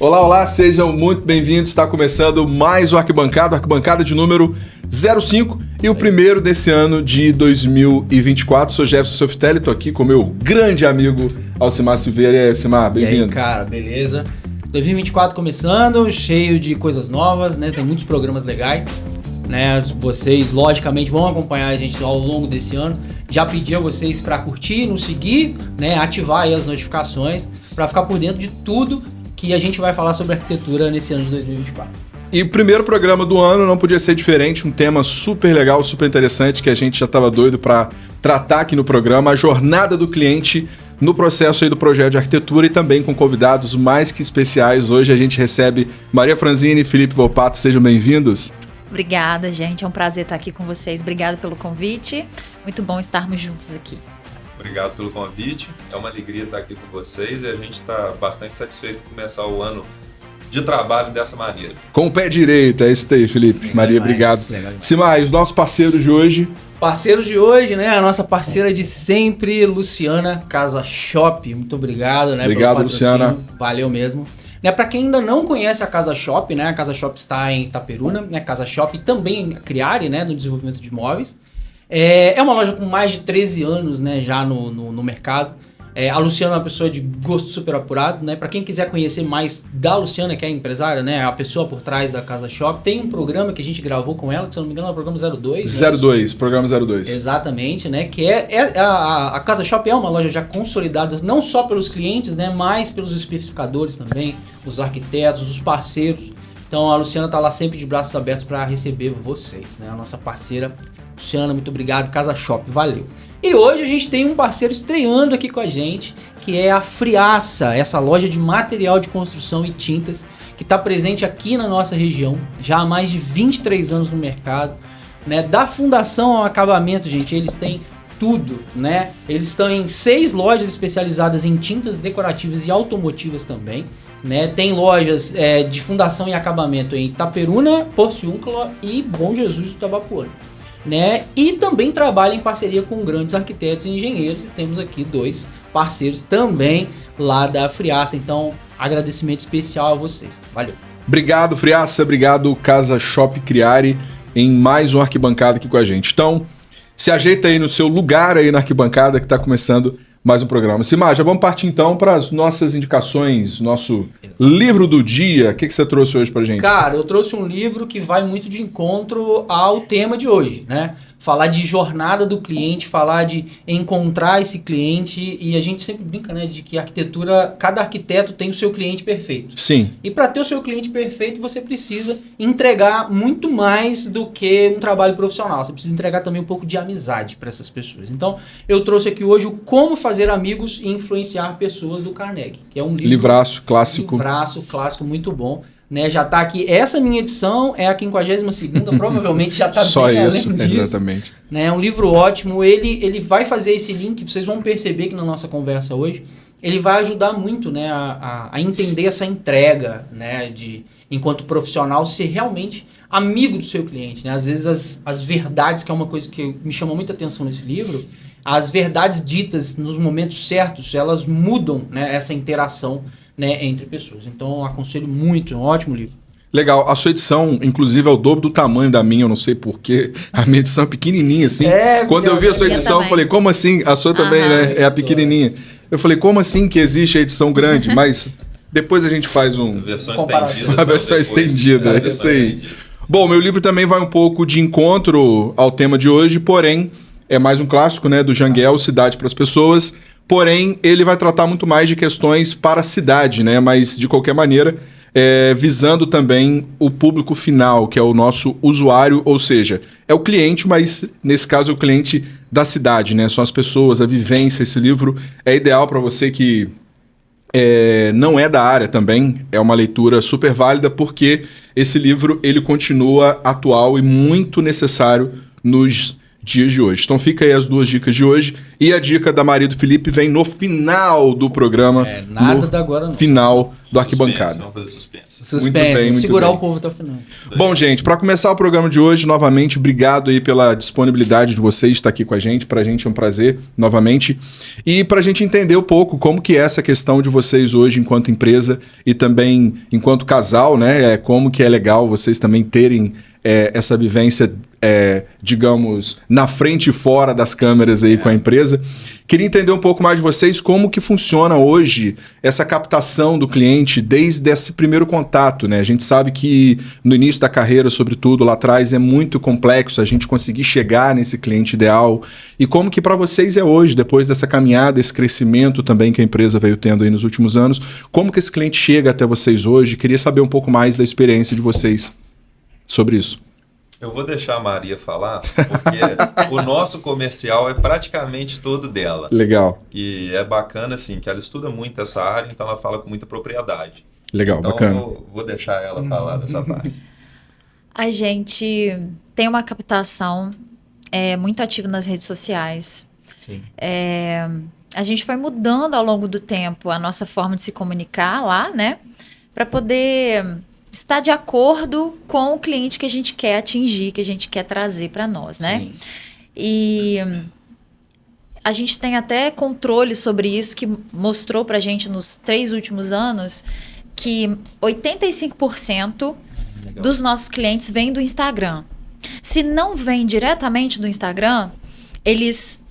Olá, olá, sejam muito bem-vindos. Está começando mais o Arquibancada de número 05 e o primeiro desse ano de 2024. Sou Jefferson Sofitelli, estou aqui com meu grande amigo Alcimar Silveira. E aí, Alcimar, bem-vindo. E aí, cara, beleza? 2024 começando, cheio de coisas novas, né? Tem muitos programas legais, né? Vocês, logicamente, vão acompanhar a gente ao longo desse ano. Já pedi a vocês para curtir, nos seguir, né? Ativar aí as notificações para ficar por dentro de tudo que a gente vai falar sobre arquitetura nesse ano de 2024. E o primeiro programa do ano não podia ser diferente, um tema super legal, super interessante, que a gente já estava doido para tratar aqui no programa, a jornada do cliente no processo aí do projeto de arquitetura e também com convidados mais que especiais. Hoje a gente recebe Maria Franzini e Felipe Volpato, sejam bem-vindos. Obrigada, gente, é um prazer estar aqui com vocês, obrigada pelo convite, muito bom estarmos juntos aqui. Obrigado pelo convite, é uma alegria estar aqui com vocês e a gente está bastante satisfeito de começar o ano de trabalho dessa maneira. Com o pé direito, é isso aí, Felipe. Maria, obrigado. Simar, os nossos parceiros de hoje... Parceiros de hoje, né? A nossa parceira de sempre, Luciana Casa Shop. Muito obrigado, né? Obrigado, Luciana. Valeu mesmo. Né, para quem ainda não conhece a Casa Shop, né? A Casa Shop está em Itaperuna, né? Casa Shop também a Criare, né? No desenvolvimento de imóveis. É uma loja com mais de 13 anos, né? Já no mercado. A Luciana é uma pessoa de gosto super apurado, né? Para quem quiser conhecer mais da Luciana, que é a empresária, né? A pessoa por trás da Casa Shop, tem um programa que a gente gravou com ela, que se eu não me engano é o programa 02. 02, né? Programa 02. Exatamente, né? Que a Casa Shop é uma loja já consolidada, não só pelos clientes, né? Mas pelos especificadores também, os arquitetos, os parceiros. Então a Luciana tá lá sempre de braços abertos para receber vocês, né? A nossa parceira, Luciana, muito obrigado. Casa Shop, valeu. E hoje a gente tem um parceiro estreando aqui com a gente, que é a Friaça, essa loja de material de construção e tintas, que está presente aqui na nossa região, já há mais de 23 anos no mercado, né? Da fundação ao acabamento, gente, eles têm tudo, né? Eles estão em 6 lojas especializadas em tintas decorativas e automotivas também, né? Tem lojas de fundação e acabamento em Itaperuna, Porciúncula e Bom Jesus do Tabapuã. Né? E também trabalha em parceria com grandes arquitetos e engenheiros, e temos aqui 2 parceiros também lá da Friaça, então agradecimento especial a vocês, valeu. Obrigado, Friaça, obrigado Casa Shop Criare em mais um Arquibancada aqui com a gente. Então, se ajeita aí no seu lugar aí na Arquibancada que está começando mais um programa. Simar, já vamos partir então para as nossas indicações, nosso livro do dia. O que você trouxe hoje pra gente? Cara, eu trouxe um livro que vai muito de encontro ao tema de hoje, né? Falar de jornada do cliente, falar de encontrar esse cliente, e a gente sempre brinca, né, de que a arquitetura, cada arquiteto tem o seu cliente perfeito. Sim. E para ter o seu cliente perfeito, você precisa entregar muito mais do que um trabalho profissional. Você precisa entregar também um pouco de amizade para essas pessoas. Então, eu trouxe aqui hoje o Como Fazer Amigos e Influenciar Pessoas, do Carnegie, que é um livraço clássico. Livraço clássico, muito bom. Né, já tá aqui, essa minha edição é a 52ª, provavelmente já tá só bem isso, além disso. Exatamente. Né, é um livro ótimo, ele vai fazer esse link, vocês vão perceber que na nossa conversa hoje, ele vai ajudar muito, né, a entender essa entrega, né, enquanto profissional, ser realmente amigo do seu cliente. Né? Às vezes as verdades, que é uma coisa que me chamou muita atenção nesse livro, as verdades ditas nos momentos certos, elas mudam, né, essa interação, né, entre pessoas. Então, eu aconselho muito, é um ótimo livro. Legal, a sua edição, inclusive, é o dobro do tamanho da minha, eu não sei porquê. A minha edição é pequenininha, assim. Quando eu vi a sua edição, eu falei, como assim? A sua também, né? É a pequenininha. Eu falei, como assim que existe a edição grande? Mas depois a gente faz uma versão estendida, é isso aí. Bom, meu livro também vai um pouco de encontro ao tema de hoje, porém, é mais um clássico, né, do Janguel, Cidade para as Pessoas. Porém, ele vai tratar muito mais de questões para a cidade, né? Mas, de qualquer maneira, visando também o público final, que é o nosso usuário, ou seja, é o cliente, mas, nesse caso, é o cliente da cidade, né? São as pessoas, a vivência. Esse livro é ideal para você que não é da área também. É uma leitura super válida, porque esse livro ele continua atual e muito necessário nos dias de hoje. Então fica aí as 2 dicas de hoje. E a dica da Maria do Felipe vem no final do programa. Nada da agora não. Final do Arquibancada. Vamos fazer suspense. Suspense, muito bem, segurar o povo até o final. Bom, gente, para começar o programa de hoje, novamente, obrigado aí pela disponibilidade de vocês estar aqui com a gente. Pra gente é um prazer, novamente. E pra gente entender um pouco como que é essa questão de vocês hoje enquanto empresa e também enquanto casal, né? Como que é legal vocês também terem essa vivência, digamos, na frente e fora das câmeras aí com a empresa. Queria entender um pouco mais de vocês como que funciona hoje essa captação do cliente desde esse primeiro contato, né? A gente sabe que no início da carreira, sobretudo lá atrás, é muito complexo a gente conseguir chegar nesse cliente ideal. E como que para vocês é hoje, depois dessa caminhada, esse crescimento também que a empresa veio tendo aí nos últimos anos, como que esse cliente chega até vocês hoje? Queria saber um pouco mais da experiência de vocês sobre isso. Eu vou deixar a Maria falar, porque o nosso comercial é praticamente todo dela. Legal. E é bacana, assim, que ela estuda muito essa área, então ela fala com muita propriedade. Legal, então, bacana. Vou deixar ela falar dessa parte. A gente tem uma captação muito ativa nas redes sociais. Sim. A gente foi mudando ao longo do tempo a nossa forma de se comunicar lá, né? Para poder estar de acordo com o cliente que a gente quer atingir, que a gente quer trazer para nós, né? Sim. E a gente tem até controle sobre isso, que mostrou para a gente nos 3 últimos anos que 85% dos nossos clientes vêm do Instagram. Se não vem diretamente do Instagram, eles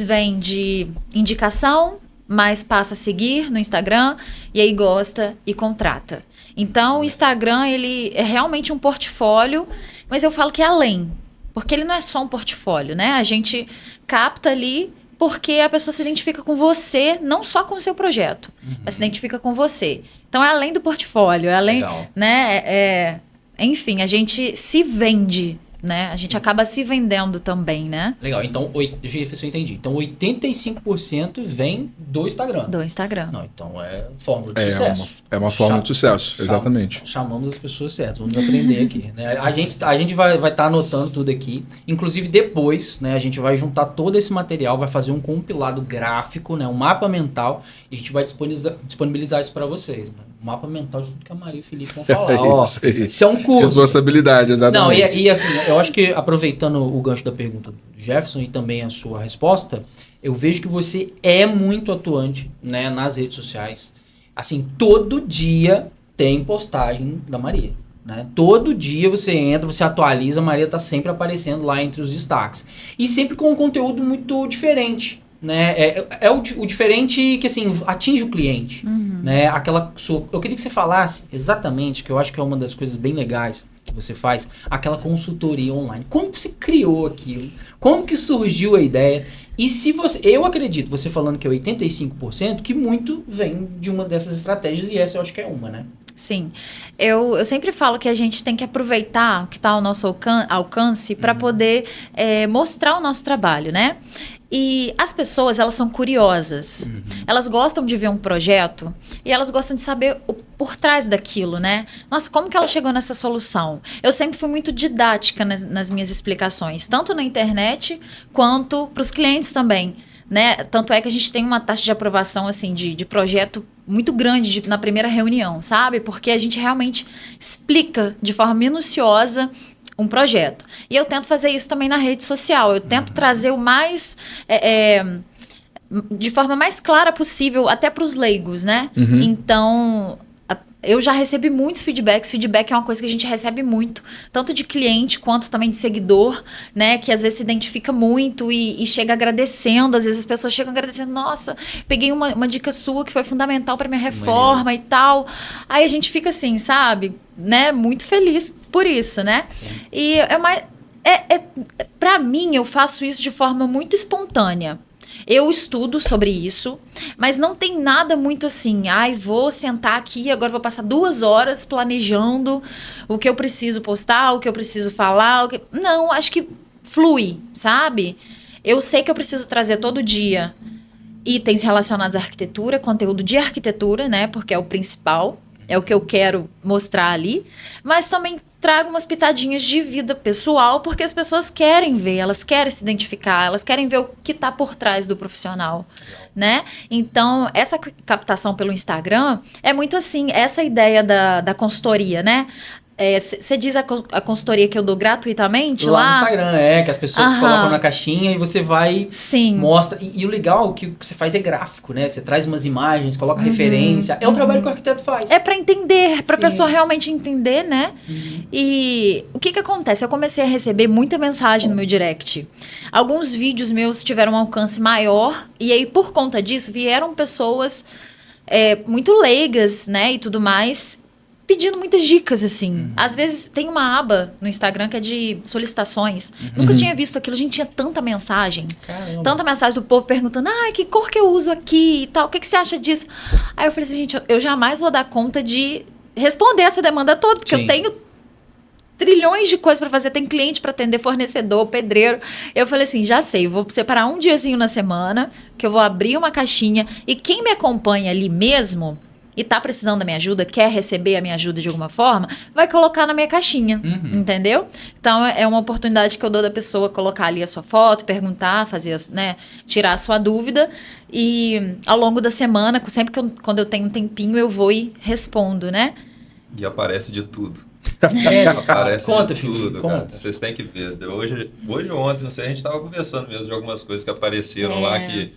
vêm de indicação, mas passa a seguir no Instagram e aí gosta e contrata. Então, o Instagram, ele é realmente um portfólio, mas eu falo que é além, porque ele não é só um portfólio, né? A gente capta ali porque a pessoa se identifica com você, não só com o seu projeto, mas se identifica com você. Então, é além do portfólio, é além, né? Enfim, a gente se vende, né? A gente acaba se vendendo também, né? Legal, então, deixa eu ver se eu entendi. Então, 85% vem do Instagram. Do Instagram. Não, então é fórmula de sucesso. É uma fórmula de sucesso, exatamente. Chamamos as pessoas certas, vamos aprender aqui. Né? A gente vai estar anotando tudo aqui. Inclusive, depois, né, a gente vai juntar todo esse material, vai fazer um compilado gráfico, né, um mapa mental, e a gente vai disponibilizar isso para vocês. Né? Um mapa mental de tudo que a Maria e o Felipe vão falar. Isso é um curso. Responsabilidade, exatamente. Não, e assim, eu acho que, aproveitando o gancho da pergunta do Jefferson e também a sua resposta, eu vejo que você é muito atuante, né, nas redes sociais. Assim, todo dia tem postagem da Maria. Né? Todo dia você entra, você atualiza, a Maria está sempre aparecendo lá entre os destaques. E sempre com um conteúdo muito diferente. Né? O diferente que assim, atinge o cliente. Né? Eu queria que você falasse exatamente, que eu acho que é uma das coisas bem legais que você faz, aquela consultoria online. Como que você criou aquilo? Como que surgiu a ideia? E se você, eu acredito, você falando que é 85%, que muito vem de uma dessas estratégias, e essa eu acho que é uma, né? Sim. Eu sempre falo que a gente tem que aproveitar o que está ao nosso alcance para poder mostrar o nosso trabalho, né? E as pessoas, elas são curiosas. Elas gostam de ver um projeto e elas gostam de saber por trás daquilo, né? Nossa, como que ela chegou nessa solução? Eu sempre fui muito didática nas minhas explicações, tanto na internet quanto para os clientes também, né? Tanto é que a gente tem uma taxa de aprovação assim de projeto muito grande na primeira reunião, sabe? Porque a gente realmente explica de forma minuciosa um projeto. E eu tento fazer isso também na rede social. Eu tento trazer o mais... de forma mais clara possível, até para os leigos, né? Então, eu já recebi muitos feedbacks. Feedback é uma coisa que a gente recebe muito, tanto de cliente quanto também de seguidor, né? Que às vezes se identifica muito e chega agradecendo. Às vezes as pessoas chegam agradecendo. Nossa, peguei uma dica sua que foi fundamental para minha reforma e tal. Aí a gente fica assim, sabe? Né? Muito feliz por isso, né? Sim. E para mim, eu faço isso de forma muito espontânea. Eu estudo sobre isso, mas não tem nada muito assim, vou sentar aqui e agora vou passar 2 horas planejando o que eu preciso postar, o que eu preciso falar. Não, acho que flui, sabe? Eu sei que eu preciso trazer todo dia itens relacionados à arquitetura, conteúdo de arquitetura, né? Porque é o principal, é o que eu quero mostrar ali, mas também trago umas pitadinhas de vida pessoal, porque as pessoas querem ver, elas querem se identificar, elas querem ver o que está por trás do profissional, né? Então, essa captação pelo Instagram é muito assim, essa ideia da consultoria, né? Você diz a consultoria que eu dou gratuitamente lá? No Instagram, que as pessoas colocam na caixinha e você vai, mostra. E o legal é que o que você faz é gráfico, né? Você traz umas imagens, coloca referência. É o trabalho que o arquiteto faz. É para entender, para a pessoa realmente entender, né? E o que acontece? Eu comecei a receber muita mensagem no meu direct. Alguns vídeos meus tiveram um alcance maior e aí, por conta disso, vieram pessoas muito leigas, né? E tudo mais, pedindo muitas dicas, assim. Às vezes tem uma aba no Instagram que é de solicitações. Nunca tinha visto aquilo. A gente tinha tanta mensagem. Caramba. Tanta mensagem do povo perguntando, que cor que eu uso aqui e tal. O que você acha disso? Aí eu falei assim, gente, eu jamais vou dar conta de responder essa demanda toda, porque eu tenho trilhões de coisas para fazer. Tem cliente para atender, fornecedor, pedreiro. Eu falei assim, já sei, vou separar um diazinho na semana, que eu vou abrir uma caixinha. E quem me acompanha ali mesmo e tá precisando da minha ajuda, quer receber a minha ajuda de alguma forma, vai colocar na minha caixinha, entendeu? Então, é uma oportunidade que eu dou da pessoa colocar ali a sua foto, perguntar, fazer, né, tirar a sua dúvida. E ao longo da semana, sempre quando eu tenho um tempinho, eu vou e respondo, né? E aparece de tudo. Aparece de tudo, cara. Vocês têm que ver. Hoje ou ontem, não sei, a gente estava conversando mesmo de algumas coisas que apareceram lá que...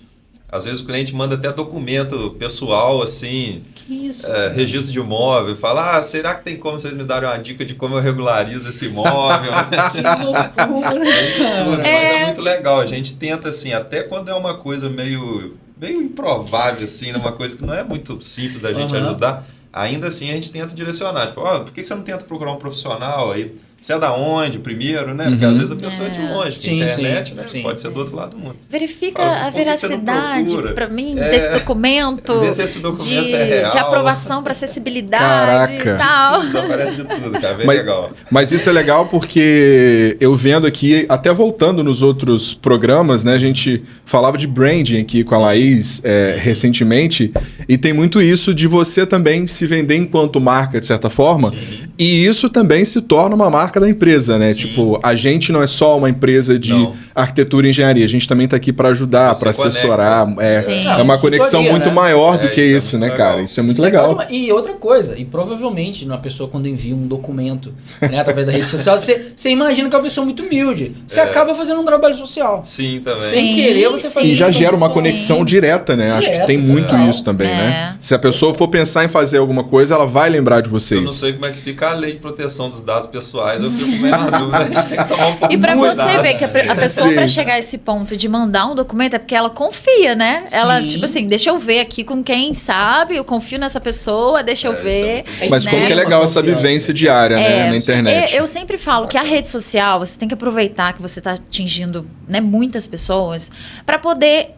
Às vezes o cliente manda até documento pessoal, assim, que isso? Registro de imóvel, fala, será que tem como vocês me darem uma dica de como eu regularizo esse imóvel? Que loucura, mas é muito legal, a gente tenta, assim, até quando é uma coisa meio improvável, assim, uma coisa que não é muito simples da gente ajudar, ainda assim a gente tenta direcionar, tipo, por que você não tenta procurar um profissional aí? Você é da onde primeiro, né? Porque às vezes a pessoa é de longe, que internet, né? Pode ser do outro lado do mundo. Verifica a veracidade para mim desse documento, ver se esse documento é real. De aprovação para acessibilidade e tal. Tudo, aparece de tudo, cara. Bem legal. Mas isso é legal porque eu vendo aqui, até voltando nos outros programas, né? A gente falava de branding aqui com a Laís recentemente, e tem muito isso de você também se vender enquanto marca, de certa forma, e isso também se torna uma marca da empresa, né? Tipo, a gente não é só uma empresa de arquitetura e engenharia, a gente também está aqui para ajudar, para assessorar. É uma conexão muito maior do que isso, né, cara? Isso é muito legal. E outra coisa, e provavelmente uma pessoa quando envia um documento, né, através da rede social, você imagina que é uma pessoa muito humilde. Você acaba fazendo um trabalho social. Sim, também. Sem querer, você faz. E já gera uma conexão direta, né? Acho que tem muito isso também, né? Se a pessoa for pensar em fazer alguma coisa, ela vai lembrar de vocês. Eu não sei como é que fica a lei de proteção dos dados pessoais, eu fico meio na dúvida, a gente tem que tomar um pouco de cuidado. E pra você ver que a pessoa, pra chegar a esse ponto de mandar um documento, é porque ela confia, né? Ela, tipo assim, deixa eu ver aqui com quem sabe, eu confio nessa pessoa, deixa eu ver. Mas como que é legal essa vivência diária, né, na internet. Eu sempre falo que a rede social, você tem que aproveitar que você tá atingindo, né, muitas pessoas, pra poder,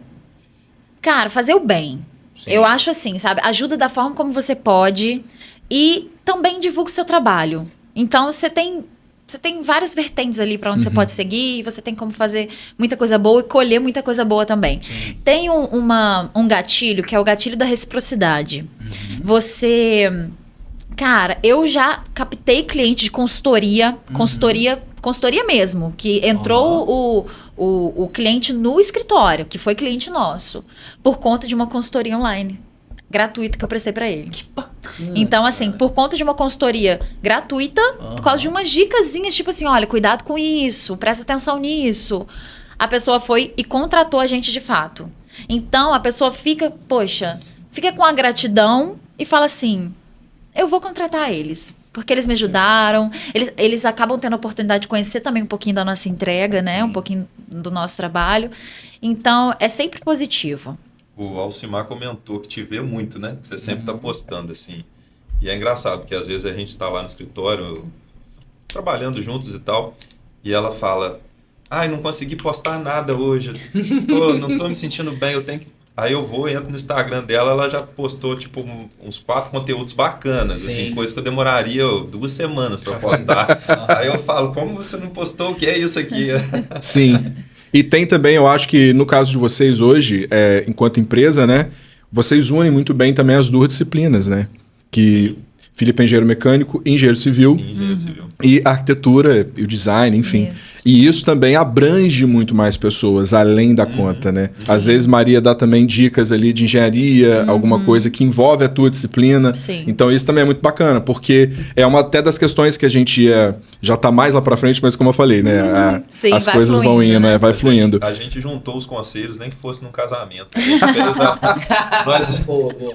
cara, fazer o bem. Sim. Eu acho assim, sabe? Ajuda da forma como você pode e também divulga o seu trabalho. Então, você tem várias vertentes ali para onde você pode seguir, e você tem como fazer muita coisa boa e colher muita coisa boa também. Sim. Tem um gatilho, que é o gatilho da reciprocidade. Você... Cara, eu já captei cliente de consultoria mesmo, que entrou o cliente no escritório, que foi cliente nosso, por conta de uma consultoria online gratuita que eu prestei para ele. Que bacana. Então, assim, por conta de uma consultoria gratuita, por causa de umas dicasinhas, tipo assim, olha, cuidado com isso, presta atenção nisso. A pessoa foi e contratou a gente de fato. Então, a pessoa fica com a gratidão e fala assim, eu vou contratar eles, porque eles me ajudaram, eles acabam tendo a oportunidade de conhecer também um pouquinho da nossa entrega, né? Um pouquinho do nosso trabalho. Então, é sempre positivo. O Alcimar comentou que te vê muito, né? Que você sempre está postando, assim. E é engraçado, porque às vezes a gente está lá no escritório, trabalhando juntos e tal, e ela fala, não consegui postar nada hoje, não tô me sentindo bem, eu tenho que... Aí eu entro no Instagram dela, ela já postou, tipo, uns 4 conteúdos bacanas, assim, coisa que eu demoraria 2 semanas para postar. Aí eu falo, como você não postou? O que é isso aqui? Sim. E tem também, eu acho que no caso de vocês hoje, enquanto empresa, né, vocês unem muito bem também as 2 disciplinas, né? Que Felipe é engenheiro mecânico, engenheiro civil. E arquitetura, e o design, enfim. Isso. E isso também abrange muito mais pessoas, além da conta, né? Sim. Às vezes Maria dá também dicas ali de engenharia, alguma coisa que envolve a tua disciplina. Sim. Então isso também é muito bacana, porque é uma até das questões que a gente já tá mais lá pra frente, mas como eu falei, né? Sim, as coisas fluindo, vão indo, né? Vai fluindo. A gente juntou os conselhos, nem que fosse num casamento. Nós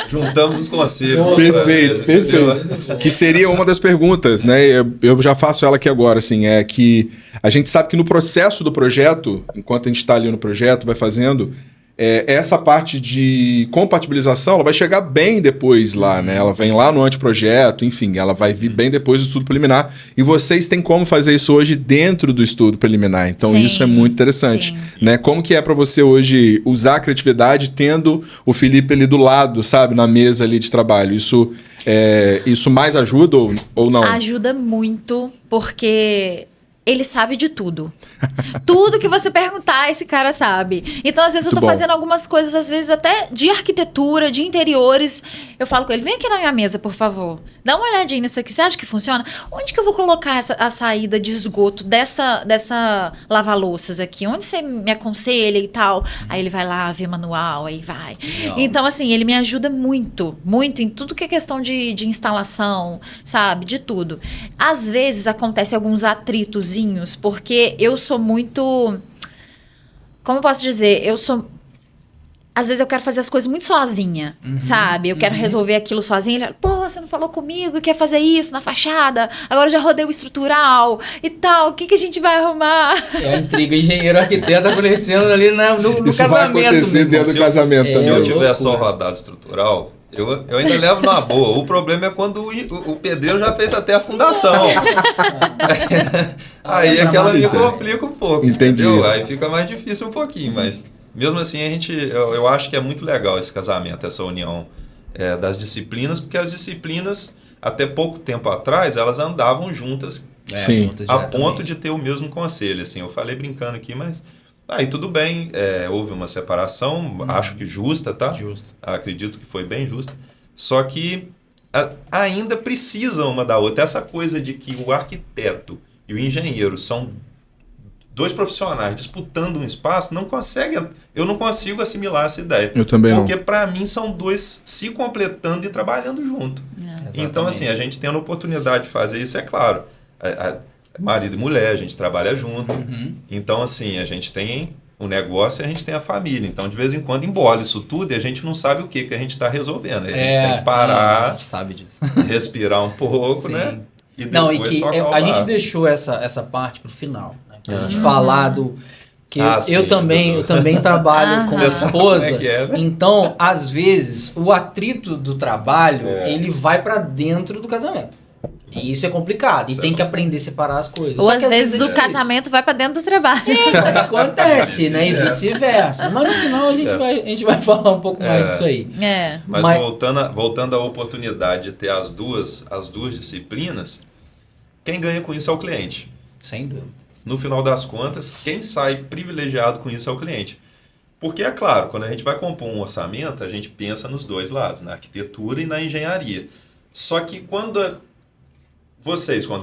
juntamos os conselhos. Perfeito. Que seria uma das perguntas, né? Eu já faço ela aqui agora, assim, é que a gente sabe que no processo do projeto, enquanto a gente está ali no projeto, vai fazendo, essa parte de compatibilização, ela vai chegar bem depois lá, né? Ela vem lá no anteprojeto, enfim, ela vai vir bem depois do estudo preliminar. E vocês têm como fazer isso hoje dentro do estudo preliminar. Então, sim, isso é muito interessante, né? Como que é para você hoje usar a criatividade tendo o Felipe ali do lado, sabe? Na mesa ali de trabalho. Isso mais ajuda ou não? Ajuda muito, porque ele sabe de tudo. Tudo que você perguntar, esse cara sabe. Então, às vezes, eu tô fazendo algumas coisas, às vezes até de arquitetura, de interiores. Eu falo com ele, vem aqui na minha mesa, por favor. Dá uma olhadinha nisso aqui. Você acha que funciona? Onde que eu vou colocar a saída de esgoto dessa lava-louças aqui? Onde você me aconselha e tal? Aí ele vai lá, vê manual, aí vai. Legal. Então, assim, ele me ajuda muito, muito em tudo que é questão de instalação, sabe? De tudo. Às vezes, acontece alguns atritos, porque eu sou muito... Como eu posso dizer? Às vezes eu quero fazer as coisas muito sozinha, sabe? Eu quero resolver aquilo sozinha. Ele fala, pô, você não falou comigo, quer fazer isso na fachada? Agora eu já rodei o estrutural e tal. O que a gente vai arrumar? É a intriga engenheiro-arquiteto acontecendo ali no isso casamento. Isso vai acontecer dentro do casamento. Se eu tiver só rodado estrutural... Eu ainda levo numa boa. O problema é quando o pedreiro já fez até a fundação. Aí aquela me complica um pouco. Entendi. Entendeu? Aí fica mais difícil um pouquinho, mas mesmo assim eu acho que é muito legal esse casamento, essa união das disciplinas, porque as disciplinas, até pouco tempo atrás, elas andavam juntas, a ponto de ter o mesmo conselho. Assim, eu falei brincando aqui, mas... Aí tudo bem, houve uma separação, acho que justa, tá? Justa. Acredito que foi bem justa. Só que ainda precisam uma da outra. Essa coisa de que o arquiteto e o engenheiro são dois profissionais disputando um espaço, eu não consigo assimilar essa ideia. Eu também não. Porque para mim são dois se completando e trabalhando junto. Então, assim, a gente tendo a oportunidade de fazer isso, é claro. Marido e mulher, a gente trabalha junto. Então, assim, a gente tem o negócio e a gente tem a família. Então, de vez em quando, embola isso tudo e a gente não sabe o que a gente está resolvendo. A gente tem que parar, a gente sabe disso. Respirar um pouco, né? E depois a gente deixou essa parte para o final. Né? Pra gente falar do... Que eu também trabalho com a esposa. Então, às vezes, o atrito do trabalho, ele vai para dentro do casamento. E isso é complicado. E tem que aprender a separar as coisas. Ou às vezes do casamento vai pra dentro do trabalho. Mas acontece, né? E vice-versa. Mas no final a gente vai falar um pouco mais disso aí. Mas voltando à oportunidade de ter as duas disciplinas, quem ganha com isso é o cliente. Sem dúvida. No final das contas, quem sai privilegiado com isso é o cliente. Porque, é claro, quando a gente vai compor um orçamento, a gente pensa nos dois lados, na arquitetura e na engenharia. Só que quando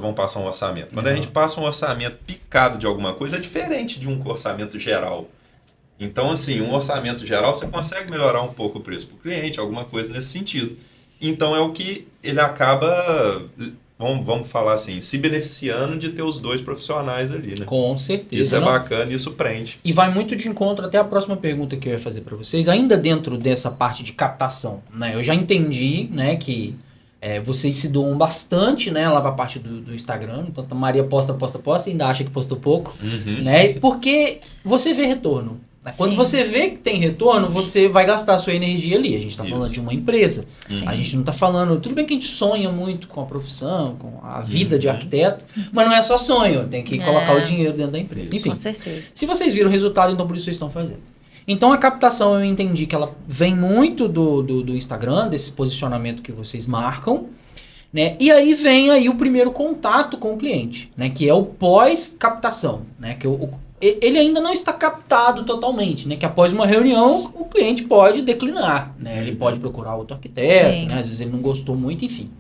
vão passar um orçamento, quando a gente passa um orçamento picado de alguma coisa, é diferente de um orçamento geral. Então, assim, um orçamento geral, você consegue melhorar um pouco o preço para o cliente, alguma coisa nesse sentido. Então, é o que ele acaba, vamos falar assim, se beneficiando de ter os dois profissionais ali, né? Com certeza. Isso é bacana e isso prende. E vai muito de encontro até a próxima pergunta que eu ia fazer para vocês, ainda dentro dessa parte de captação, né? Eu já entendi, né, que vocês se doam bastante, né, lá pra parte do Instagram. Então a Maria posta e ainda acha que postou pouco, né? Porque você vê retorno. Quando você vê que tem retorno, você vai gastar a sua energia ali. A gente tá falando de uma empresa. A gente não tá falando... Tudo bem que a gente sonha muito com a profissão, com a vida de arquiteto, mas não é só sonho. Tem que colocar o dinheiro dentro da empresa. Enfim, com certeza. Se vocês viram o resultado, então por isso vocês estão fazendo. Então a captação eu entendi que ela vem muito do Instagram, desse posicionamento que vocês marcam, né? E aí vem aí o primeiro contato com o cliente, né? Que é o pós-captação, né? Que ele ainda não está captado totalmente, né? Que após uma reunião o cliente pode declinar, né? Ele pode procurar outro arquiteto, né? Às vezes ele não gostou muito, enfim.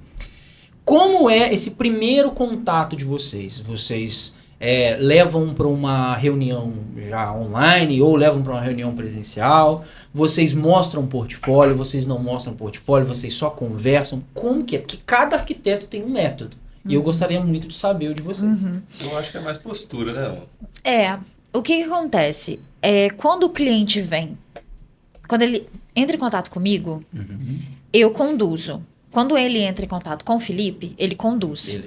Como é esse primeiro contato de vocês? Vocês levam para uma reunião já online ou levam para uma reunião presencial? Vocês mostram portfólio, vocês não mostram portfólio, vocês só conversam? Como que é? Porque cada arquiteto tem um método. E eu gostaria muito de saber o de vocês. Eu acho que é mais postura, né? O que acontece? Quando o cliente vem, quando ele entra em contato comigo, eu conduzo. Quando ele entra em contato com o Felipe, ele conduz.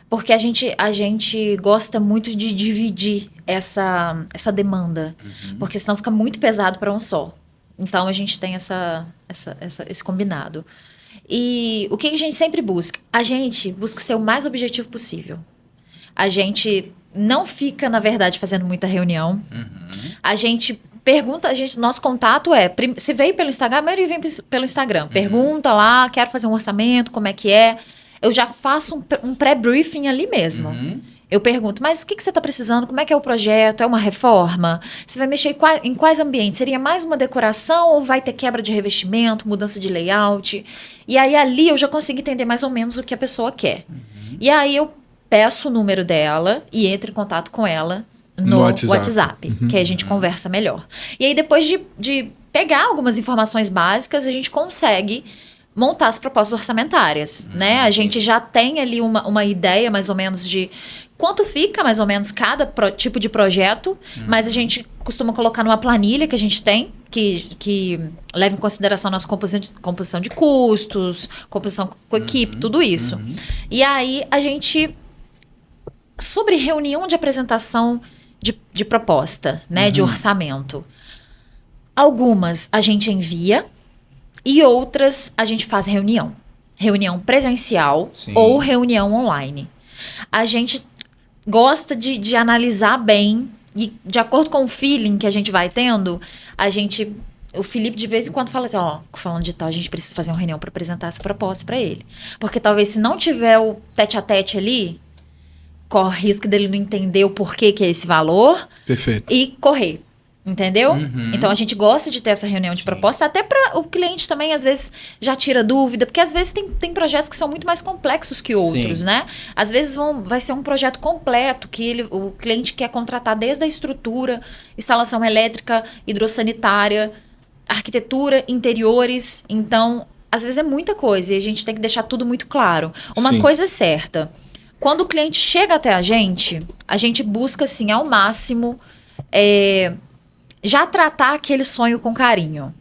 Porque a gente gosta muito de dividir essa demanda. Porque senão fica muito pesado para um só. Então, a gente tem esse combinado. E o que a gente sempre busca? A gente busca ser o mais objetivo possível. A gente não fica, na verdade, fazendo muita reunião. A gente pergunta, nosso contato se veio pelo Instagram, a maioria vem pelo Instagram. Pergunta lá, quero fazer um orçamento, como é que é. Eu já faço um pré-briefing ali mesmo. Eu pergunto, mas o que você está precisando? Como é que é o projeto? É uma reforma? Você vai mexer em quais ambientes? Seria mais uma decoração ou vai ter quebra de revestimento, mudança de layout? E aí ali eu já consigo entender mais ou menos o que a pessoa quer. E aí eu peço o número dela e entro em contato com ela no WhatsApp, que aí a gente conversa melhor. E aí depois de pegar algumas informações básicas, a gente consegue montar as propostas orçamentárias, né? A gente já tem ali uma ideia mais ou menos de quanto fica mais ou menos cada tipo de projeto, mas a gente costuma colocar numa planilha que a gente tem, que leva em consideração a nossa composição de custos, composição com equipe, tudo isso. E aí a gente, sobre reunião de apresentação de proposta, né, de orçamento, algumas a gente envia e outras a gente faz reunião presencial ou reunião online. A gente gosta de analisar bem e de acordo com o feeling que a gente vai tendo, o Felipe de vez em quando fala assim, falando de tal, a gente precisa fazer uma reunião para apresentar essa proposta para ele. Porque talvez se não tiver o tete-a-tete ali, corre risco dele não entender o porquê que é esse valor. Perfeito. E correr. Entendeu? Então, a gente gosta de ter essa reunião de proposta, até para o cliente também, às vezes, já tira dúvida, porque às vezes tem projetos que são muito mais complexos que outros, né? Às vezes vai ser um projeto completo, que o cliente quer contratar desde a estrutura, instalação elétrica, hidrossanitária, arquitetura, interiores. Então, às vezes é muita coisa e a gente tem que deixar tudo muito claro. Uma coisa é certa, quando o cliente chega até a gente busca, assim, ao máximo, já tratar aquele sonho com carinho.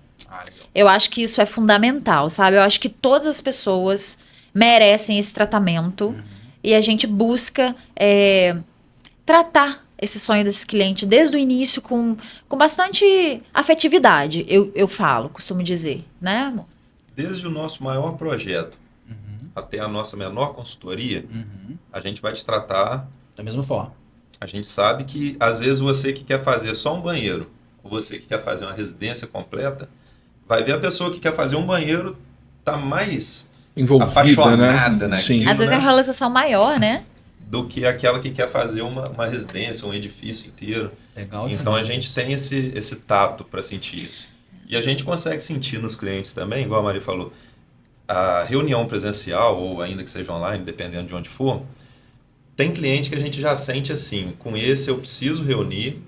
Eu acho que isso é fundamental, sabe? Eu acho que todas as pessoas merecem esse tratamento e a gente busca tratar esse sonho desse cliente desde o início com bastante afetividade, eu costumo dizer, né, amor? Desde o nosso maior projeto até a nossa menor consultoria, a gente vai te tratar da mesma forma. A gente sabe que, às vezes, você que quer fazer só um banheiro, ou você que quer fazer uma residência completa, vai ver a pessoa que quer fazer um banheiro tá mais envolvida, apaixonada, né? Naquilo, às vezes é uma realização maior, né? Do que aquela que quer fazer uma residência, um edifício inteiro. Legal. Então, a gente tem esse tato para sentir isso. E a gente consegue sentir nos clientes também, igual a Maria falou, a reunião presencial, ou ainda que seja online, dependendo de onde for, tem cliente que a gente já sente assim, com esse eu preciso reunir,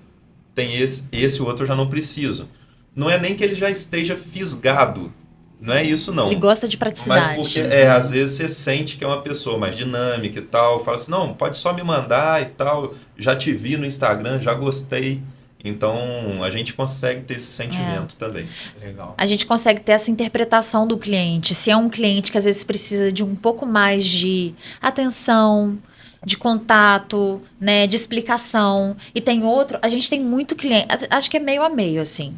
tem esse outro eu já não preciso. Não é nem que ele já esteja fisgado, não é isso não. Ele gosta de praticidade. Mas porque, às vezes você sente que é uma pessoa mais dinâmica e tal, fala assim, não, pode só me mandar e tal, já te vi no Instagram, já gostei. Então, a gente consegue ter esse sentimento também. Legal. A gente consegue ter essa interpretação do cliente. Se é um cliente que às vezes precisa de um pouco mais de atenção, de contato, né, de explicação. E tem outro, a gente tem muito cliente, acho que é meio a meio, assim.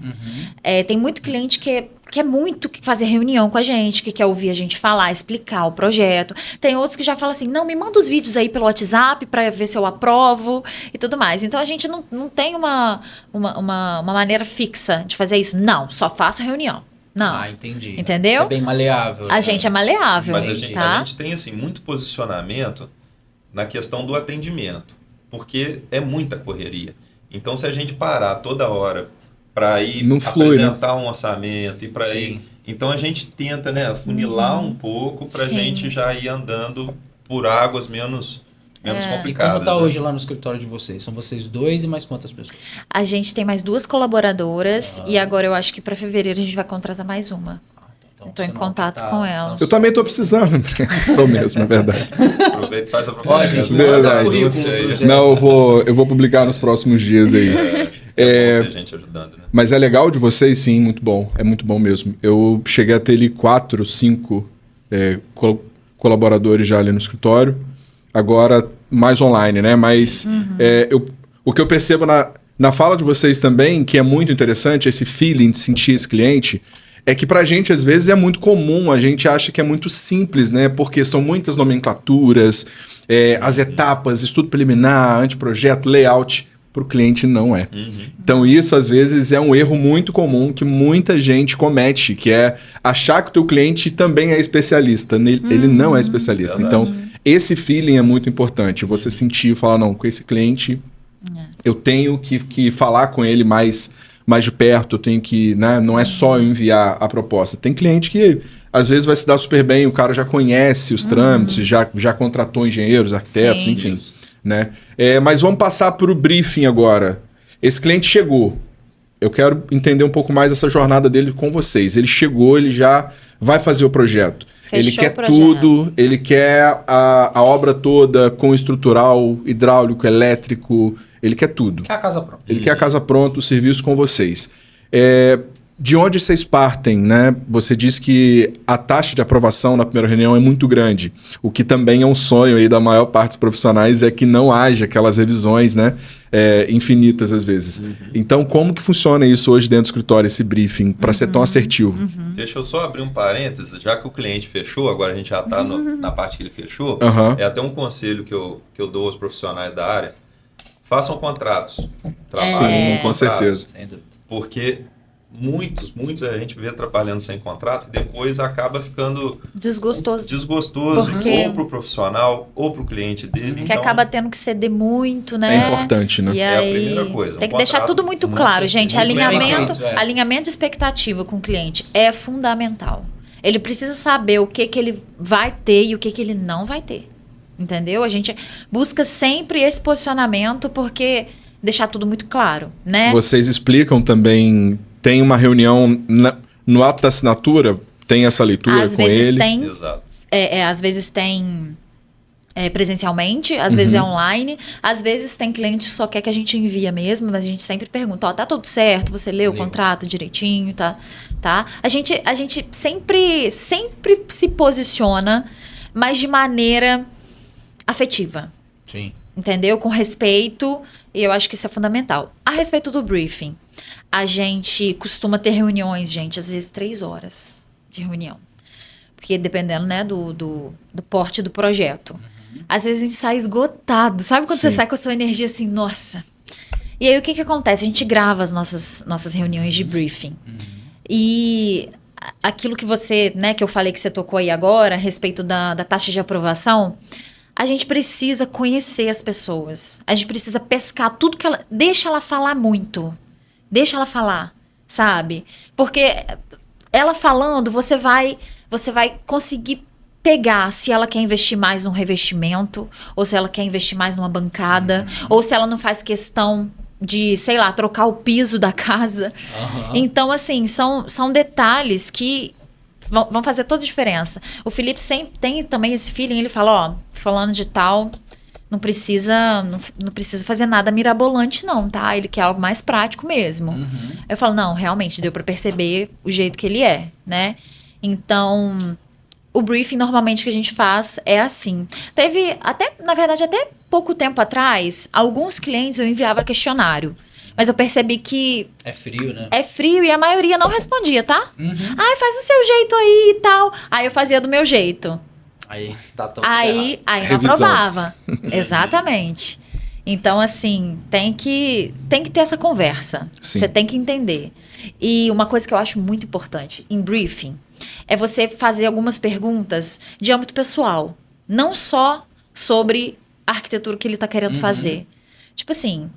Tem muito cliente que quer muito fazer reunião com a gente, que quer ouvir a gente falar, explicar o projeto. Tem outros que já falam assim, não, me manda os vídeos aí pelo WhatsApp para ver se eu aprovo e tudo mais. Então, a gente não tem uma maneira fixa de fazer isso. Não, só faço reunião. Não. Entendi. Entendeu? Isso é bem maleável. A gente é maleável. Mas tá? a gente tem, assim, muito posicionamento na questão do atendimento, porque é muita correria. Então, se a gente parar toda hora para ir apresentar um orçamento e para ir... Então, a gente tenta, né, afunilar um pouco para a gente já ir andando por águas menos complicadas. E como está hoje lá no escritório de vocês? São vocês 2 e mais quantas pessoas? A gente tem mais 2 colaboradoras e agora eu acho que para fevereiro a gente vai contratar mais uma. Estou em contato com elas. Eu também estou precisando. Estou mesmo, é verdade. Aproveita e faz a propaganda. Verdade. Não, eu vou publicar nos próximos dias aí. É gente ajudando, né? Mas é legal de vocês, sim, muito bom. É muito bom mesmo. Eu cheguei a ter ali 4, 5 colaboradores já ali no escritório. Agora mais online, né? Mas o que eu percebo na fala de vocês também, que é muito interessante, esse feeling de sentir esse cliente, é que pra gente, às vezes, é muito comum, a gente acha que é muito simples, né? Porque são muitas nomenclaturas, as etapas, estudo preliminar, anteprojeto, layout. Pro cliente não é. Então isso, às vezes, é um erro muito comum que muita gente comete, que é achar que o teu cliente também é especialista. Ele não é especialista. Verdade. Então, esse feeling é muito importante. Você sentir e falar, não, com esse cliente, eu tenho que falar com ele mais de perto, eu tenho que, né, não é só eu enviar a proposta. Tem cliente que às vezes vai se dar super bem, o cara já conhece os trâmites, já contratou engenheiros, arquitetos, enfim. Né? Mas vamos passar para o briefing agora. Esse cliente chegou. Eu quero entender um pouco mais essa jornada dele com vocês. Ele chegou, ele já vai fazer o projeto. Ele quer tudo, ele quer a obra toda com estrutural, hidráulico, elétrico, ele quer tudo. Quer a casa pronta. Ele quer a casa pronta, o serviço com vocês. De onde vocês partem, né? Você disse que a taxa de aprovação na primeira reunião é muito grande. O que também é um sonho aí da maior parte dos profissionais é que não haja aquelas revisões, né? Infinitas às vezes. Então, como que funciona isso hoje dentro do escritório, esse briefing, para ser tão assertivo? Deixa eu só abrir um parênteses, já que o cliente fechou, agora a gente já está na parte que ele fechou, é até um conselho que eu dou aos profissionais da área. Façam contratos. Trabalhem com contratos. Certeza. Sem dúvida. Porque muitos a gente vê trabalhando sem contrato e depois acaba ficando desgostoso ou pro profissional ou pro cliente dele. Que então, acaba tendo que ceder muito, né? É importante, né? E é aí, a primeira coisa. Tem que deixar tudo muito claro, gente. Alinhamento de expectativa com o cliente é fundamental. Ele precisa saber o que ele vai ter e o que ele não vai ter. Entendeu? A gente busca sempre esse posicionamento porque deixar tudo muito claro, né? Vocês explicam também, tem uma reunião no ato da assinatura, tem essa leitura às com vezes ele? Tem, exato. Às vezes tem presencialmente, às vezes é online, às vezes tem cliente que só quer que a gente envia mesmo, mas a gente sempre pergunta, tá tudo certo, você leu o contrato direitinho, tá? A gente sempre se posiciona, mas de maneira afetiva. Sim. Entendeu? Com respeito, e eu acho que isso é fundamental. A respeito do briefing, a gente costuma ter reuniões, gente, às vezes 3 horas de reunião. Porque dependendo, né, do porte do projeto. Às vezes a gente sai esgotado. Sabe quando você sai com a sua energia assim, nossa? E aí o que acontece? A gente grava as nossas reuniões de briefing. E aquilo que você, né, que eu falei que você tocou aí agora, a respeito da taxa de aprovação, a gente precisa conhecer as pessoas. A gente precisa pescar tudo que ela... Deixa ela falar muito. Deixa ela falar, sabe? Porque ela falando, você vai conseguir pegar se ela quer investir mais num revestimento, ou se ela quer investir mais numa bancada, ou se ela não faz questão de, sei lá, trocar o piso da casa. Então, assim, são detalhes que vão fazer toda a diferença. O Felipe sempre tem também esse feeling, ele fala, falando de tal, não precisa fazer nada mirabolante não, tá? Ele quer algo mais prático mesmo. Eu falo, não, realmente, deu pra perceber o jeito que ele é, Então, o briefing normalmente que a gente faz é assim. Teve, na verdade, até pouco tempo atrás, alguns clientes eu enviava questionário. Mas eu percebi que... É frio, né? É frio e a maioria não respondia, tá? Ai, faz o seu jeito aí e tal. Aí eu fazia do meu jeito. Aí tá tão Aí não aprovava. Exatamente. Então, assim, tem que ter essa conversa. Você tem que entender. E uma coisa que eu acho muito importante em briefing é você fazer algumas perguntas de âmbito pessoal. Não só sobre a arquitetura que ele tá querendo fazer. Tipo assim...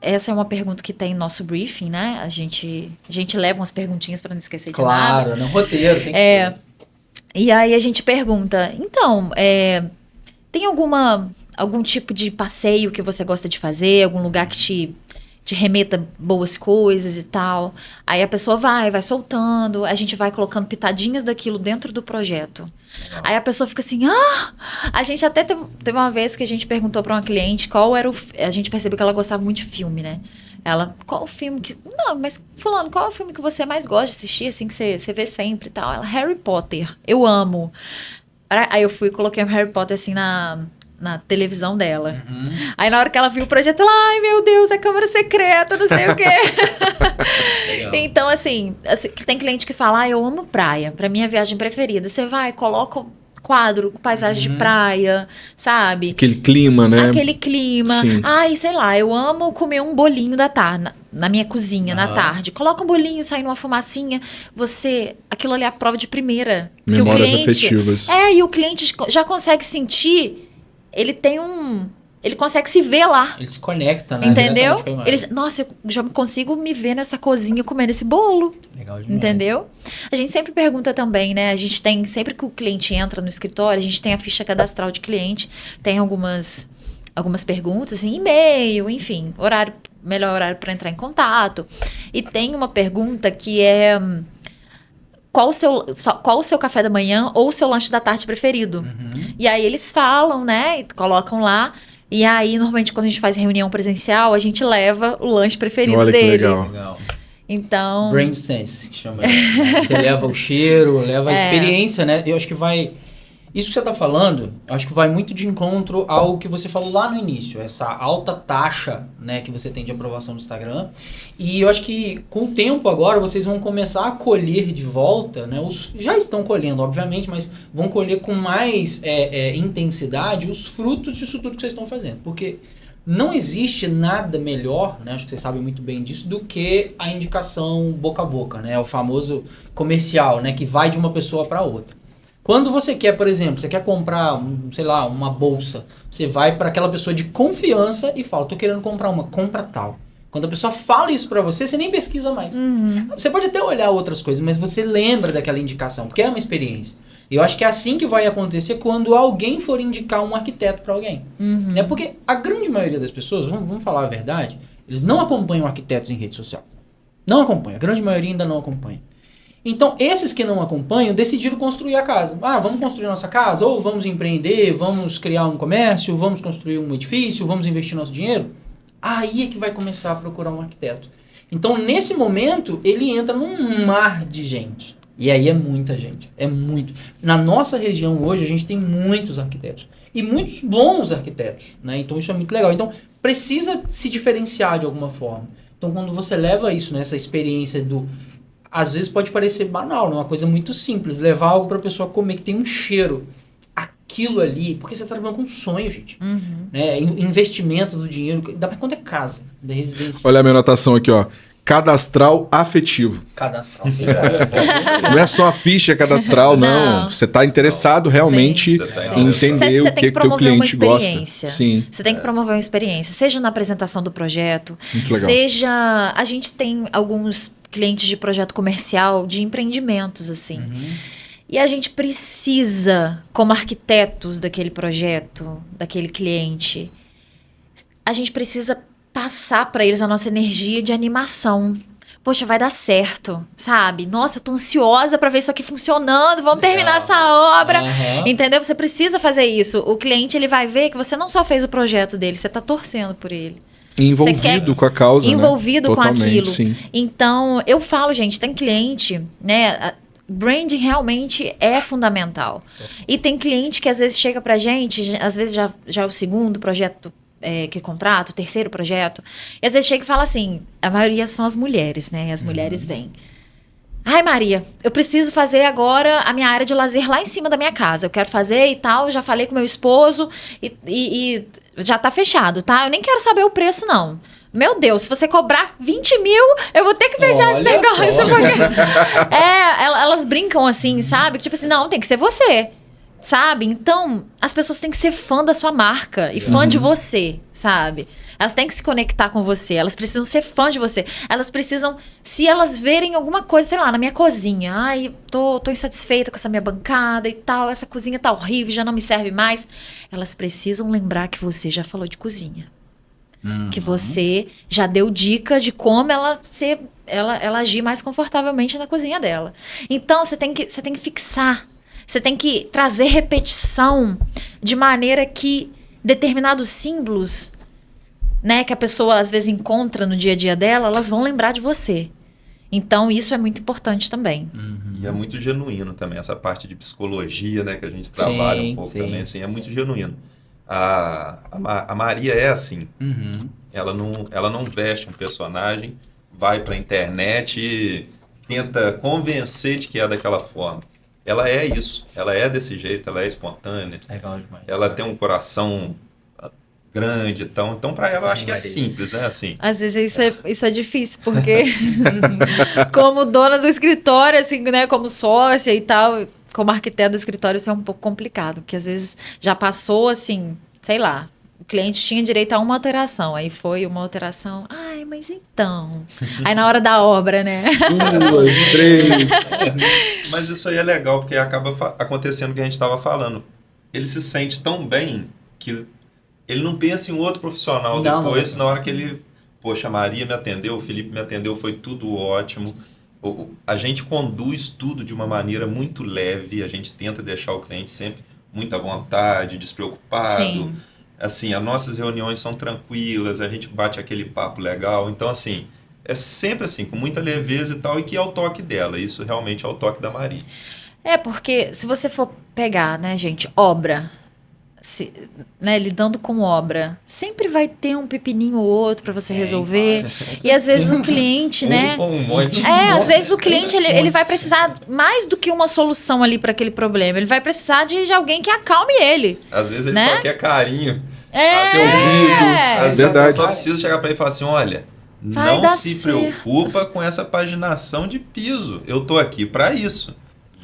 Essa é uma pergunta que tem no nosso briefing, né? A gente leva umas perguntinhas para não esquecer de nada. Claro, no roteiro. Tem que ter. E aí a gente pergunta, então, tem algum tipo de passeio que você gosta de fazer? Algum lugar que te remeta boas coisas e tal? Aí a pessoa vai soltando, a gente vai colocando pitadinhas daquilo dentro do projeto. Legal. Aí a pessoa fica assim, a gente até teve uma vez que a gente perguntou para uma cliente qual era a gente percebeu que ela gostava muito de filme, né? Ela, qual o filme que... Não, mas fulano, qual é o filme que você mais gosta de assistir, assim, que você vê sempre e tal? Ela, Harry Potter, eu amo. Aí eu fui e coloquei o Harry Potter, assim, na televisão dela. Uhum. Aí na hora que ela viu o projeto, ela, ai meu Deus, é câmera secreta, não sei o quê. Então, assim, tem cliente que fala, eu amo praia, pra mim é a viagem preferida. Você vai, coloca quadro com paisagem de praia, sabe? Aquele clima, né? Aquele clima. Sim. Ai, sei lá, eu amo comer um bolinho da tarde, na minha cozinha, na tarde. Coloca um bolinho, sai numa fumacinha. Aquilo ali é a prova de primeira. Memórias afetivas. E o cliente já consegue sentir, ele consegue se ver lá. Ele se conecta, né? Entendeu? Nossa, eu já consigo me ver nessa cozinha comendo esse bolo. Legal demais. Entendeu? A gente sempre pergunta também, né? A gente tem, sempre que o cliente entra no escritório, a gente tem a ficha cadastral de cliente, tem algumas perguntas, assim, e-mail, enfim, melhor horário para entrar em contato. E tem uma pergunta que é... Qual o seu café da manhã ou o seu lanche da tarde preferido? Uhum. E aí eles falam, né? E colocam lá. E aí, normalmente, quando a gente faz reunião presencial, a gente leva o lanche preferido dele. Olha que legal. Então... Brain Sense, que chama isso, né? Você leva o cheiro, leva a experiência, né? Eu acho que vai... Isso que você está falando, eu acho que vai muito de encontro ao que você falou lá no início, essa alta taxa, né, que você tem de aprovação no Instagram. E eu acho que com o tempo agora vocês vão começar a colher de volta, né, já estão colhendo, obviamente, mas vão colher com mais intensidade os frutos disso tudo que vocês estão fazendo. Porque não existe nada melhor, né, acho que vocês sabem muito bem disso, do que a indicação boca a boca, né, o famoso comercial, né, que vai de uma pessoa para outra. Quando você quer, por exemplo, você quer comprar, sei lá, uma bolsa, você vai para aquela pessoa de confiança e fala, tô querendo comprar compra tal. Quando a pessoa fala isso para você nem pesquisa mais. Uhum. Você pode até olhar outras coisas, mas você lembra daquela indicação, porque é uma experiência. E eu acho que é assim que vai acontecer quando alguém for indicar um arquiteto para alguém. Uhum. É porque a grande maioria das pessoas, vamos falar a verdade, eles não acompanham arquitetos em rede social. Não acompanham, a grande maioria ainda não acompanha. Então, esses que não acompanham decidiram construir a casa. Vamos construir a nossa casa? Ou vamos empreender, vamos criar um comércio, vamos construir um edifício, vamos investir nosso dinheiro? Aí é que vai começar a procurar um arquiteto. Então, nesse momento, ele entra num mar de gente. E aí é muita gente. É muito. Na nossa região hoje, a gente tem muitos arquitetos. E muitos bons arquitetos, né? Então, isso é muito legal. Então, precisa se diferenciar de alguma forma. Então, quando você leva isso, né, essa experiência do... Às vezes pode parecer banal, uma coisa muito simples. Levar algo para a pessoa comer que tem um cheiro. Aquilo ali, porque você está trabalhando com um sonho, gente. Uhum. Né? Investimento do dinheiro, ainda mais quando é casa, da residência. Olha a minha anotação aqui, ó. Cadastral afetivo. Cadastral. Não é só a ficha cadastral, não. Você está interessado realmente em entender o que o cliente gosta. Sim. Você tem que promover uma experiência, seja na apresentação do projeto, seja... A gente tem alguns clientes de projeto comercial, de empreendimentos, assim. Uhum. E a gente precisa, como arquitetos daquele projeto, daquele cliente, a gente precisa passar para eles a nossa energia de animação. Poxa, vai dar certo, sabe? Nossa, eu tô ansiosa para ver isso aqui funcionando, vamos terminar essa obra. Uhum. Entendeu? Você precisa fazer isso. O cliente, ele vai ver que você não só fez o projeto dele, você tá torcendo por ele. Envolvido com a causa, envolvido, né? Com aquilo. Sim. Então, eu falo, gente, tem cliente, né? Branding realmente é fundamental. E tem cliente que às vezes chega pra gente, às vezes já é o segundo projeto que contrato, o terceiro projeto, e às vezes chega e fala assim, a maioria são as mulheres, né? As mulheres vêm. Ai, Maria, eu preciso fazer agora a minha área de lazer lá em cima da minha casa. Eu quero fazer e tal, já falei com meu esposo e já tá fechado, tá? Eu nem quero saber o preço, não. Meu Deus, se você cobrar 20 mil, eu vou ter que fechar esse negócio. Porque... elas brincam assim, sabe? Tipo assim, não, tem que ser você. sabe? Então, as pessoas têm que ser fã da sua marca e fã de você, sabe? Elas têm que se conectar com você, elas precisam ser fã de você. Elas precisam, se elas verem alguma coisa, sei lá, na minha cozinha, ai, tô insatisfeita com essa minha bancada e tal, essa cozinha tá horrível, já não me serve mais. Elas precisam lembrar que você já falou de cozinha. Que você já deu dicas de como ela agir mais confortavelmente na cozinha dela. Então, você tem que fixar. Você tem que trazer repetição de maneira que determinados símbolos, né, que a pessoa às vezes encontra no dia a dia dela, elas vão lembrar de você. Então, isso é muito importante também. E é muito genuíno também, essa parte de psicologia, né, que a gente trabalha um pouco também, assim, é muito genuíno. A Maria é assim. Ela não veste um personagem, vai pra internet e tenta convencer de que é daquela forma. Ela é isso, ela é desse jeito, ela é espontânea. Legal demais. Ela tem um coração grande, então para ela eu acho que é simples, né? Assim. Às vezes isso é difícil, porque como dona do escritório, assim, né, como sócia e tal, como arquiteta do escritório, isso é um pouco complicado, porque às vezes já passou, assim, sei lá, o cliente tinha direito a uma alteração, aí foi uma alteração, ai, mas então... Aí na hora da obra, né? 1, 2, 3... Mas isso aí é legal, porque acaba acontecendo o que a gente estava falando. Ele se sente tão bem que ele não pensa em outro profissional depois, na hora que ele... Poxa, a Maria me atendeu, o Felipe me atendeu, foi tudo ótimo. A gente conduz tudo de uma maneira muito leve, a gente tenta deixar o cliente sempre muito à vontade, despreocupado. Sim. Assim, as nossas reuniões são tranquilas, a gente bate aquele papo legal. Então, assim, é sempre assim, com muita leveza e tal, e que é o toque dela. Isso realmente é o toque da Maria. É, porque se você for pegar, né, gente, obra, né, lidando com obra, sempre vai ter um pepininho ou outro para você resolver. E às vezes o cliente, né? Um monte. Às vezes o cliente ele vai precisar mais do que uma solução ali para aquele problema. Ele vai precisar de alguém que acalme ele. Às vezes ele né? só quer carinho. Ser ouvido. Às vezes você só precisa chegar para ele e falar assim, olha, Vai não se certo. preocupa com essa paginação de piso. Eu tô aqui para isso.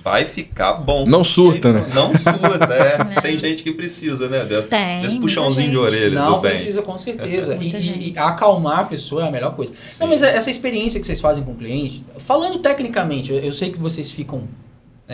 Vai ficar bom. Não surta, né? Não surta, Tem gente que precisa, né? Tem, Desse muita puxãozinho de gente. orelha Não, do bem. precisa, com certeza. Muita gente. E acalmar a pessoa é a melhor coisa. Sim. Não, mas essa experiência que vocês fazem com o cliente, falando tecnicamente, eu sei que vocês ficam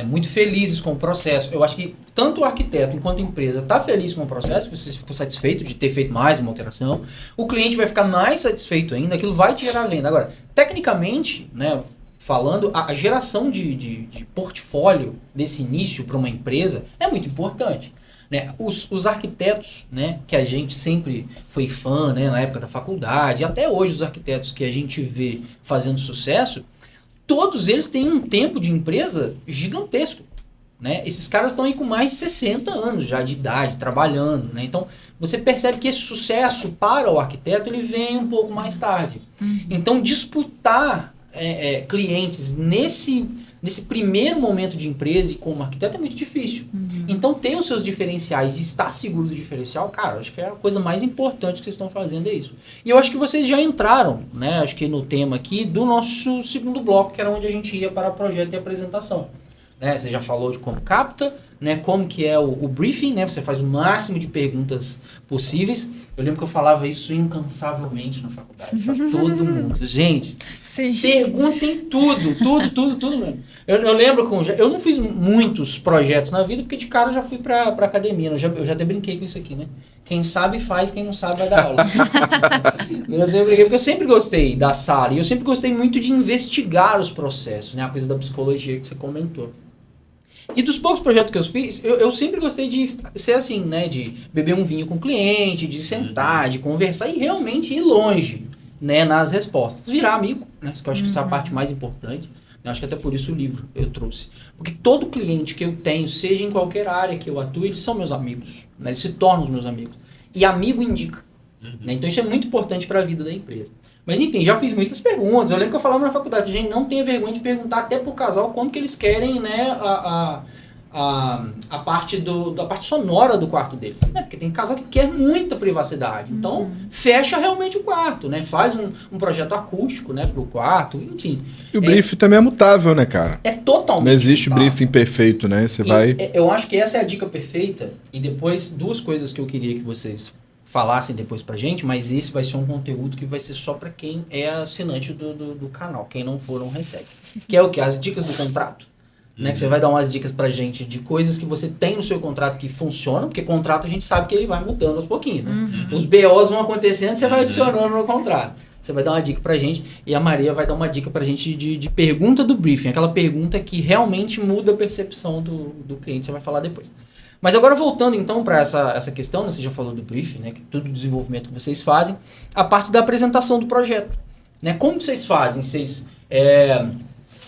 muito felizes com o processo. Eu acho que tanto o arquiteto quanto a empresa está feliz com o processo, vocês ficam satisfeitos de ter feito mais uma alteração. O cliente vai ficar mais satisfeito ainda, aquilo vai te gerar venda. Agora, tecnicamente, né? Falando, a geração de portfólio desse início para uma empresa é muito importante. Né? Os arquitetos, né, que a gente sempre foi fã, né, na época da faculdade, até hoje os arquitetos que a gente vê fazendo sucesso, todos eles têm um tempo de empresa gigantesco. Né? Esses caras estão aí com mais de 60 anos já de idade, trabalhando. Né? Então, você percebe que esse sucesso para o arquiteto ele vem um pouco mais tarde. Então, disputar clientes nesse primeiro momento de empresa e como arquiteto é muito difícil. Então, ter os seus diferenciais e estar seguro do diferencial, cara, acho que é a coisa mais importante que vocês estão fazendo é isso. E eu acho que vocês já entraram, né, acho que no tema aqui do nosso segundo bloco, que era onde a gente ia para projeto e apresentação. Né? Você já falou de como capta, né? Como que é o briefing, né? Você faz o máximo de perguntas possíveis. Eu lembro que eu falava isso incansavelmente na faculdade, para todo mundo. Gente, Sim. Perguntem tudo mesmo. Eu lembro eu não fiz muitos projetos na vida, porque de cara eu já fui pra academia, eu já até brinquei com isso aqui, né? Quem sabe faz, quem não sabe vai dar aula. Eu sempre brinquei, porque eu sempre gostei da sala, e eu sempre gostei muito de investigar os processos, né? A coisa da psicologia que você comentou. E dos poucos projetos que eu fiz, eu sempre gostei de ser assim, né? De beber um vinho com o cliente, de sentar, de conversar e realmente ir longe, né? Nas respostas. Virar amigo, né? Que eu acho que essa é a parte mais importante. Eu acho que até por isso o livro eu trouxe. Porque todo cliente que eu tenho, seja em qualquer área que eu atue, eles são meus amigos. Né? Eles se tornam os meus amigos. E amigo indica. Né? Então isso é muito importante para a vida da empresa. Mas enfim, já fiz muitas perguntas. Eu lembro que eu falava na faculdade, gente, não tenha vergonha de perguntar até pro casal como que eles querem, né, a parte sonora do quarto deles, né? Porque tem casal que quer muita privacidade, então fecha realmente o quarto, né? Faz um projeto acústico, né, pro quarto, enfim. E o briefing também é mutável, né, cara? É totalmente Não existe mutável. briefing perfeito, né? Você vai... Eu acho que essa é a dica perfeita, e depois 2 coisas que eu queria que vocês falassem depois pra gente, mas esse vai ser um conteúdo que vai ser só pra quem é assinante do canal, quem não for não recebe. Que é o quê? As dicas do contrato. Né, que você vai dar umas dicas pra gente de coisas que você tem no seu contrato que funcionam, porque contrato a gente sabe que ele vai mudando aos pouquinhos, né? Os BOs vão acontecendo, você vai adicionando no contrato. Você vai dar uma dica pra gente e a Maria vai dar uma dica pra gente de pergunta do briefing, aquela pergunta que realmente muda a percepção do cliente, você vai falar depois. Mas agora voltando então para essa questão, né, você já falou do briefing, né, que todo o desenvolvimento que vocês fazem, a parte da apresentação do projeto. Né? Como que vocês fazem? Vocês...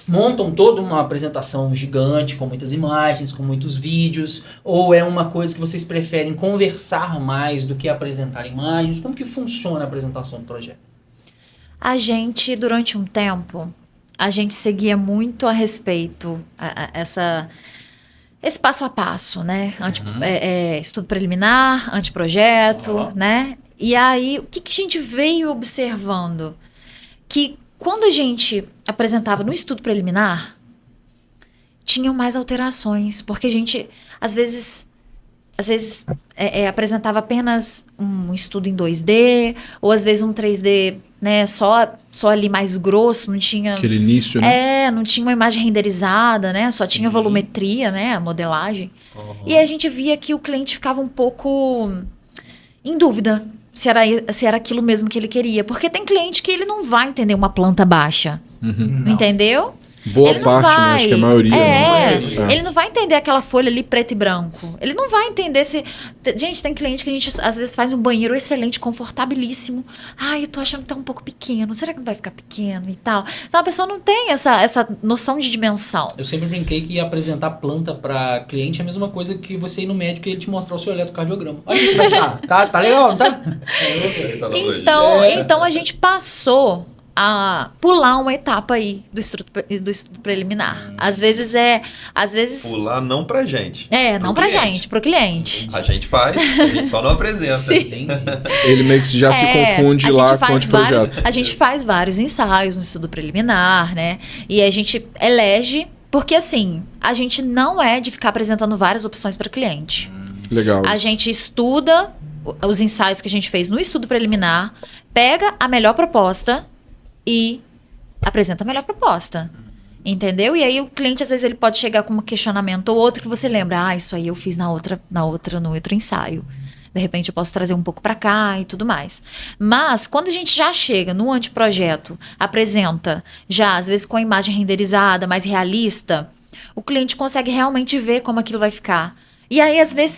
montam toda uma apresentação gigante, com muitas imagens, com muitos vídeos, ou é uma coisa que vocês preferem conversar mais do que apresentar imagens? Como que funciona a apresentação do projeto? A gente, durante um tempo, a gente seguia muito a respeito esse passo a passo, né? Estudo preliminar, anteprojeto, né? E aí, o que a gente veio observando? Que quando a gente apresentava no estudo preliminar, tinham mais alterações, porque a gente, às vezes apresentava apenas um estudo em 2D, ou às vezes um 3D, né, só ali mais grosso, não tinha... Aquele início, né? não tinha uma imagem renderizada, né, só tinha volumetria, né, a modelagem. E a gente via que o cliente ficava um pouco em dúvida se era aquilo mesmo que ele queria. Porque tem cliente que ele não vai entender uma planta baixa. Entendeu? Boa parte, né? Acho que a maioria. Ele não vai entender aquela folha ali preto e branco. Ele não vai entender se... Gente, tem cliente que a gente às vezes faz um banheiro excelente, confortabilíssimo. Ai, eu tô achando que tá um pouco pequeno. Será que não vai ficar pequeno e tal? Então a pessoa não tem essa noção de dimensão. Eu sempre brinquei que apresentar planta para cliente é a mesma coisa que você ir no médico e ele te mostrar o seu eletrocardiograma. Olha, tá legal, não tá? Então a gente passou a pular uma etapa aí do estudo preliminar. Às vezes pular não pra gente. Não pra gente, pro cliente. A gente faz, a gente só não apresenta. Sim. Ele meio que já se confunde lá com o projeto. A gente faz vários ensaios no estudo preliminar, né? E a gente elege, porque assim, a gente não é de ficar apresentando várias opções para cliente. Legal. A gente estuda os ensaios que a gente fez no estudo preliminar, pega a melhor proposta e apresenta a melhor proposta. Entendeu? E aí o cliente, às vezes, ele pode chegar com um questionamento ou outro que você lembra, isso aí eu fiz no outro ensaio. De repente eu posso trazer um pouco para cá e tudo mais. Mas, quando a gente já chega no anteprojeto, apresenta já, às vezes, com a imagem renderizada, mais realista, o cliente consegue realmente ver como aquilo vai ficar. E aí, às vezes,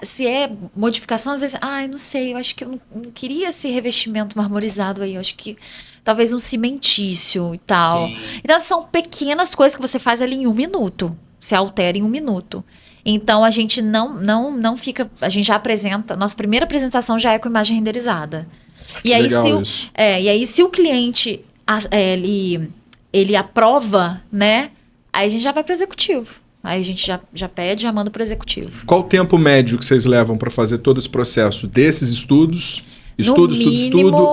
se é modificação, às vezes, não sei, eu acho que eu não queria esse revestimento marmorizado aí, eu acho que talvez um cimentício e tal. Sim. Então, são pequenas coisas que você faz ali em 1 minuto, se altera em 1 minuto. Então, a gente não fica, a gente já apresenta, nossa primeira apresentação já é com imagem renderizada. E aí, se o cliente, ele aprova, né, aí a gente já vai para o executivo. Aí a gente já pede, já manda para o executivo. Qual o tempo médio que vocês levam para fazer todo esse processo desses estudos? Estudo,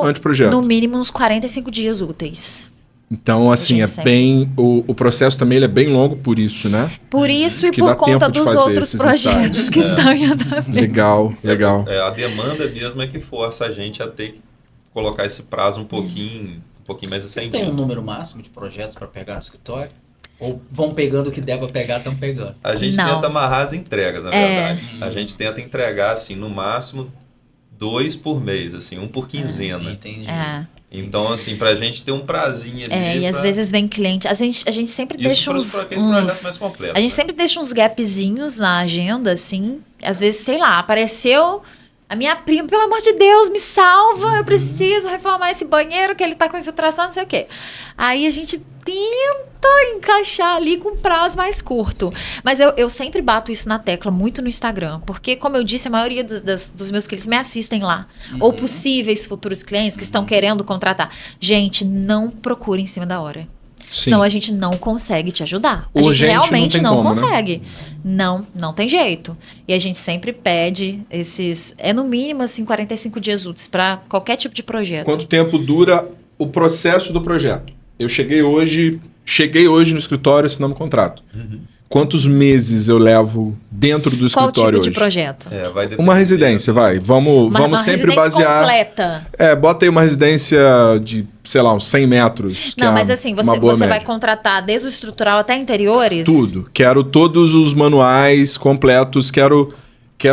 anteprojeto. No mínimo uns 45 dias úteis. Então, assim, bem... O processo também ele é bem longo por isso, né? Por isso e por conta dos outros projetos que estão em andamento. Legal. A demanda mesmo é que força a gente a ter que colocar esse prazo um pouquinho mais estendido. Vocês têm um número máximo de projetos para pegar no escritório? Ou vão pegando o que der pra pegar, estão pegando? A gente tenta amarrar as entregas, na verdade. A gente tenta entregar, assim, no máximo 2 por mês, assim, 1 por quinzena. Entendi. Então, assim, pra gente ter um prazinho ali. E às vezes vem cliente. A gente sempre deixa uns mais completos, a gente sempre deixa uns gapzinhos na agenda, assim. Às vezes, sei lá, apareceu a minha prima, pelo amor de Deus, me salva, eu preciso reformar esse banheiro que ele tá com infiltração, não sei o quê. Aí a gente tenta encaixar ali com prazo mais curto. Sim. Mas eu sempre bato isso na tecla, muito no Instagram. Porque, como eu disse, a maioria dos meus clientes me assistem lá. Ou possíveis futuros clientes que estão querendo contratar. Gente, não procure em cima da hora. Senão a gente não consegue te ajudar. A Urgente, gente realmente não como, consegue. Né? Não tem jeito. E a gente sempre pede no mínimo assim 45 dias úteis para qualquer tipo de projeto. Quanto tempo dura o processo do projeto? Eu cheguei hoje no escritório assinando um contrato. Quantos meses eu levo dentro do escritório hoje? Qual tipo de projeto? Vai depender. Uma residência, vai. Vamos sempre basear... completa. Bota aí uma residência de, sei lá, uns 100 metros. Não, mas assim, você vai contratar desde o estrutural até interiores? Tudo. Quero todos os manuais completos, quero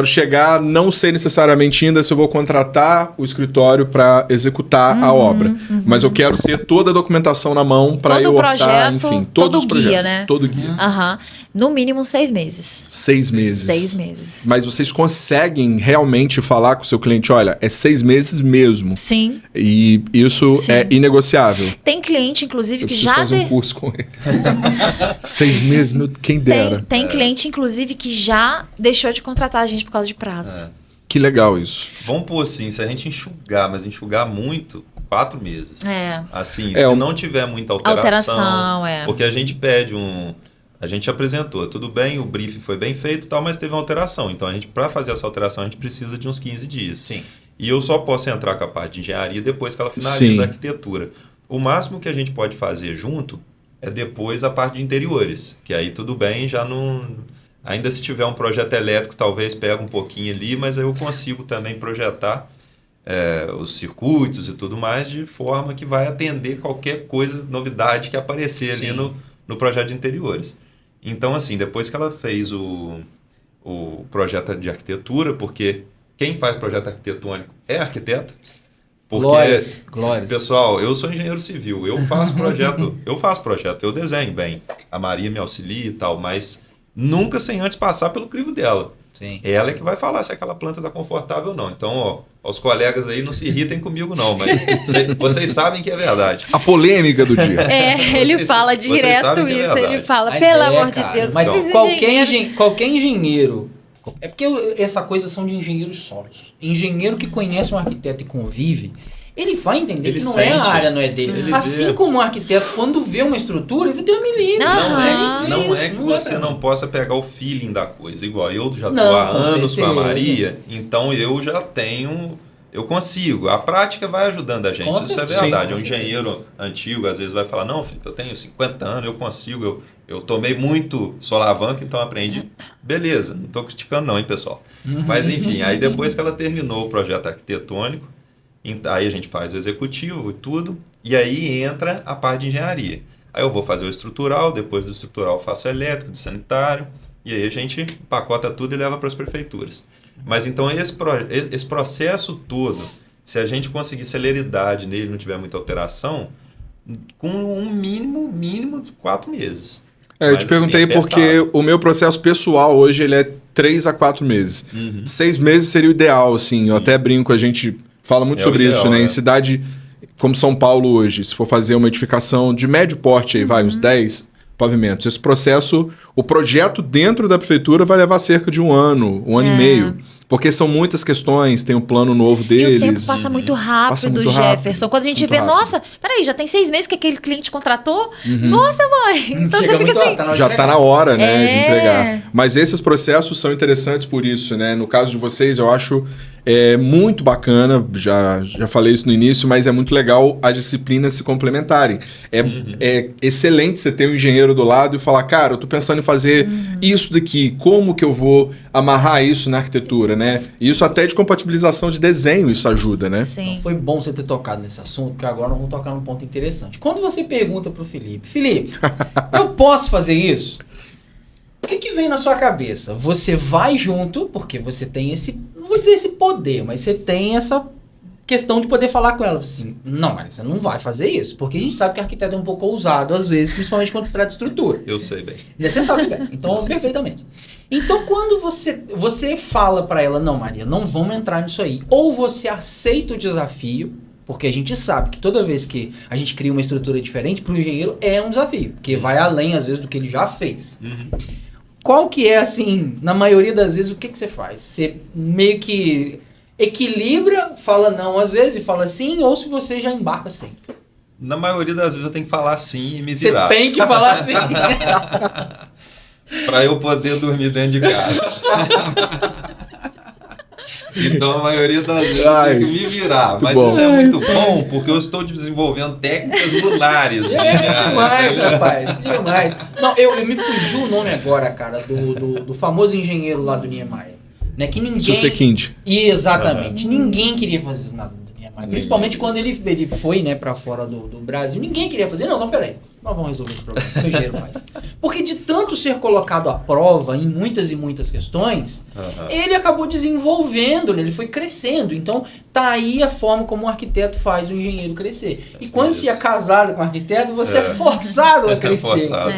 chegar, não sei necessariamente ainda se eu vou contratar o escritório para executar a obra. Mas eu quero ter toda a documentação na mão para eu orçar, enfim. Todos os projetos. Guia, né? Todo guia. No mínimo 6 meses. 6 meses. 6 meses. Mas vocês conseguem realmente falar com o seu cliente, olha, é 6 meses mesmo. Sim. E isso é inegociável. Tem cliente, inclusive, que já... fazer um curso com ele. 6 meses, quem dera. Tem cliente, inclusive, que já deixou de contratar a gente por causa de prazo. Que legal isso. Vamos pôr assim, se a gente enxugar muito, 4 meses. Assim, se não tiver muita alteração porque a gente pede a gente apresentou, tudo bem, o briefing foi bem feito e tal, mas teve uma alteração. Então, para fazer essa alteração, a gente precisa de uns 15 dias. Sim. E eu só posso entrar com a parte de engenharia depois que ela finaliza a arquitetura. O máximo que a gente pode fazer junto é depois a parte de interiores, que aí tudo bem, já não... Ainda se tiver um projeto elétrico, talvez pegue um pouquinho ali, mas aí eu consigo também projetar os circuitos e tudo mais de forma que vai atender qualquer coisa, novidade que aparecer ali no projeto de interiores. Então, assim, depois que ela fez o projeto de arquitetura, porque quem faz projeto arquitetônico é arquiteto. Porque, glórias. Pessoal, eu sou engenheiro civil, eu faço projeto, eu desenho bem. A Maria me auxilia e tal, mas nunca sem antes passar pelo crivo dela. Sim. Ela é que vai falar se aquela planta está confortável ou não. Então, os colegas aí não se irritem comigo não, mas vocês sabem que é verdade. A polêmica do dia. Ele fala direto isso, ele fala, pelo amor de Deus. Mas qualquer engenheiro... É porque essa coisa são de engenheiros solos. Engenheiro que conhece um arquiteto e convive... Ele vai entender que não é a área, não é dele. Assim como um arquiteto, quando vê uma estrutura, ele vê me livre. Não é que você não possa pegar o feeling da coisa. Igual eu já estou há anos com a Maria, então eu já tenho... Eu consigo. A prática vai ajudando a gente. Isso é verdade. Um engenheiro antigo, às vezes, vai falar, não, Felipe, eu tenho 50 anos, eu consigo. Eu tomei muito solavanco, então aprendi. Beleza, não estou criticando não, hein, pessoal? Mas, enfim, aí depois que ela terminou o projeto arquitetônico, aí a gente faz o executivo e tudo, e aí entra a parte de engenharia. Aí eu vou fazer o estrutural, depois do estrutural eu faço o elétrico, do sanitário, e aí a gente empacota tudo e leva para as prefeituras. Mas então esse processo todo, se a gente conseguir celeridade nele, não tiver muita alteração, com um mínimo de 4 meses. Eu te perguntei porque o meu processo pessoal hoje ele é 3 a 4 meses. 6 meses seria o ideal, assim. Eu até brinco, a gente... Fala muito sobre isso, né? Em cidade como São Paulo hoje, se for fazer uma edificação de médio porte, aí vai uns 10 pavimentos. Esse processo, o projeto dentro da prefeitura vai levar cerca de um ano e meio. Porque são muitas questões, tem um plano novo deles. E o tempo passa muito rápido, Jefferson. Quando a gente vê, nossa, peraí, já tem 6 meses que aquele cliente contratou? Nossa, mãe! Então você fica assim... Já está na hora, né, de entregar. Mas esses processos são interessantes por isso, né? No caso de vocês, eu acho... muito bacana, já falei isso no início, mas é muito legal as disciplinas se complementarem. É excelente você ter um engenheiro do lado e falar, cara, eu tô pensando em fazer isso daqui, como que eu vou amarrar isso na arquitetura, né? Isso até de compatibilização de desenho, isso ajuda, né? Sim. Então, foi bom você ter tocado nesse assunto, porque agora nós vamos tocar num ponto interessante. Quando você pergunta pro Felipe, eu posso fazer isso? O que vem na sua cabeça? Você vai junto, porque você tem esse, não vou dizer esse poder, mas você tem essa questão de poder falar com ela. Assim, não, mas você não vai fazer isso, porque a gente sabe que arquiteto é um pouco ousado, às vezes, principalmente quando se trata de estrutura. Eu sei bem. Você sabe bem, então perfeitamente. Então, quando você fala para ela, não, Maria, não vamos entrar nisso aí, ou você aceita o desafio, porque a gente sabe que toda vez que a gente cria uma estrutura diferente, para o engenheiro é um desafio, porque vai além, às vezes, do que ele já fez. Qual que é, assim, na maioria das vezes, o que você faz? Você meio que equilibra, fala não às vezes e fala sim, ou se você já embarca sempre? Na maioria das vezes eu tenho que falar sim e me virar. Você tem que falar assim. Para eu poder dormir dentro de casa. Então, a maioria das vezes eu tenho que me virar. Mas bom. isso é muito bom, porque eu estou desenvolvendo técnicas lunares. Demais, rapaz. Demais. Não, eu me fugiu o nome agora, cara, do famoso engenheiro lá do Niemeyer. Né, que ninguém... Susequinde. Exatamente. Ninguém queria fazer isso nada do Niemeyer. Principalmente quando ele foi, né, pra fora do Brasil. Ninguém queria fazer. Não, peraí. Nós vamos resolver esse problema. O engenheiro faz. Porque de tanto ser colocado à prova em muitas e muitas questões, ele acabou desenvolvendo, ele foi crescendo. Então, tá aí a forma como o arquiteto faz o engenheiro crescer. E quando se é casado com o arquiteto, você é forçado a crescer. Forçado.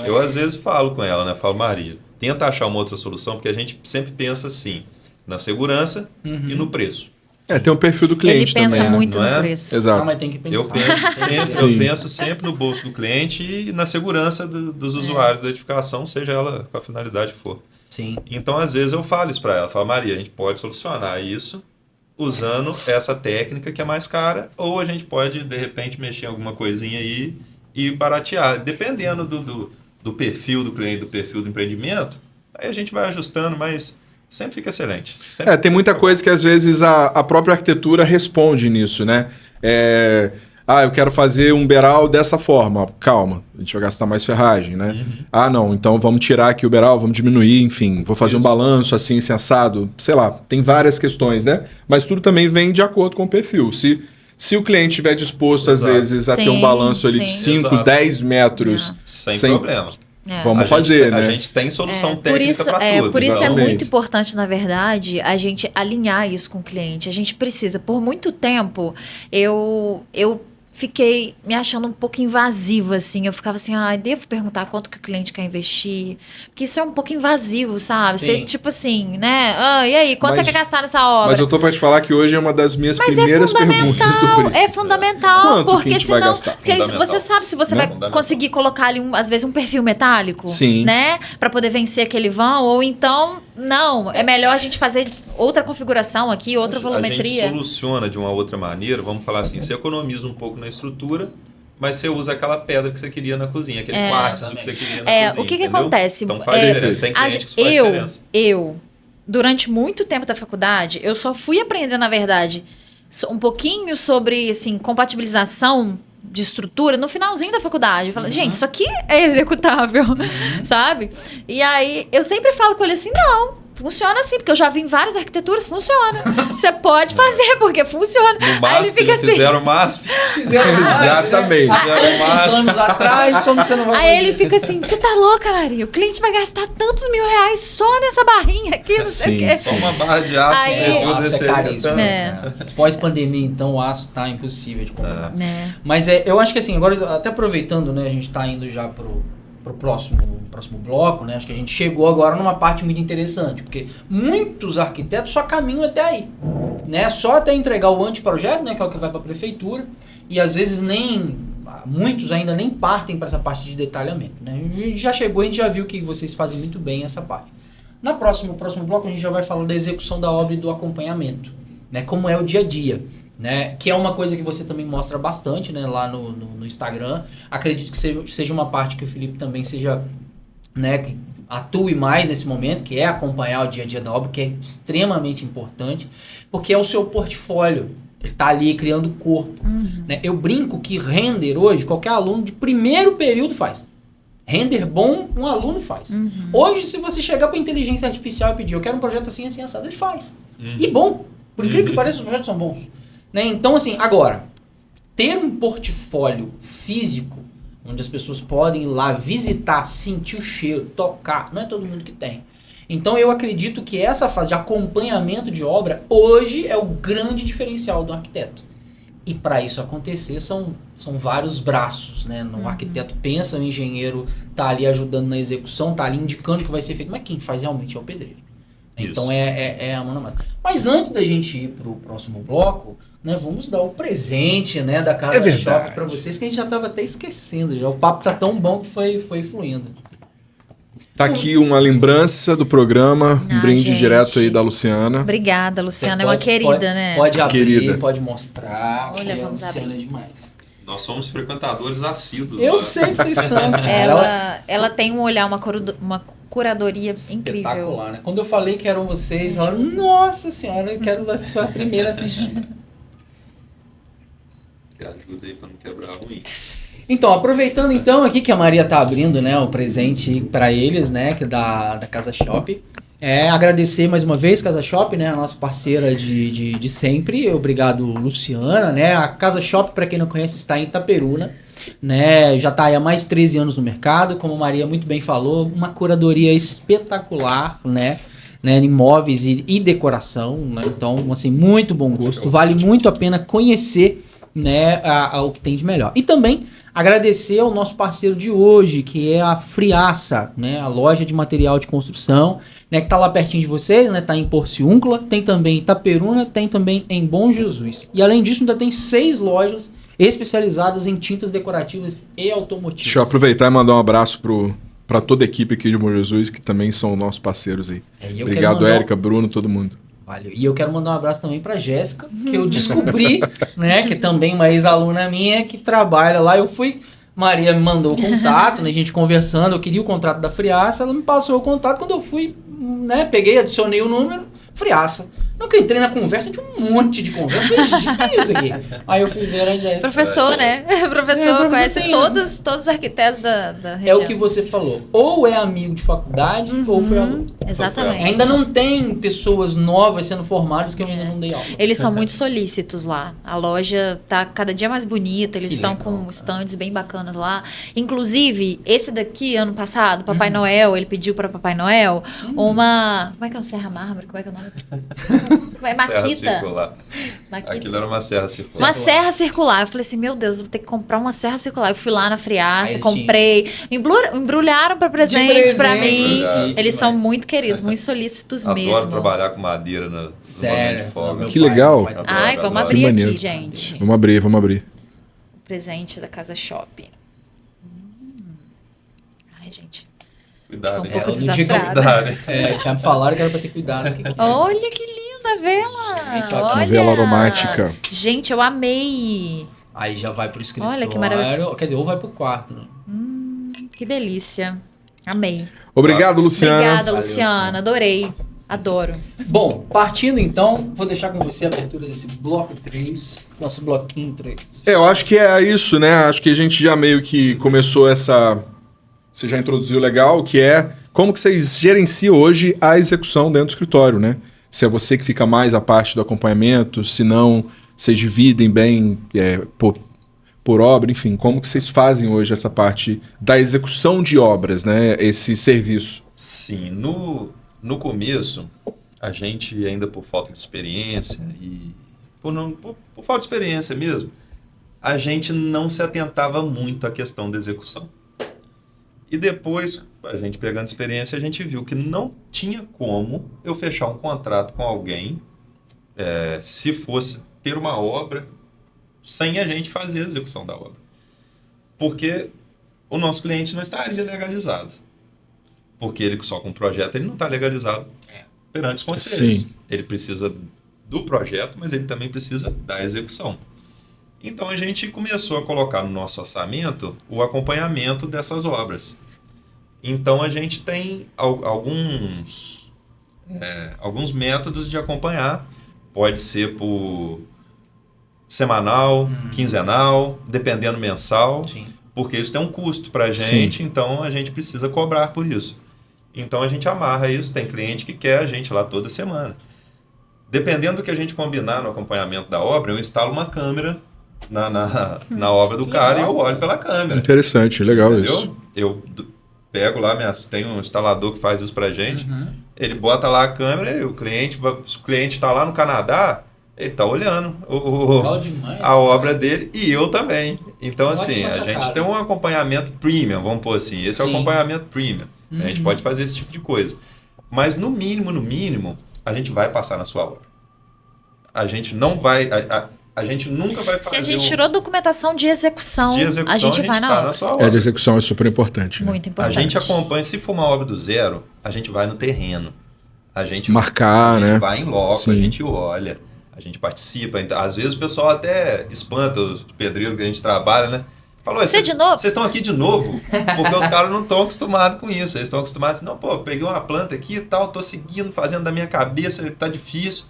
Eu, às vezes, falo com ela, né? Falo, Maria, tenta achar uma outra solução, porque a gente sempre pensa assim, na segurança e no preço. Tem um perfil do cliente também. Ele pensa muito não no preço. Exato. Não, mas tem que pensar. Eu penso sempre no bolso do cliente e na segurança dos usuários da edificação, seja ela com a finalidade que for. Sim. Então, às vezes, eu falo isso para ela. Falo, Maria, a gente pode solucionar isso usando essa técnica que é mais cara, ou a gente pode, de repente, mexer em alguma coisinha aí e baratear. Dependendo do perfil do cliente, do perfil do empreendimento, aí a gente vai ajustando, mas... sempre fica excelente. Tem muita coisa que às vezes a própria arquitetura responde nisso, né? Eu quero fazer um beiral dessa forma. Calma, a gente vai gastar mais ferragem, né? Não, então vamos tirar aqui o beiral, vamos diminuir, enfim. Vou fazer um balanço assim, assado. Sei lá, tem várias questões, né? Mas tudo também vem de acordo com o perfil. Se o cliente estiver disposto, às vezes, a ter um balanço ali de 5, 10 metros... Sem problema. Vamos fazer, né? A gente tem solução técnica para tudo. Por isso é muito importante, na verdade, a gente alinhar isso com o cliente. A gente precisa. Por muito tempo, eu fiquei me achando um pouco invasiva, assim. Eu ficava assim, devo perguntar quanto que o cliente quer investir? Porque isso é um pouco invasivo, sabe? Você, tipo assim, né? E aí, quanto você quer gastar nessa obra? Mas eu tô pra te falar que hoje é uma das minhas primeiras perguntas do preço. É fundamental, quanto porque que a gente vai senão... gastar? Você sabe se você vai conseguir colocar ali, às vezes, um perfil metálico? Sim. Né? Pra poder vencer aquele vão, ou então... Não, é melhor a gente fazer outra configuração aqui, outra volumetria. A gente soluciona de uma outra maneira, vamos falar assim, você economiza um pouco na estrutura, mas você usa aquela pedra que você queria na cozinha, aquele quartzo que você queria na cozinha. O que acontece? Então faz diferença, tem cliente que isso faz diferença. Durante muito tempo da faculdade, eu só fui aprender, na verdade, um pouquinho sobre, assim, compatibilização de estrutura no finalzinho da faculdade. Eu falo, gente, isso aqui é executável, sabe? E aí, eu sempre falo com ele assim, não, funciona assim, porque eu já vi em várias arquiteturas, funciona. Você pode fazer, porque funciona. No MASP, aí ele fica assim... Fizeram MASP. Exatamente. Fizeram MASP. Anos atrás, como você não vai Aí ele fica assim, você tá louca, Maria? O cliente vai gastar tantos R$1.000 só nessa barrinha aqui, não sei o quê. Só uma barra de aço. O aço é caríssimo. Pós-pandemia, então, o aço tá impossível de comprar. Mas eu acho que assim, agora até aproveitando, né, a gente tá indo já pro próximo bloco, né? Acho que a gente chegou agora numa parte muito interessante, porque muitos arquitetos só caminham até aí, né? Só até entregar o anteprojeto, né? Que é o que vai para a prefeitura, e às vezes muitos ainda nem partem para essa parte de detalhamento, né? A gente já chegou, a gente já viu que vocês fazem muito bem essa parte. No próximo bloco a gente já vai falar da execução da obra e do acompanhamento, né? Como é o dia a dia. Né? Que é uma coisa que você também mostra bastante, né? Lá no Instagram. Acredito que seja uma parte que o Felipe também seja, né? Que atue mais nesse momento, que é acompanhar o dia a dia da obra, que é extremamente importante, porque é o seu portfólio. Ele está ali criando corpo. Né? Eu brinco que render hoje, qualquer aluno de primeiro período faz. Render bom, um aluno faz. Hoje, se você chegar para a inteligência artificial e pedir, eu quero um projeto assim, assim, assado, ele faz. E bom. Por incrível que pareça, os projetos são bons. Né? Então, assim, agora, ter um portfólio físico, onde as pessoas podem ir lá visitar, sentir o cheiro, tocar, não é todo mundo que tem. Então, eu acredito que essa fase de acompanhamento de obra, hoje, é o grande diferencial do arquiteto. E para isso acontecer, são vários braços, né? O arquiteto pensa, o engenheiro está ali ajudando na execução, está ali indicando o que vai ser feito, mas quem faz realmente é o pedreiro. Isso. Então, é a mão na massa. Mas antes da gente ir para o próximo bloco, né, vamos dar o presente, né, da Casa Shop para vocês, que a gente já estava até esquecendo. Já. O papo tá tão bom que foi fluindo. Tá aqui uma lembrança do programa, um brinde direto aí da Luciana. Obrigada, Luciana. É uma querida, né? Pode abrir, querida. Pode mostrar. Olha, vamos Luciana abrir. É demais. Nós somos frequentadores assíduos. Eu sei que vocês são. Ela tem um olhar, uma curadoria incrível. Espetacular, né? Quando eu falei que eram vocês, ela, nossa senhora, eu quero ser a primeira a assistir. Ajuda aí pra não quebrar a unha. Então, aproveitando então aqui que a Maria tá abrindo, né, o presente para eles, né, que é da Casa Shop. Agradecer mais uma vez, Casa Shop, né, a nossa parceira de sempre. Obrigado, Luciana, né? A Casa Shop, para quem não conhece, está em Itaperuna, né? Já está aí há mais de 13 anos no mercado, como a Maria muito bem falou, uma curadoria espetacular, né? Imóveis e decoração, né? Então, assim, muito bom gosto. Vale muito a pena conhecer, né, o que tem de melhor. E também agradecer ao nosso parceiro de hoje, que é a Friaça, né, a loja de material de construção, né, que tá lá pertinho de vocês, né, tá em Porciúncula, tem também em Itaperuna, tem também em Bom Jesus. E além disso, ainda tem 6 lojas especializadas em tintas decorativas e automotivas. Deixa eu aproveitar e mandar um abraço para toda a equipe aqui de Bom Jesus, que também são nossos parceiros aí. Obrigado, Érica, Bruno, todo mundo. Valeu. E eu quero mandar um abraço também pra Jéssica, que eu descobri, né, que também uma ex-aluna minha que trabalha lá. Maria me mandou o contato, né, a gente conversando, eu queria o contrato da Friaça, ela me passou o contato, quando eu fui, né, peguei, adicionei o número, Friaça. Não que eu entrei na conversa de um monte de conversa, que isso aqui? Aí eu fui ver a Jéssica. Professor, né? Professor conhece todos os arquitetos da região. É o que você falou. Ou é amigo de faculdade, ou foi aluno. Exatamente. Ainda não tem pessoas novas sendo formadas que eu ainda não dei aula. Eles são muito solícitos lá. A loja tá cada dia mais bonita, eles estão com stands bem bacanas lá. Inclusive, esse daqui, ano passado, Papai Noel, ele pediu para Papai Noel uma... Como é que é um Serra Mármore? Como é que é o nome? Serra circular. Aquilo era uma serra circular. Uma serra circular. Eu falei assim, meu Deus, eu vou ter que comprar uma serra circular. Eu fui lá na Friaça, comprei. Embrulharam para presente para mim. Eles são muito queridos, muito solícitos mesmo. Adoro trabalhar com madeira no momento de folga. Que legal. Ai, vamos abrir aqui, gente. Vamos abrir. O presente da Casa Shop. Ai, gente. Cuidado, sou um pouco desastrada. Já me falaram que era pra ter cuidado. Olha que linda a vela. Gente, uma vela aromática. Gente, eu amei. Aí já vai pro escritório. Olha que maravilha. Quer dizer, ou vai pro quarto, né? Que delícia. Amei. Obrigado, Luciana. Obrigada, Luciana. Adorei. Adoro. Bom, partindo então, vou deixar com você a abertura desse bloco 3, nosso bloquinho 3. Eu acho que é isso, né? Acho que a gente já meio que começou essa... Você já introduziu legal, que é como que vocês gerenciam hoje a execução dentro do escritório, né? Se é você que fica mais a parte do acompanhamento, se não, vocês dividem bem por obra, enfim. Como que vocês fazem hoje essa parte da execução de obras, né? Esse serviço? Sim, no começo, a gente ainda por falta de experiência e por falta de experiência mesmo, a gente não se atentava muito à questão da execução. E depois, a gente pegando experiência, a gente viu que não tinha como eu fechar um contrato com alguém se fosse ter uma obra sem a gente fazer a execução da obra. Porque o nosso cliente não estaria legalizado. Porque ele só com o projeto ele não está legalizado perante os conselheiros. Sim. Ele precisa do projeto, mas ele também precisa da execução. Então a gente começou a colocar no nosso orçamento o acompanhamento dessas obras. Então a gente tem alguns métodos de acompanhar. Pode ser por semanal, quinzenal, dependendo mensal. Sim. Porque isso tem um custo para a gente, então a gente precisa cobrar por isso. Então a gente amarra isso, tem cliente que quer a gente lá toda semana. Dependendo do que a gente combinar no acompanhamento da obra, eu instalo uma câmera na obra do cara e eu olho pela câmera. Interessante, legal. Entendeu? Isso. Eu pego lá, tem um instalador que faz isso pra gente, ele bota lá a câmera e o cliente está lá no Canadá, ele está olhando a obra dele e eu também. Então, assim, a gente tem um acompanhamento premium, vamos pôr assim, esse é o acompanhamento premium. A gente pode fazer esse tipo de coisa. Mas no mínimo, a gente vai passar na sua obra. A gente não vai... A gente nunca vai fazer... Se a gente tirou documentação de execução, a gente vai na obra. A de execução é super importante. Né? Muito importante. A gente acompanha, se for uma obra do zero, a gente vai no terreno. A gente marcar, vai em loco, a gente olha. a gente participa. Então, às vezes o pessoal até espanta os pedreiros que a gente trabalha, né? Falou, de novo? Vocês estão aqui de novo? Porque os caras não estão acostumados com isso. Eles estão acostumados, não, pô, peguei uma planta aqui e tal, tô seguindo, fazendo da minha cabeça, tá difícil.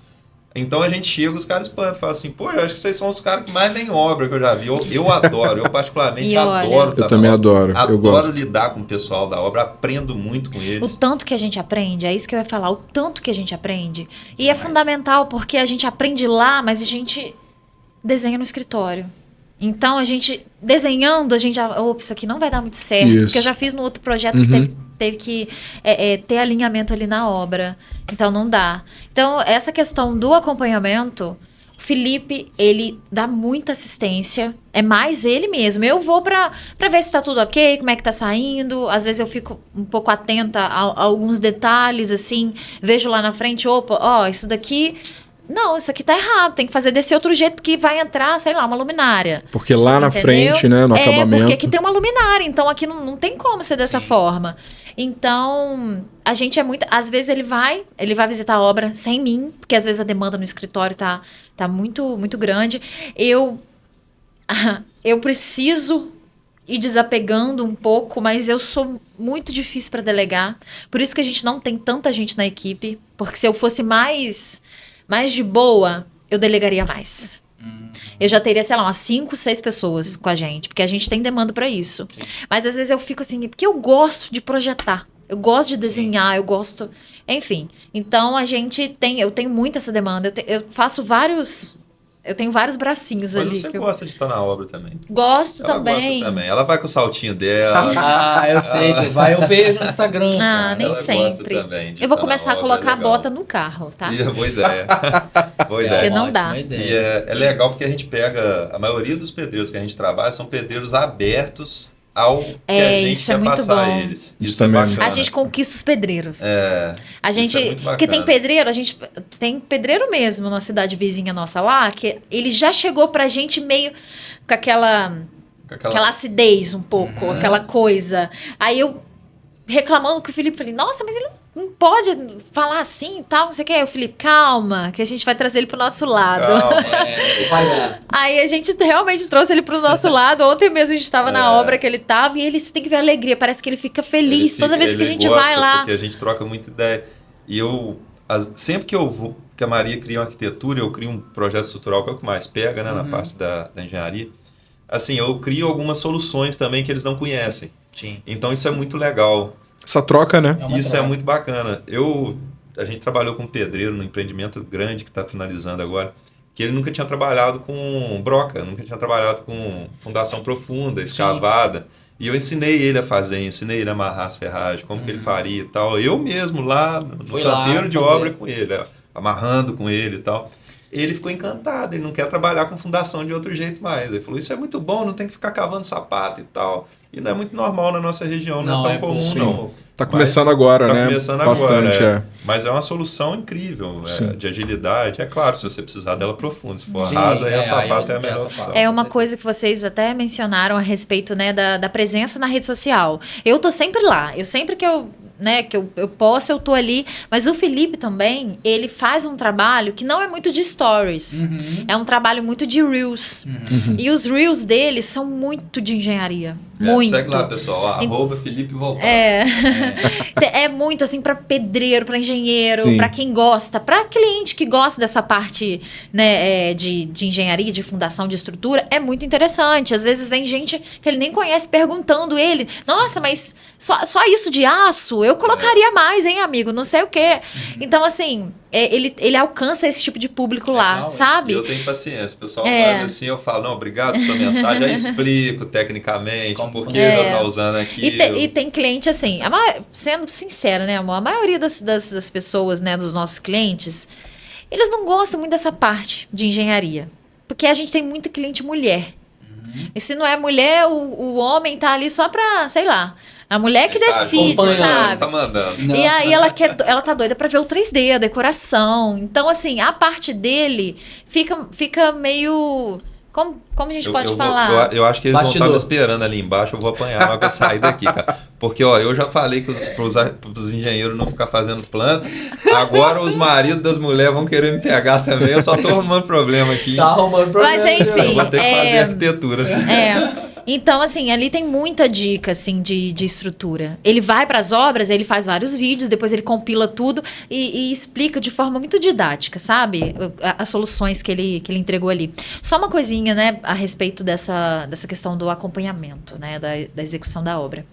Então a gente chega, os caras espantam, falam assim, pô, eu acho que vocês são os caras que mais vêm obra que eu já vi. Eu adoro, eu particularmente adoro. Eu também adoro. Eu gosto. Lidar com o pessoal da obra, aprendo muito com eles. O tanto que a gente aprende, é isso que eu ia falar, o tanto que a gente aprende. E é fundamental, porque a gente aprende lá, mas a gente desenha no escritório. Então, a gente, desenhando, a gente já... Opa, isso aqui não vai dar muito certo. Isso. Porque eu já fiz no outro projeto que teve que ter alinhamento ali na obra. Então, não dá. Então, essa questão do acompanhamento, o Felipe, ele dá muita assistência. É mais ele mesmo. Eu vou pra ver se tá tudo ok, como é que tá saindo. Às vezes eu fico um pouco atenta a alguns detalhes, assim. Vejo lá na frente, opa, ó, isso daqui... Não, isso aqui tá errado, tem que fazer desse outro jeito, porque vai entrar, sei lá, uma luminária. Porque lá na frente, né, no acabamento... porque aqui tem uma luminária, então aqui não tem como ser dessa forma. Então, a gente é muito... Às vezes ele vai visitar a obra sem mim, porque às vezes a demanda no escritório tá muito, muito grande. Eu preciso ir desapegando um pouco, mas eu sou muito difícil para delegar. Por isso que a gente não tem tanta gente na equipe, porque se eu fosse mais de boa, eu delegaria mais. Eu já teria, sei lá, umas 5, 6 pessoas com a gente, porque a gente tem demanda para isso. Mas às vezes eu fico assim, porque eu gosto de projetar, eu gosto de desenhar, eu gosto... Enfim, então eu tenho muito essa demanda, eu faço vários... Eu tenho vários bracinhos ali. Mas você gosta de estar na obra também. Gosto ela também. Ela gosta também. Ela vai com o saltinho dela. Eu sei que vai. Eu vejo no Instagram. Nem ela sempre. Gosta também de eu vou estar começar na a colocar obra, a bota no carro, tá? Boa ideia. Boa ideia. Porque não dá. E é legal porque a gente pega... A maioria dos pedreiros que a gente trabalha são pedreiros abertos ao que a gente quer passar a eles. Isso é bacana. A gente conquista os pedreiros. A gente, isso é muito bacana. Porque tem pedreiro, a gente tem pedreiro mesmo na cidade vizinha nossa lá, que ele já chegou pra gente meio com aquela acidez um pouco, aquela coisa. Aí eu reclamando com o Felipe, falei, nossa, mas ele não pode falar assim e tal, não sei o que. Aí o Felipe, calma, que a gente vai trazer ele pro nosso lado. Aí a gente realmente trouxe ele pro nosso lado. Ontem mesmo a gente tava na obra que ele tava, e você tem que ver a alegria, parece que ele fica feliz toda vez que a gente vai lá. Porque a gente troca muita ideia. E sempre que eu vou, que a Maria cria uma arquitetura, eu crio um projeto estrutural, que é o que mais pega, né, na parte da engenharia. Assim, eu crio algumas soluções também que eles não conhecem. Sim. Então isso é muito legal. Essa troca, né? É muito bacana. A gente trabalhou com um pedreiro num empreendimento grande que está finalizando agora, que ele nunca tinha trabalhado com broca, nunca tinha trabalhado com fundação profunda, escavada. Sim. E eu ensinei ele a fazer, ensinei ele a amarrar as ferragens, como que ele faria e tal. Eu mesmo lá no canteiro de obra com ele, amarrando com ele e tal. Ele ficou encantado, ele não quer trabalhar com fundação de outro jeito mais. Ele falou, isso é muito bom, não tem que ficar cavando sapato e tal. E não é muito normal na nossa região, não é tão comum, não. Tá começando agora, né? Tá começando bastante, agora, Mas é uma solução incrível, de agilidade. É claro, se você precisar dela profunda. Se for rasa, aí a sapata é a melhor opção. É uma coisa que vocês até mencionaram a respeito, né, da presença na rede social. Eu tô sempre lá. Sempre que eu posso, eu tô ali. Mas o Felipe também, ele faz um trabalho que não é muito de stories. É um trabalho muito de reels. E os reels dele são muito de engenharia. Muito. Segue lá, pessoal. @Felipe Volpato. É muito assim para pedreiro, para engenheiro, para quem gosta, para cliente que gosta dessa parte, né, de engenharia, de fundação, de estrutura. É muito interessante. Às vezes vem gente que ele nem conhece perguntando ele, nossa, mas só isso de aço? Eu colocaria mais, hein, amigo? Não sei o quê. Então, assim, ele alcança esse tipo de público lá, sabe? Eu tenho paciência. O pessoal manda assim, eu falo, não, obrigado pela sua mensagem. Já explico tecnicamente por que eu tô usando aqui. E tem cliente assim, sendo sincera, né, amor? A maioria das pessoas, né, dos nossos clientes, eles não gostam muito dessa parte de engenharia. Porque a gente tem muita cliente mulher. E se não é mulher, o homem tá ali só pra, sei lá, a mulher que decide, sabe? Tá mandando. E aí ela tá doida pra ver o 3D, a decoração. Então, assim, a parte dele fica meio... Como a gente pode falar? Eu acho que eles vão estar me esperando ali embaixo, eu vou apanhar na hora que eu sair daqui, cara. Porque, ó, eu já falei pros engenheiros não ficar fazendo planta, agora os maridos das mulheres vão querer me pegar também, eu só tô arrumando problema aqui. Tá arrumando problema. Mas enfim... Eu vou ter que fazer arquitetura. Então, assim, ali tem muita dica, assim, de estrutura. Ele vai para as obras, ele faz vários vídeos, depois ele compila tudo e explica de forma muito didática, sabe? As soluções que ele entregou ali. Só uma coisinha, né, a respeito dessa questão do acompanhamento, né, da execução da obra.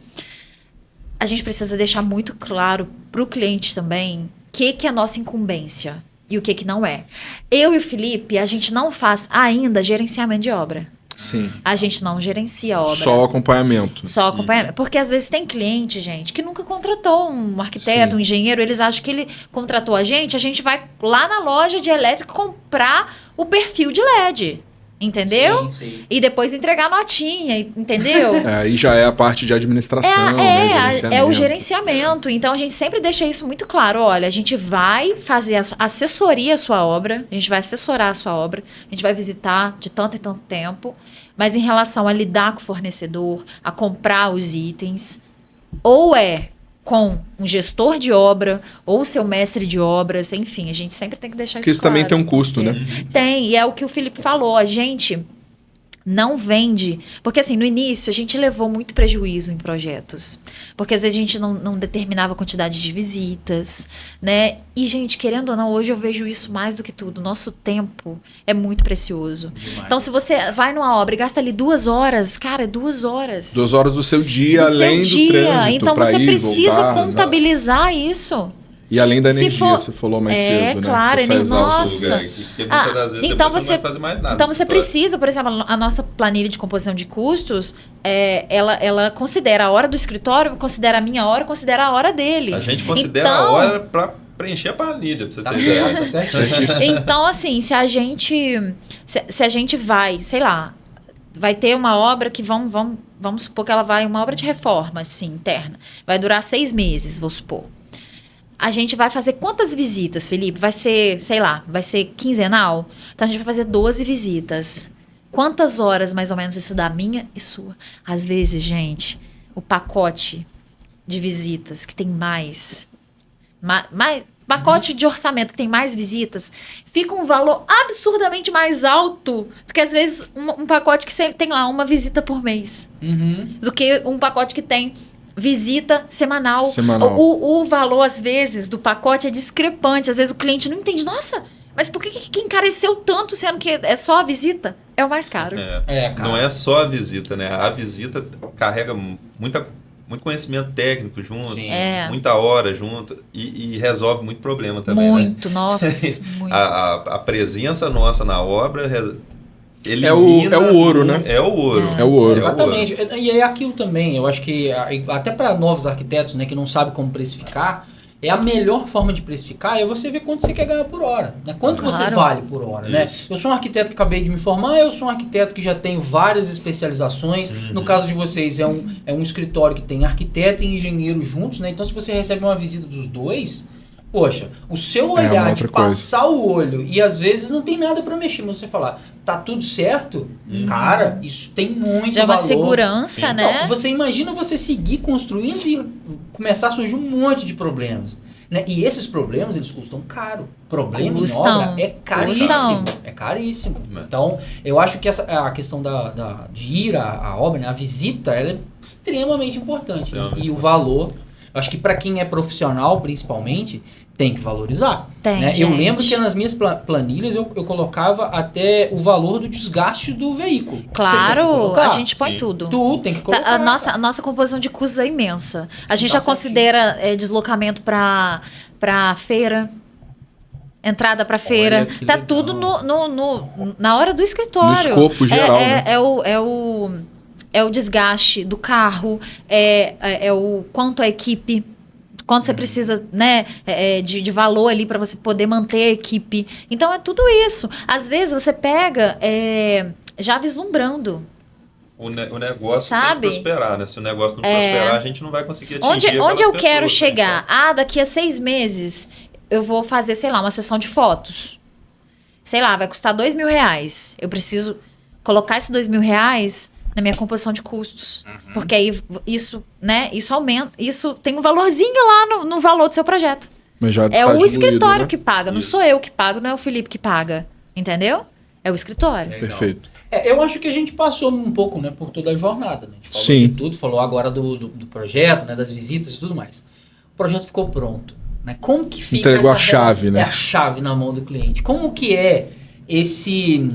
A gente precisa deixar muito claro para o cliente também o que é a nossa incumbência e o que não é. Eu e o Felipe, a gente não faz ainda gerenciamento de obra. Sim. A gente não gerencia a obra. Só acompanhamento. Só acompanhamento. Porque às vezes tem cliente, gente, que nunca contratou um arquiteto, um engenheiro. Eles acham que ele contratou a gente vai lá na loja de elétrica comprar o perfil de LED. Entendeu? Sim. E depois entregar notinha, entendeu? Aí já é a parte de administração, é o gerenciamento. Então, a gente sempre deixa isso muito claro. Olha, a gente vai fazer assessoria à sua obra, a gente vai assessorar a sua obra, a gente vai visitar de tanto e tanto tempo, mas em relação a lidar com o fornecedor, a comprar os itens, ou é com um gestor de obra ou seu mestre de obras, enfim, a gente sempre tem que deixar isso claro. Porque isso também tem um custo, né? Tem, e é o que o Felipe falou, a gente não vende, porque assim, no início a gente levou muito prejuízo em projetos, porque às vezes a gente não determinava a quantidade de visitas, né? E gente, querendo ou não, hoje eu vejo isso mais do que tudo, nosso tempo é muito precioso. Demais. Então se você vai numa obra e gasta ali 2 horas, cara, 2 horas. 2 horas do seu dia, além do trânsito. Então você precisa voltar, contabilizar isso. E além da energia, você falou mais cedo, né? Claro, você nossa. Porque muitas das vezes então você não vai fazer mais nada. Então você precisa, por exemplo, a nossa planilha de composição de custos, ela considera a hora do escritório, considera a minha hora, considera a hora dele. A gente considera a hora para preencher a planilha, pra você ter ideia. Tá certo. Então, assim, se a gente vai, sei lá, vai ter uma obra que vamos supor que ela vai, uma obra de reforma, assim, interna, vai durar 6 meses, vou supor. A gente vai fazer quantas visitas, Felipe? Vai ser, sei lá, vai ser quinzenal? Então, a gente vai fazer 12 visitas. Quantas horas, mais ou menos, isso dá? Minha e sua. Às vezes, gente, o pacote de visitas que tem mais pacote de orçamento que tem mais visitas, fica um valor absurdamente mais alto do que, às vezes, um pacote que tem lá uma visita por mês. Do que um pacote que tem visita semanal. O valor, às vezes, do pacote é discrepante. Às vezes o cliente não entende. Nossa, mas por que encareceu tanto, sendo que é só a visita? É o mais caro. Não é só a visita, né? A visita carrega muito conhecimento técnico junto, muita hora junto e resolve muito problema também. Muito, né? Nossa. Muito. A presença nossa na obra... É o ouro, né? É o ouro. É o ouro. Exatamente. E é aquilo também, eu acho que até para novos arquitetos, né, que não sabem como precificar, a melhor forma de precificar é você ver quanto você quer ganhar por hora, né? Quanto você vale por hora, né? Eu sou um arquiteto que acabei de me formar, eu sou um arquiteto que já tem várias especializações. No caso de vocês, é um escritório que tem arquiteto e engenheiro juntos, né? Então, se você recebe uma visita dos dois... Poxa, o seu olhar de passar o olho e às vezes não tem nada para mexer, mas você falar, tá tudo certo? Cara, isso tem muito já valor. Já uma segurança, né? Não, você imagina você seguir construindo e começar a surgir um monte de problemas. Né? E esses problemas, eles custam caro. Problema em obra é caríssimo. É caríssimo. Então, eu acho que a questão de ir à obra, né? A visita, ela é extremamente importante. Né? E o valor, acho que para quem é profissional, principalmente... tem que valorizar. Né? Eu lembro que nas minhas planilhas eu colocava até o valor do desgaste do veículo. Claro, a gente põe tudo. Tu tem que colocar. A nossa composição de custos é imensa. A gente já considera deslocamento para feira, entrada para feira. Tá legal. Tudo na hora do escritório. No escopo geral, né? É o desgaste do carro, é o quanto a equipe... Quanto você precisa, né, de valor ali para você poder manter a equipe. Então, é tudo isso. Às vezes, você pega já vislumbrando. O negócio tem que prosperar, né? Se o negócio não prosperar, a gente não vai conseguir atingir onde eu quero chegar? Daqui a 6 meses, eu vou fazer, sei lá, uma sessão de fotos. Sei lá, vai custar R$2.000. Eu preciso colocar esses R$2.000 na minha composição de custos. Porque aí isso, né, isso aumenta, isso tem um valorzinho lá no valor do seu projeto. Mas já É tá o diluído, escritório né? que paga, não sou eu que pago, não é o Felipe que paga. Entendeu? É o escritório. Legal. Perfeito. Eu acho que a gente passou um pouco, né, por toda a jornada. Né? A gente falou Sim. de tudo, falou agora do projeto, né, das visitas e tudo mais. O projeto ficou pronto. Né? Como que fica Entregou essa a chave, né? É a chave na mão do cliente. Como que é esse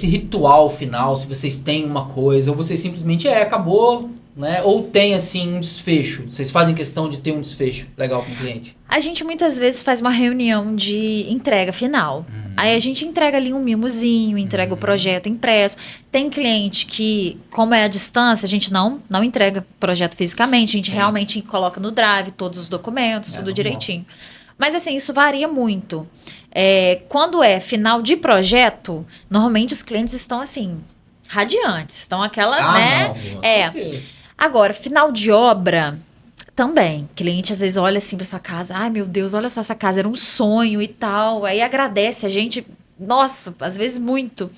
ritual final, se vocês têm uma coisa, ou vocês simplesmente acabou, né? Ou tem, assim, um desfecho. Vocês fazem questão de ter um desfecho legal com o cliente? A gente muitas vezes faz uma reunião de entrega final. Aí a gente entrega ali um mimozinho, entrega o projeto impresso. Tem cliente que, como é a distância, a gente não entrega o projeto fisicamente, a gente realmente coloca no drive todos os documentos, tudo normal. direitinho. Mas assim, isso varia muito. Quando é final de projeto, normalmente os clientes estão assim, radiantes. Estão aquela, né? Não, com certeza. Agora, final de obra, também. Cliente às vezes olha assim pra sua casa, ai meu Deus, olha só essa casa, era um sonho e tal. Aí agradece a gente, nossa, às vezes muito.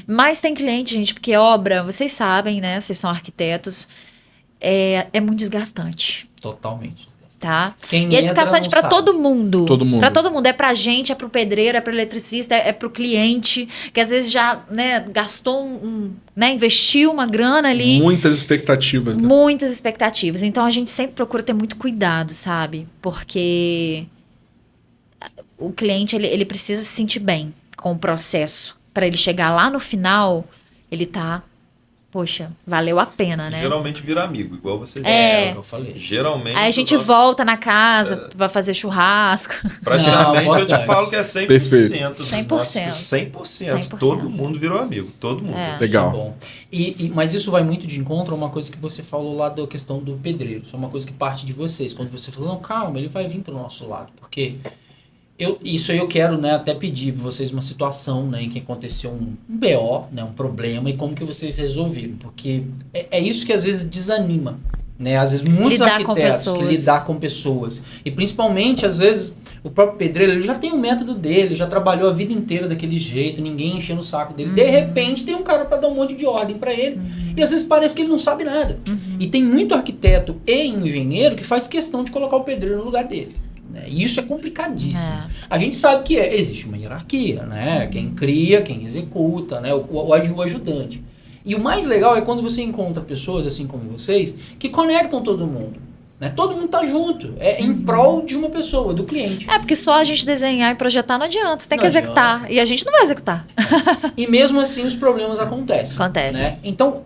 Mas tem cliente, gente, porque obra, vocês sabem, né? Vocês são arquitetos, é muito desgastante, Totalmente. tá? Quem E é entra desgastante não pra sabe. todo mundo. Todo mundo. Pra todo mundo. É pra gente, é pro pedreiro, é pro eletricista, é pro cliente, que às vezes já, né, gastou né, investiu uma grana ali. Muitas expectativas, né? Muitas expectativas. Então a gente sempre procura ter muito cuidado, sabe? Porque o cliente ele precisa se sentir bem com o processo. Para ele chegar lá no final, ele tá, poxa, valeu a pena, né? Geralmente vira amigo, igual você disse. É o que eu falei. Geralmente. Aí a gente volta na casa para fazer churrasco. Praticamente Não, eu te falo que é 100% Perfeito. dos 100%. nossos 100%. Todo mundo virou amigo. Todo mundo. Legal. Bom. Mas isso vai muito de encontro a uma coisa que você falou lá da questão do pedreiro. Isso é uma coisa que parte de vocês. Quando você falou, não, calma, ele vai vir pro nosso lado. Porque isso aí eu quero, né, até pedir para vocês uma situação, né, em que aconteceu um BO, né, um problema, e como que vocês resolveram. Porque é isso que às vezes desanima. Né? Às vezes muitos arquitetos que lidar com pessoas. E principalmente, às vezes, o próprio pedreiro ele já tem um método dele, já trabalhou a vida inteira daquele jeito, ninguém enchendo o saco dele. De repente tem um cara para dar um monte de ordem para ele. E às vezes parece que ele não sabe nada. E tem muito arquiteto e engenheiro que faz questão de colocar o pedreiro no lugar dele. Né? E isso é complicadíssimo. A gente sabe que existe uma hierarquia, né? Quem cria, quem executa, né? o ajudante. E o mais legal é quando você encontra pessoas, assim como vocês, que conectam todo mundo. Né? Todo mundo tá junto. Em prol de uma pessoa, do cliente. Porque só a gente desenhar e projetar não adianta. Tem que Não executar. adianta. E a gente não vai executar. E mesmo assim os problemas acontecem. Acontece. Né? Então,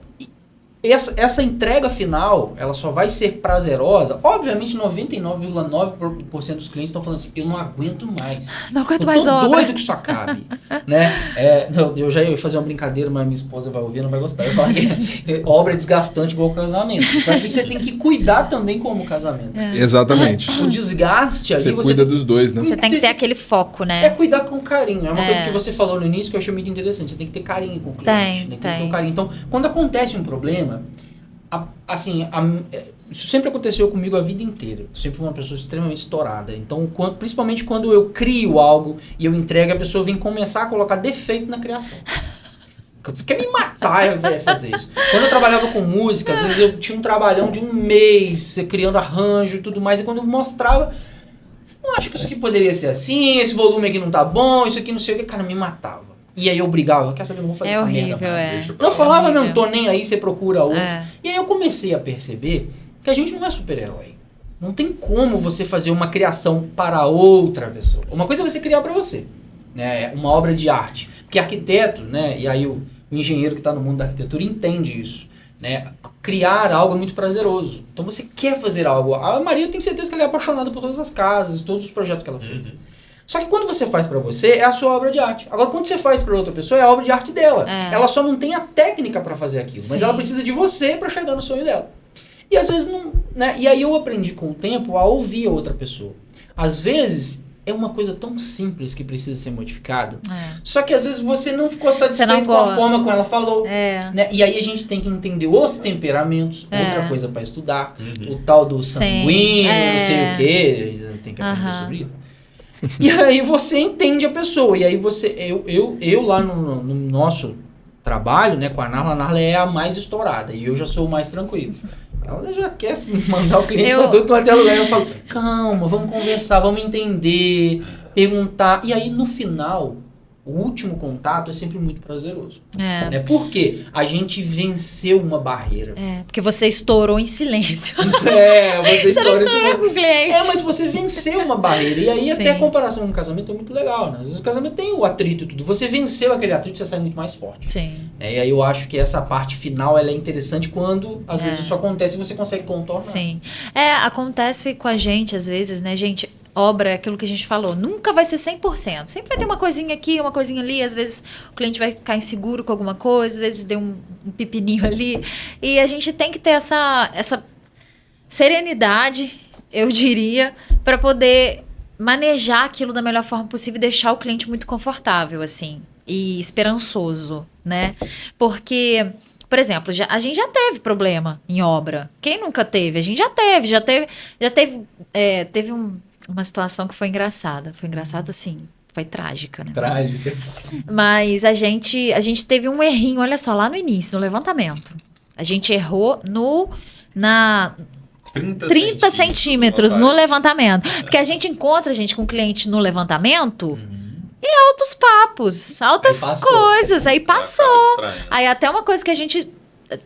essa entrega final, ela só vai ser prazerosa. Obviamente, 99,9% dos clientes estão falando assim, eu não aguento mais. Não aguento mais obra. Eu tô obra. doido que isso acabe. Né? Eu já ia fazer uma brincadeira, mas minha esposa vai ouvir, não vai gostar. Eu falo que obra é desgastante igual casamento. Só que você tem que cuidar também como casamento. Exatamente. O desgaste ali... Você cuida dos dois, né? Você tem que ter aquele foco, né? cuidar com carinho. É uma coisa que você falou no início que eu achei muito interessante. Você tem que ter carinho com o cliente. Tem que ter um carinho. Então, quando acontece um problema, isso sempre aconteceu comigo a vida inteira. Eu sempre fui uma pessoa extremamente estourada. Então, principalmente quando eu crio algo e eu entrego, a pessoa vem começar a colocar defeito na criação. Você quer me matar fazer isso. Quando eu trabalhava com música, às vezes eu tinha um trabalhão de um mês, criando arranjo e tudo mais, e quando eu mostrava, você não acha que isso aqui poderia ser assim, esse volume aqui não tá bom, isso aqui não sei o que, cara, me matava. E aí eu brigava, quer saber, eu não vou fazer essa horrível, merda mais. Eu falava, não, tô nem aí, você procura outro. É. E aí eu comecei a perceber que a gente não é super-herói. Não tem como você fazer uma criação para outra pessoa. Uma coisa é você criar para você, né? Uma obra de arte. Porque arquiteto, né? E aí o engenheiro que está no mundo da arquitetura entende isso. Né? Criar algo é muito prazeroso. Então você quer fazer algo. A Maria, eu tenho certeza que ela é apaixonada por todas as casas, todos os projetos que ela fez. Só que quando você faz pra você, é a sua obra de arte. Agora, quando você faz pra outra pessoa, é a obra de arte dela. Ela só não tem a técnica pra fazer aquilo. Mas ela precisa de você pra chegar no sonho dela. E às vezes não... Né? E aí eu aprendi com o tempo a ouvir a outra pessoa. Às vezes, é uma coisa tão simples que precisa ser modificada. Só que às vezes você não ficou satisfeito com a forma como ela falou. Né? E aí a gente tem que entender os temperamentos. Outra coisa pra estudar. O tal do sanguíneo, não sei o quê. Tem que aprender sobre isso. E aí você entende a pessoa. E aí você... Eu lá no nosso trabalho, né, com a Narla é a mais estourada e eu já sou o mais tranquilo. Ela já quer mandar o cliente para tudo quanto é lugar. Eu falo, calma, vamos conversar, vamos entender, perguntar. E aí, no final, o último contato é sempre muito prazeroso. Né? Por quê? A gente venceu uma barreira. Porque você estourou em silêncio. Você não estourou com o cliente. Mas você venceu uma barreira. E aí, até a comparação com o casamento é muito legal, né? Às vezes o casamento tem o atrito e tudo. Você venceu aquele atrito, você sai muito mais forte. Sim. E aí eu acho que essa parte final ela é interessante quando, às vezes, isso acontece e você consegue contornar. Sim. Acontece com a gente, às vezes, né, gente? Obra é aquilo que a gente falou, nunca vai ser 100%. Sempre vai ter uma coisinha aqui, uma coisinha ali. Às vezes o cliente vai ficar inseguro com alguma coisa, às vezes deu um pepininho ali. E a gente tem que ter essa serenidade, eu diria, para poder manejar aquilo da melhor forma possível e deixar o cliente muito confortável, assim, e esperançoso, né? Porque, por exemplo, a gente já teve problema em obra. Quem nunca teve? A gente já teve uma situação que foi engraçada. Foi engraçada, assim, foi trágica, né? Trágica. Mas a gente teve um errinho, olha só, lá no início, no levantamento. A gente errou 30 centímetros no levantamento. Porque a gente encontra com o cliente no levantamento e altos papos, altas coisas. Aí passou. Aí até uma coisa que a gente...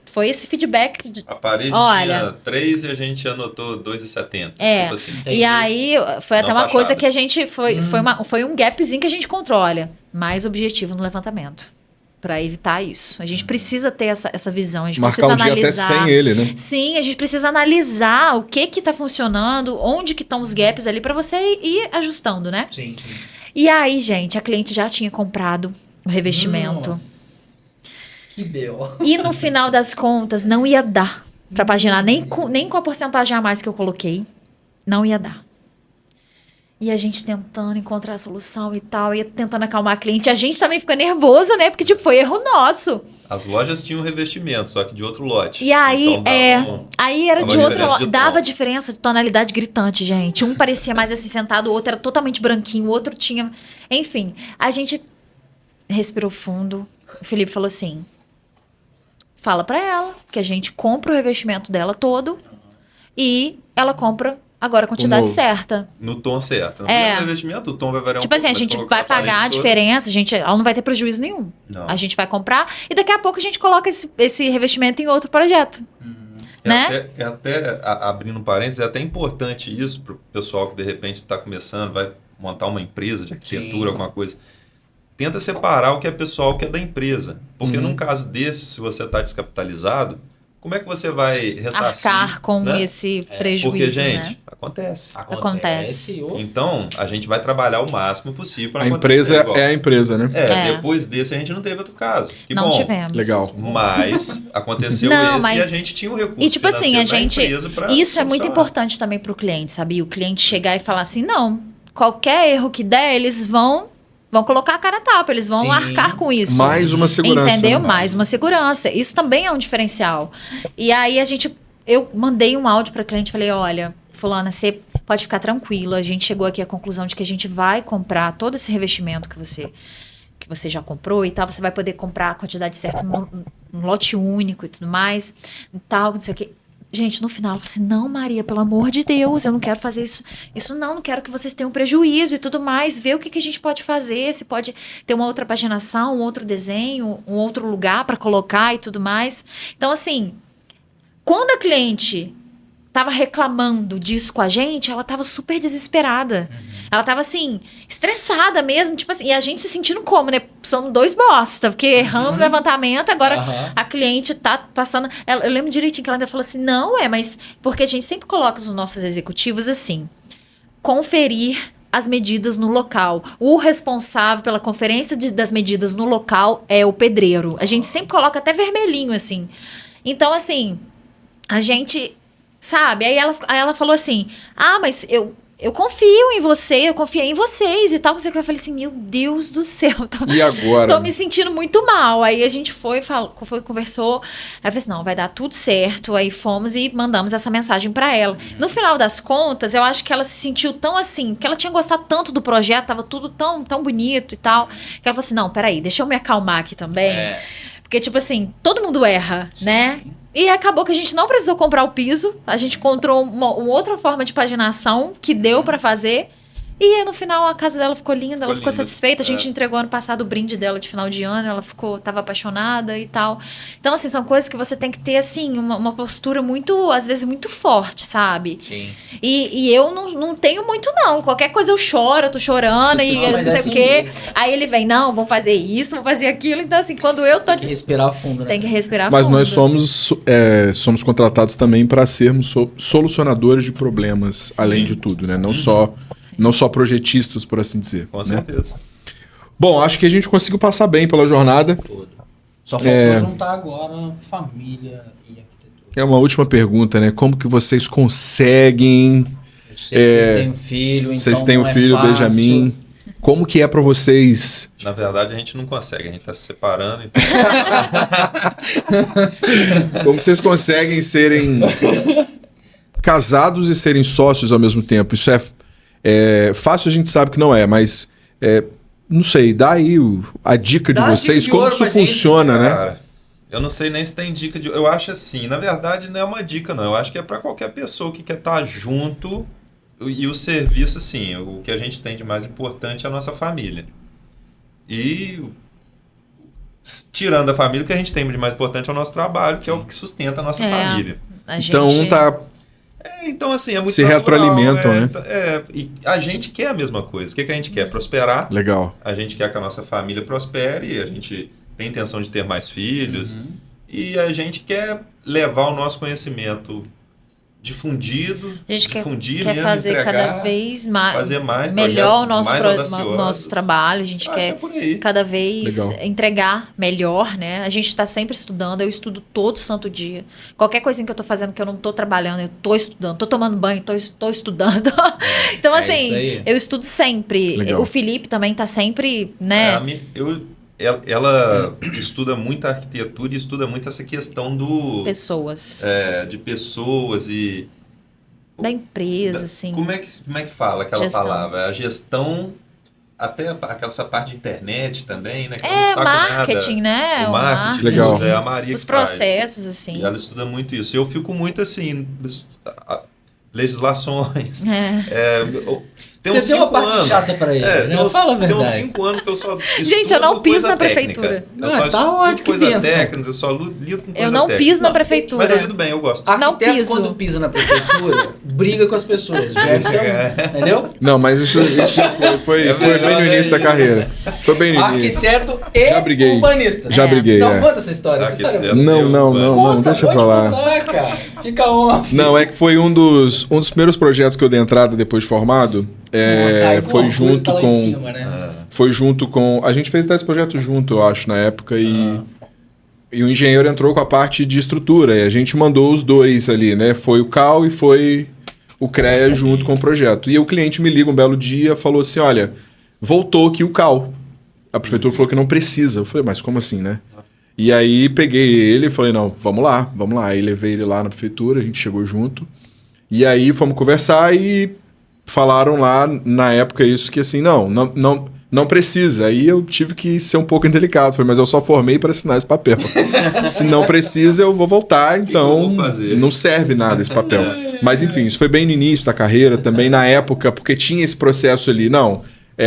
Foi esse feedback. A parede tinha 3 e a gente anotou 2,70. Tipo assim. E aí foi até uma coisa que a gente... Foi um gapzinho que a gente controla. Mais objetivo no levantamento. Para evitar isso. A gente precisa ter essa visão. A gente marcar precisa analisar. Até sem ele, né? Sim, a gente precisa analisar o que tá funcionando, onde que estão os gaps ali para você ir ajustando, né? Sim. E aí, gente, a cliente já tinha comprado o revestimento. Nossa. Que B.O. E no final das contas, não ia dar pra paginar, nem com a porcentagem a mais que eu coloquei. Não ia dar. E a gente tentando encontrar a solução e tal, e tentando acalmar a cliente. A gente também fica nervoso, né? Porque, foi erro nosso. As lojas tinham revestimento, só que de outro lote. E aí, então, aí era de outro lote. Dava diferença de tonalidade gritante, gente. Um parecia mais acinzentado, o outro era totalmente branquinho, o outro tinha... Enfim, a gente respirou fundo. O Felipe falou assim... Fala pra ela que a gente compra o revestimento dela todo e ela compra agora a quantidade certa. No tom certo. No revestimento, o tom vai variar tipo assim, a gente vai pagar a diferença, ela não vai ter prejuízo nenhum. Não. A gente vai comprar e daqui a pouco a gente coloca esse revestimento em outro projeto. Né? Até abrindo um parênteses, é até importante isso pro pessoal que de repente está começando, vai montar uma empresa de arquitetura, alguma coisa. Tenta separar o que é pessoal, o que é da empresa. Porque num caso desse, se você está descapitalizado, como é que você vai ressarcir? Arcar com esse prejuízo, porque, gente, né? Acontece. Então, a gente vai trabalhar o máximo possível para acontecer. A empresa é a empresa, né? Depois desse a gente não teve outro caso. Que não bom. tivemos. Legal. Mas aconteceu e a gente tinha um recurso e tipo assim, empresa pra isso é muito importante também para o cliente, sabe? O cliente chegar e falar assim, não, qualquer erro que der, eles vão colocar a cara a tapa, eles vão arcar com isso. Mais uma segurança. Entendeu? Mais uma segurança. Isso também é um diferencial. E aí eu mandei um áudio para a cliente, falei, olha, fulana, você pode ficar tranquila, a gente chegou aqui à conclusão de que a gente vai comprar todo esse revestimento que você já comprou e tal, você vai poder comprar a quantidade certa no lote único e tudo mais, e tal, não sei o quê. Gente, no final, eu falei assim, não, Maria, pelo amor de Deus, eu não quero fazer isso não quero que vocês tenham prejuízo e tudo mais, ver o que a gente pode fazer, se pode ter uma outra paginação, um outro desenho, um outro lugar para colocar e tudo mais. Então, assim, quando a cliente tava reclamando disso com a gente, ela tava super desesperada. Ela tava, assim, estressada mesmo, tipo assim, e a gente se sentindo como, né? Somos 2 bosta, porque erramos o levantamento, agora a cliente tá passando... Eu lembro direitinho que ela ainda falou assim, não, mas... Porque a gente sempre coloca os nossos executivos assim, conferir as medidas no local. O responsável pela conferência das medidas no local é o pedreiro. A gente sempre coloca até vermelhinho, assim. Então, assim, a gente... Sabe? Aí ela falou assim, mas eu confio em você, eu confiei em vocês e tal. Eu falei assim, meu Deus do céu. E agora? Tô me sentindo muito mal. Aí a gente conversou. Aí eu falei assim, não, vai dar tudo certo. Aí fomos e mandamos essa mensagem pra ela. No final das contas, eu acho que ela se sentiu tão assim, que ela tinha gostado tanto do projeto, tava tudo tão, tão bonito e tal, que ela falou assim, não, peraí, deixa eu me acalmar aqui também. Porque, tipo assim, todo mundo erra, né? E acabou que a gente não precisou comprar o piso. A gente encontrou uma outra forma de paginação que deu pra fazer. E no final a casa dela ficou linda, ela ficou satisfeita. A gente entregou ano passado o brinde dela de final de ano, ela tava apaixonada e tal. Então, assim, são coisas que você tem que ter, assim, uma postura muito, às vezes, muito forte, sabe? Sim. E eu não tenho muito, não. Qualquer coisa eu choro, eu tô chorando e não sei o quê. Aí ele vem, não, vou fazer isso, vou fazer aquilo. Então, assim, quando eu tô... Tem que respirar fundo, né? Tem que respirar Mas fundo. nós somos contratados também para sermos solucionadores de problemas, além de tudo, né? Não só projetistas, por assim dizer. Com certeza. Bom, acho que a gente conseguiu passar bem pela jornada. Todo. Só faltou juntar agora família e arquitetura. É uma última pergunta, né? Como que vocês conseguem... Eu sei que vocês têm um filho, então vocês têm um não é filho, fácil. Benjamin. Como que é para vocês... Na verdade, a gente não consegue, a gente tá se separando. Então... Como que vocês conseguem serem casados e serem sócios ao mesmo tempo? Isso é fácil, a gente sabe que não é, mas não sei, dá aí a dica de vocês, como que isso funciona, né? Cara, eu não sei nem se tem dica de... Eu acho assim, na verdade não é uma dica não, eu acho que é para qualquer pessoa que quer estar junto e o serviço, assim, o que a gente tem de mais importante é a nossa família. E tirando a família, o que a gente tem de mais importante é o nosso trabalho, que é o que sustenta a nossa família. Então um tá... Então, assim, é muito se natural, retroalimentam, né? E a gente quer a mesma coisa. O que a gente quer? Prosperar. Legal. A gente quer que a nossa família prospere, a gente tem intenção de ter mais filhos. E a gente quer levar o nosso conhecimento difundido, a gente difundir quer mesmo, fazer entregar, cada vez fazer mais melhor o projetos, nosso trabalho. A gente quer cada vez entregar melhor, né? A gente está sempre estudando. Eu estudo todo santo dia. Qualquer coisinha que eu tô fazendo que eu não tô trabalhando, eu tô estudando. Tô tomando banho, tô estudando. Então, assim, eu estudo sempre. Legal. O Felipe também tá sempre, né? Ela estuda muito a arquitetura e estuda muito essa questão Pessoas. De pessoas e... Da empresa, assim. Como é que fala aquela Gestão. palavra? A gestão, até essa parte de internet também, né? Que Marketing, né? O marketing. Legal. É a Maria os que faz. processos, assim. E ela estuda muito isso. Eu fico muito assim... legislações. Você deu a parte chata pra ele, né? Fala a verdade. Tem uns 5 anos que eu só estudo Gente, eu não piso na técnica. prefeitura. Eu só estudo coisa técnica, eu só lido com coisa técnica. Eu não piso na prefeitura. Mas eu lido bem, eu gosto. Não piso. Quando pisa na prefeitura, briga com as pessoas. Entendeu? Não, mas isso já foi bem no início da carreira. Foi bem no início. Arquiteto e Já briguei. urbanista. Já briguei, Não, conta essa história. Essa história Não, deixa pra lá. Contar, cara. Fica off. Não, é que foi um dos primeiros projetos que eu dei entrada depois de formado. Foi junto com... Cima, né? Foi junto com... A gente fez esse projeto junto, eu acho, na época, e o engenheiro entrou com a parte de estrutura, e a gente mandou os dois ali, né? Foi o CAL e foi o CREA junto com o projeto. E o cliente me liga um belo dia, falou assim, olha, voltou aqui o CAL. A prefeitura falou que não precisa. Eu falei, mas como assim, né? E aí peguei ele e falei, não, vamos lá. Aí levei ele lá na prefeitura, a gente chegou junto. E aí fomos conversar e falaram lá na época isso que assim, não precisa. Aí eu tive que ser um pouco indelicado. Falei, mas eu só formei para assinar esse papel. Se não precisa, eu vou voltar, então não serve nada esse papel. Mas enfim, isso foi bem no início da carreira, também na época, porque tinha esse processo ali,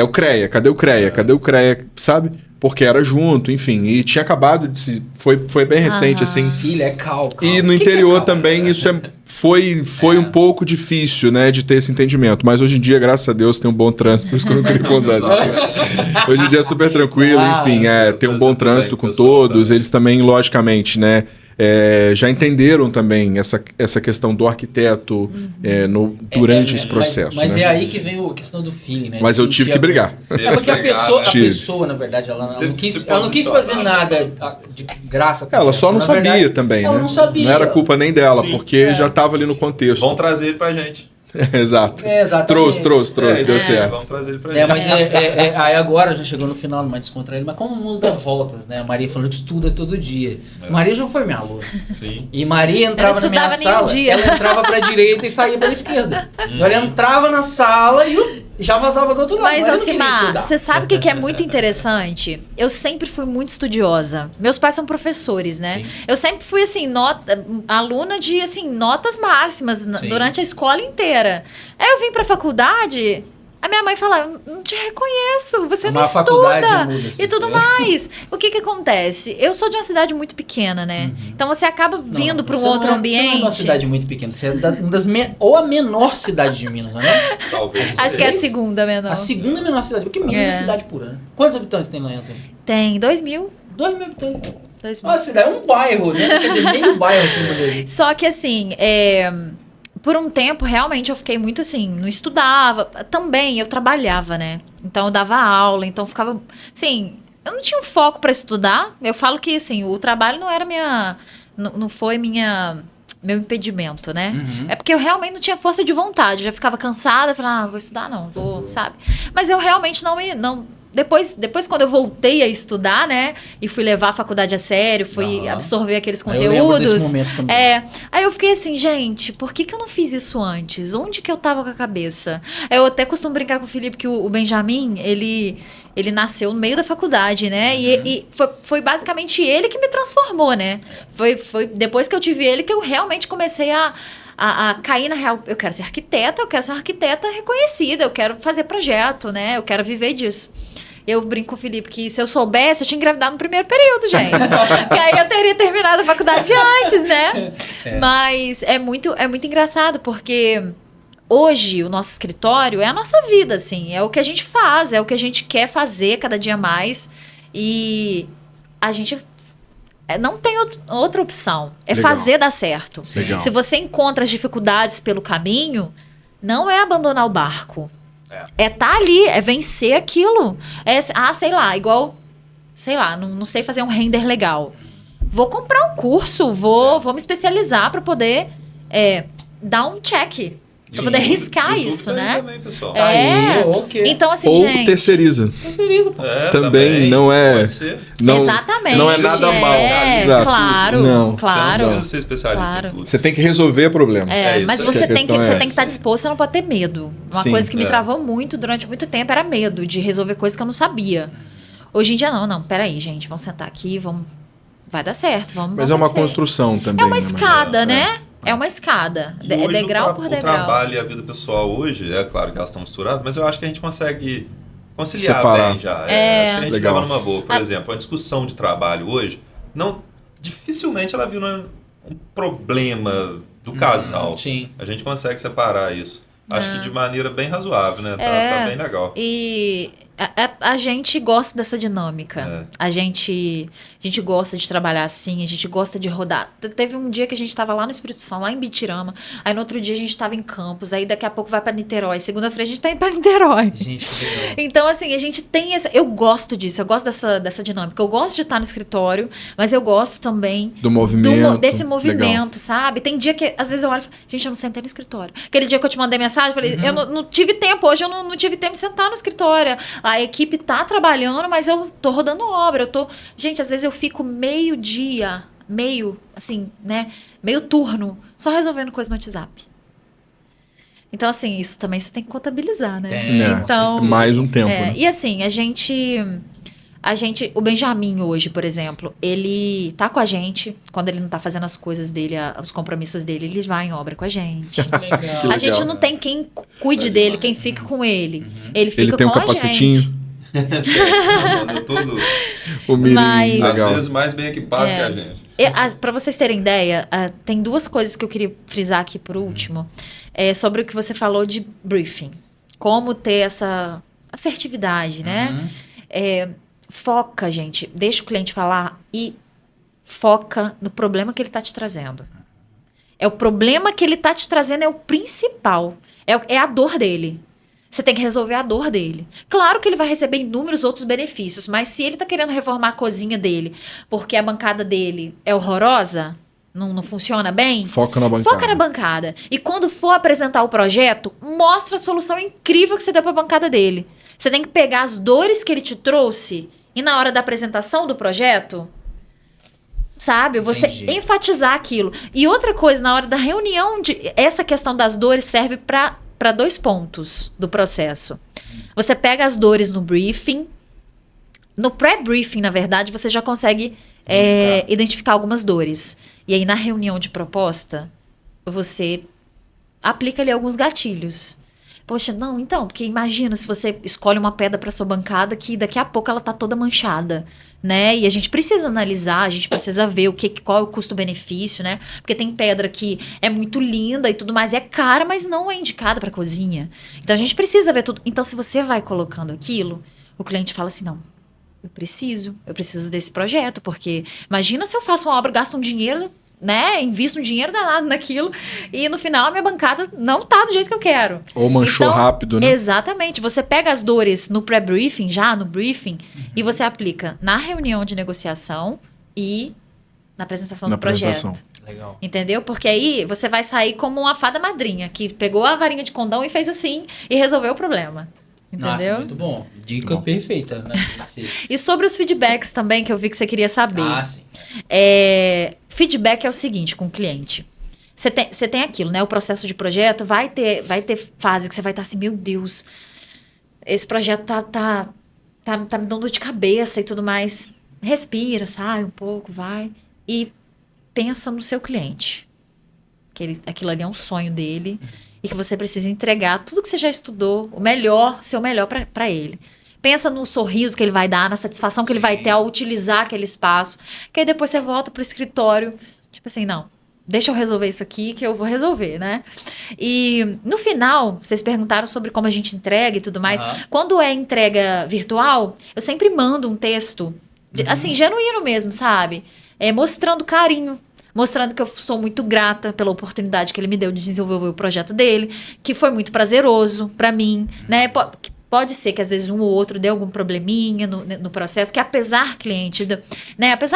o CREA, cadê o CREA? Cadê o CREA, sabe? Porque era junto, enfim. E tinha acabado de se... Foi bem recente, assim. Filha, é CAL. E no interior também isso foi um pouco difícil, né? De ter esse entendimento. Mas hoje em dia, graças a Deus, tem um bom trânsito. Por isso que eu não queria contar. Hoje em dia é super tranquilo, enfim. Tem um bom trânsito com todos. Eles também, logicamente, né? Já entenderam também essa questão do arquiteto durante esse processo. Mas né? é aí que vem a questão do feeling, né? Mas eu tive que brigar. É porque a pessoa, na verdade, ela não quis fazer nada de graça. Ela só não sabia também, ela né? não sabia. Não era culpa nem dela, porque já estava ali no contexto. Vão trazer ele pra gente. Exato. Exatamente. Trouxe, deu certo. Vamos trazer ele pra gente. Mas aí agora já chegou no final, numa descontraída, mas como o mundo dá voltas, né? A Maria falou que estuda todo dia. Maria já foi minha aluna. Sim. E Maria entrava na minha sala, ela entrava pra direita e saía pela esquerda. Então ela entrava na sala e já vazava do outro lado. Mas, Alcimar, você sabe o que é muito interessante? Eu sempre fui muito estudiosa. Meus pais são professores, né? Sim. Eu sempre fui, assim, aluna de, assim, notas máximas durante a escola inteira. Aí eu vim pra faculdade... A minha mãe fala, eu não te reconheço, você não estuda e tudo mais. O que acontece? Eu sou de uma cidade muito pequena, né? Então você acaba vindo para um outro ambiente. Você não é uma cidade muito pequena, você é ou a menor cidade de Minas, não é? Talvez. Acho que é a segunda menor. A segunda menor cidade, porque Minas é cidade pura, né? Quantos habitantes tem lá, Antônio? Tem 2.000. 2.000 habitantes. 2.000. Uma cidade, um bairro, né? Quer dizer, meio bairro aqui no Só que assim, por um tempo, realmente, eu fiquei muito assim, não estudava. Também, eu trabalhava, né? Então, eu dava aula, então ficava... Assim, eu não tinha um foco pra estudar. Eu falo que, assim, o trabalho não era não foi meu impedimento, né? É porque eu realmente não tinha força de vontade. Eu já ficava cansada, falava, vou estudar não, vou, sabe? Mas eu realmente não Depois, quando eu voltei a estudar, né? E fui levar a faculdade a sério, fui absorver aqueles conteúdos. Eu lembro desse momento também. Aí eu fiquei assim, gente, por que eu não fiz isso antes? Onde que eu tava com a cabeça? Eu até costumo brincar com o Felipe que o Benjamin, ele nasceu no meio da faculdade, né? E foi basicamente ele que me transformou, né? Foi depois que eu tive ele que eu realmente comecei a cair na real. Eu quero ser arquiteta reconhecida, eu quero fazer projeto, né? Eu quero viver disso. Eu brinco com o Felipe que se eu soubesse, eu tinha engravidado no primeiro período, gente. Que aí eu teria terminado a faculdade antes, né? Mas é muito engraçado, porque hoje o nosso escritório é a nossa vida, assim. É o que a gente faz, é o que a gente quer fazer cada dia mais. E a gente não tem outra opção. É fazer dar certo. Legal. Se você encontra as dificuldades pelo caminho, não é abandonar o barco. É tá ali, é vencer aquilo. Sei lá, não sei fazer um render legal. Vou comprar um curso, vou me especializar para poder dar um check. Pra poder riscar isso, né? Também, pessoal. Então, assim, ou gente... terceiriza. Terceiriza, pô. Também não é... Pode ser. Exatamente. Não é nada mal. Exato. Claro, não. claro. Você não precisa ser especialista em tudo. Você tem que resolver problemas. Mas você tem que estar disposto, você não pode ter medo. Uma coisa que me travou muito durante muito tempo era medo de resolver coisas que eu não sabia. Hoje em dia, não, peraí, gente, vamos sentar aqui, vai dar certo, vamos Mas é uma construção também. É uma escada, né? É uma escada. É degrau por degrau. O trabalho e a vida pessoal hoje, é claro que elas estão misturadas, mas eu acho que a gente consegue conciliar separar. bem já. A gente legal. estava numa boa. Por exemplo, a discussão de trabalho hoje, dificilmente ela vira um problema do casal. Sim. A gente consegue separar isso. Acho que de maneira bem razoável, né? Tá bem legal. E a gente gosta dessa dinâmica. A gente gosta de trabalhar assim, a gente gosta de rodar. Teve um dia que a gente estava lá no Espírito Santo, lá em Bitirama. Aí no outro dia a gente estava em Campos. Aí daqui a pouco vai para Niterói. Segunda-feira a gente tá indo para Niterói. Gente, que legal. Então, assim, a gente tem eu gosto disso, eu gosto dessa dinâmica. Eu gosto de estar no escritório, mas eu gosto também do movimento. Desse movimento, legal. sabe? Tem dia que, às vezes, eu olho e falo, gente, eu não sentei no escritório. Aquele dia que eu te mandei mensagem, eu falei, eu não tive tempo, hoje eu não tive tempo de sentar no escritório. A equipe tá trabalhando, mas eu tô rodando obra, Gente, às vezes eu fico meio turno, só resolvendo coisa no WhatsApp. Então, assim, isso também você tem que contabilizar, né? Então, mais um tempo. Né? E assim, o Benjamin hoje, por exemplo, ele tá com a gente, quando ele não tá fazendo as coisas dele, os compromissos dele, ele vai em obra com a gente. Legal. A gente não tem quem cuide dele, quem fica com ele. Ele fica tem com um capacetinho. a gente. Todo, o mirim, Mas- às legal. vezes mais bem equipado que a gente. Para vocês terem ideia, tem duas coisas que eu queria frisar aqui por último. Sobre o que você falou de briefing. Como ter essa assertividade, né? Foca, gente. Deixa o cliente falar e foca no problema que ele está te trazendo. O problema que ele está te trazendo é o principal. É a dor dele. Você tem que resolver a dor dele. Claro que ele vai receber inúmeros outros benefícios, mas se ele está querendo reformar a cozinha dele porque a bancada dele é horrorosa, não funciona bem... Foca na bancada. Foca na bancada. E quando for apresentar o projeto, mostra a solução incrível que você deu para a bancada dele. Você tem que pegar as dores que ele te trouxe e na hora da apresentação do projeto, sabe? Você enfatizar aquilo. E outra coisa, na hora da reunião, essa questão das dores serve para 2 pontos do processo. Você pega as dores no briefing. No pré-briefing, na verdade, você já consegue identificar algumas dores. E aí, na reunião de proposta, você aplica ali alguns gatilhos. Poxa, não, então, porque imagina se você escolhe uma pedra para sua bancada que daqui a pouco ela tá toda manchada, né? E a gente precisa analisar, a gente precisa ver qual é o custo-benefício, né? Porque tem pedra que é muito linda e tudo mais, é cara, mas não é indicada para cozinha. Então a gente precisa ver tudo. Então se você vai colocando aquilo, o cliente fala assim, não, eu preciso desse projeto, porque imagina se eu faço uma obra, gasto um dinheiro, né, invisto um dinheiro danado naquilo e no final a minha bancada não tá do jeito que eu quero. Ou manchou rápido, né? Exatamente. Você pega as dores no pré-briefing, já no briefing, e você aplica na reunião de negociação e na apresentação do projeto. Legal. Entendeu? Porque aí você vai sair como uma fada madrinha, que pegou a varinha de condão e fez assim e resolveu o problema. Entendeu? Nossa, muito bom. Dica perfeita, né? E sobre os feedbacks também, que eu vi que você queria saber. Ah, sim. Feedback é o seguinte com o cliente. Você tem aquilo, né? O processo de projeto vai ter fase que você vai estar assim, meu Deus, esse projeto tá me dando dor de cabeça e tudo mais. Respira, sai um pouco, vai. E pensa no seu cliente. Aquilo ali é um sonho dele. E que você precisa entregar tudo que você já estudou, seu melhor para ele. Pensa no sorriso que ele vai dar, na satisfação que ele vai ter ao utilizar aquele espaço. Que aí depois você volta pro escritório, tipo assim, não, deixa eu resolver isso aqui que eu vou resolver, né? E no final, vocês perguntaram sobre como a gente entrega e tudo mais. Quando é entrega virtual, eu sempre mando um texto, assim, genuíno mesmo, sabe? Mostrando carinho. Mostrando que eu sou muito grata pela oportunidade que ele me deu de desenvolver o projeto dele, que foi muito prazeroso para mim, né? Pode ser que às vezes um ou outro dê algum probleminha no processo, que apesar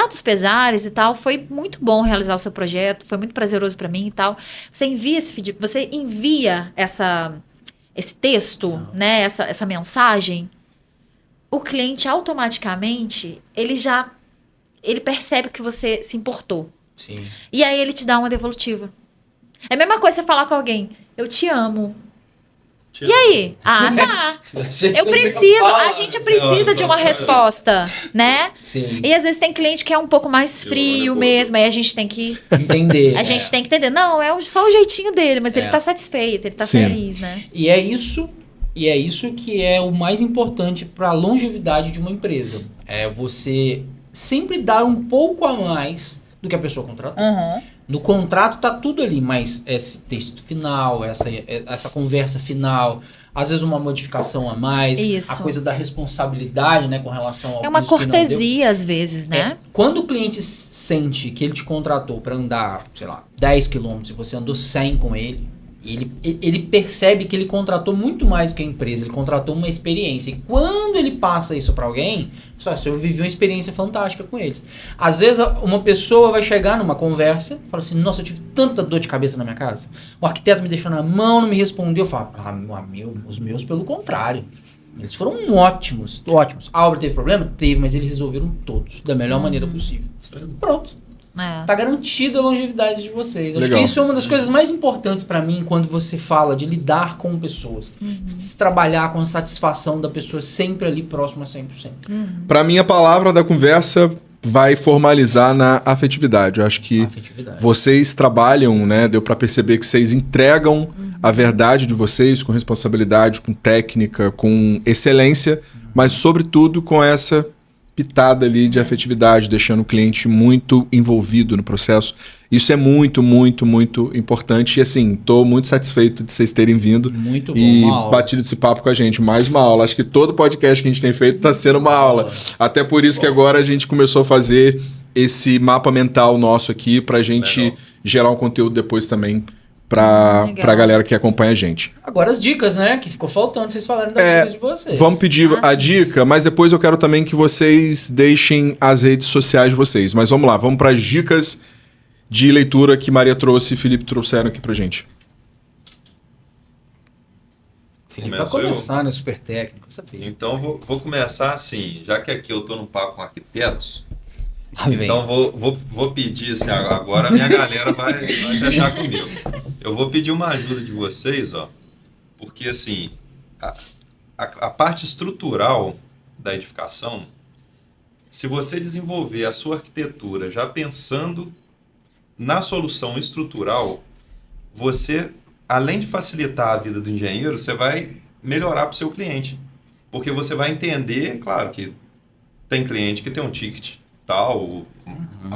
dos pesares e tal, foi muito bom realizar o seu projeto, foi muito prazeroso para mim e tal. Você envia esse feedback, você envia esse texto, né? Essa mensagem, o cliente automaticamente, ele percebe que você se importou. Sim. E aí ele te dá uma devolutiva. É a mesma coisa você falar com alguém, eu te amo. E aí? Tá. A gente precisa de uma resposta, né? Sim. E às vezes tem cliente que é um pouco mais frio mesmo, aí a gente tem que entender. A gente tem que entender. Não, só o jeitinho dele, mas ele tá satisfeito, ele tá feliz, né? E é isso que é o mais importante para a longevidade de uma empresa. É você sempre dar um pouco a mais do que a pessoa contratou. No contrato tá tudo ali, mas esse texto final, essa conversa final, às vezes uma modificação a mais, a coisa da responsabilidade, né, com relação ao uma cortesia às vezes, né? Quando o cliente sente que ele te contratou para andar, sei lá, 10 quilômetros e você andou 100 com ele, ele percebe que ele contratou muito mais que a empresa, ele contratou uma experiência. E quando ele passa isso para alguém, eu vivi uma experiência fantástica com eles. Às vezes uma pessoa vai chegar numa conversa e fala assim, nossa, eu tive tanta dor de cabeça na minha casa, o arquiteto me deixou na mão, não me respondeu. Eu falo, os meus pelo contrário. Eles foram ótimos. A obra teve problema? Teve, mas eles resolveram todos da melhor maneira possível. Pronto. Tá garantida a longevidade de vocês. Acho que isso é uma das coisas mais importantes para mim quando você fala de lidar com pessoas. Trabalhar com a satisfação da pessoa sempre ali próximo a 100%. Para mim, a palavra da conversa vai formalizar na afetividade. Eu acho que vocês trabalham, né? Deu para perceber que vocês entregam a verdade de vocês com responsabilidade, com técnica, com excelência, mas sobretudo com essa pitada ali de afetividade, deixando o cliente muito envolvido no processo. Isso é muito, muito, muito importante. E assim, tô muito satisfeito de vocês terem vindo e batido esse papo com a gente. Mais uma aula. Acho que todo podcast que a gente tem feito tá sendo uma aula. Até por isso que agora a gente começou a fazer esse mapa mental nosso aqui pra gente gerar um conteúdo depois também pra galera que acompanha a gente. Agora as dicas, né? Que ficou faltando vocês falarem das dicas de vocês. Vamos pedir a dica, mas depois eu quero também que vocês deixem as redes sociais de vocês. Mas vamos lá, vamos para as dicas de leitura que Maria trouxe e Felipe trouxeram aqui pra gente. Felipe vai começar, né? Super técnico, sabia. Então vou começar assim, já que aqui eu tô num papo com arquitetos. Então vou pedir assim, agora a minha galera vai fechar comigo. Eu vou pedir uma ajuda de vocês, ó, porque assim, a parte estrutural da edificação, se você desenvolver a sua arquitetura já pensando na solução estrutural, você, além de facilitar a vida do engenheiro, você vai melhorar para o seu cliente. Porque você vai entender, claro que tem cliente que tem um ticket tal,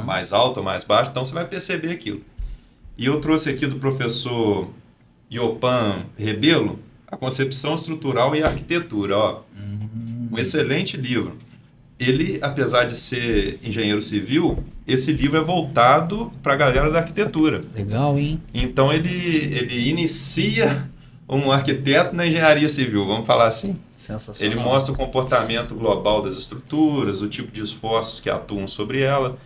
mais alto ou mais baixo, então você vai perceber aquilo. E eu trouxe aqui do professor Iopan Rebelo, A Concepção Estrutural e a Arquitetura. Ó. Um excelente livro. Ele, apesar de ser engenheiro civil, esse livro é voltado para a galera da arquitetura. Legal, hein? Então ele inicia um arquiteto na engenharia civil, vamos falar assim. Sensacional. Ele mostra o comportamento global das estruturas, o tipo de esforços que atuam sobre ela.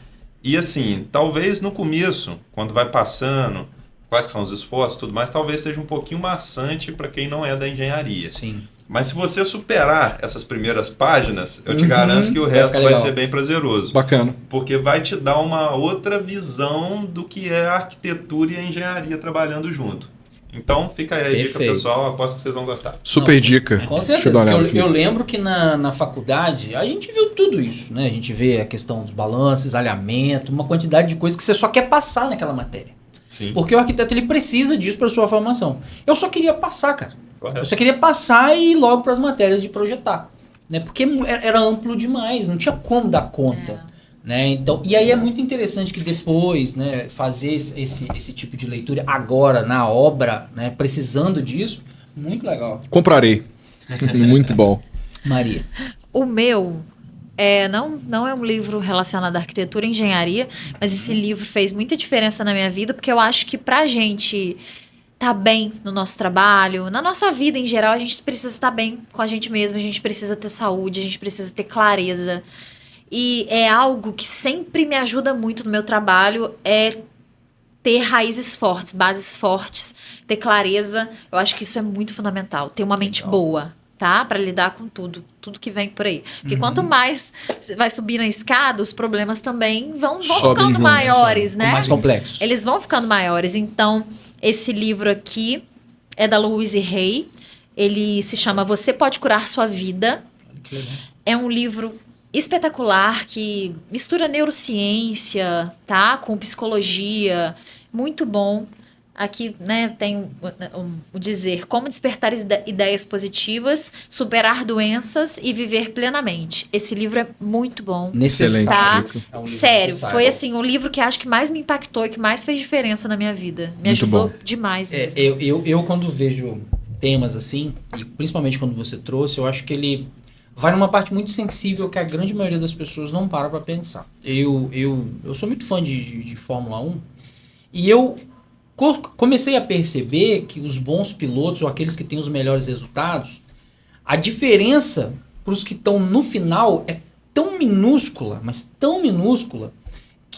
E assim, talvez no começo, quando vai passando, quais que são os esforços e tudo mais, talvez seja um pouquinho maçante para quem não é da engenharia. Sim. Mas se você superar essas primeiras páginas, eu te garanto que o resto vai ser bem prazeroso. Bacana. Porque vai te dar uma outra visão do que é a arquitetura e a engenharia trabalhando junto. Então, fica aí a dica, pessoal. Aposto que vocês vão gostar. Super dica. Com certeza. Eu lembro que na faculdade a gente viu tudo isso, né? A gente vê a questão dos balanços, alinhamento, uma quantidade de coisas que você só quer passar naquela matéria. Sim. Porque o arquiteto ele precisa disso para sua formação. Eu só queria passar, cara. Correto. Eu só queria passar e ir logo para as matérias de projetar. Né? Porque era amplo demais, não tinha como dar conta. Né? Então, e aí é muito interessante que depois, né, fazer esse tipo de leitura agora na obra, né, precisando disso, muito legal. Comprarei. Muito bom. Maria. O meu não é um livro relacionado à arquitetura e engenharia, mas esse livro fez muita diferença na minha vida, porque eu acho que pra gente tá bem no nosso trabalho, na nossa vida em geral, a gente precisa estar bem com a gente mesmo, a gente precisa ter saúde, a gente precisa ter clareza. E é algo que sempre me ajuda muito no meu trabalho, é ter raízes fortes, bases fortes, ter clareza. Eu acho que isso é muito fundamental. Ter uma mente boa, tá? Para lidar com tudo que vem por aí. Porque quanto mais você vai subir na escada, os problemas também vão ficando maiores, né? Mais complexos. Eles vão ficando maiores. Então, esse livro aqui é da Louise Hay. Ele se chama Você Pode Curar Sua Vida. É um livro espetacular, que mistura neurociência, tá? Com psicologia, muito bom. Aqui, né, tem o dizer como despertar ideias positivas, superar doenças e viver plenamente. Esse livro é muito bom. Excelente. Tá? Sério, foi assim, o livro que acho que mais me impactou e que mais fez diferença na minha vida. Me ajudou demais mesmo. Eu quando vejo temas assim, e principalmente quando você trouxe, eu acho que ele vai numa parte muito sensível que a grande maioria das pessoas não para pra pensar. Eu sou muito fã de Fórmula 1 e eu comecei a perceber que os bons pilotos ou aqueles que têm os melhores resultados, a diferença para os que estão no final é tão minúscula, mas tão minúscula,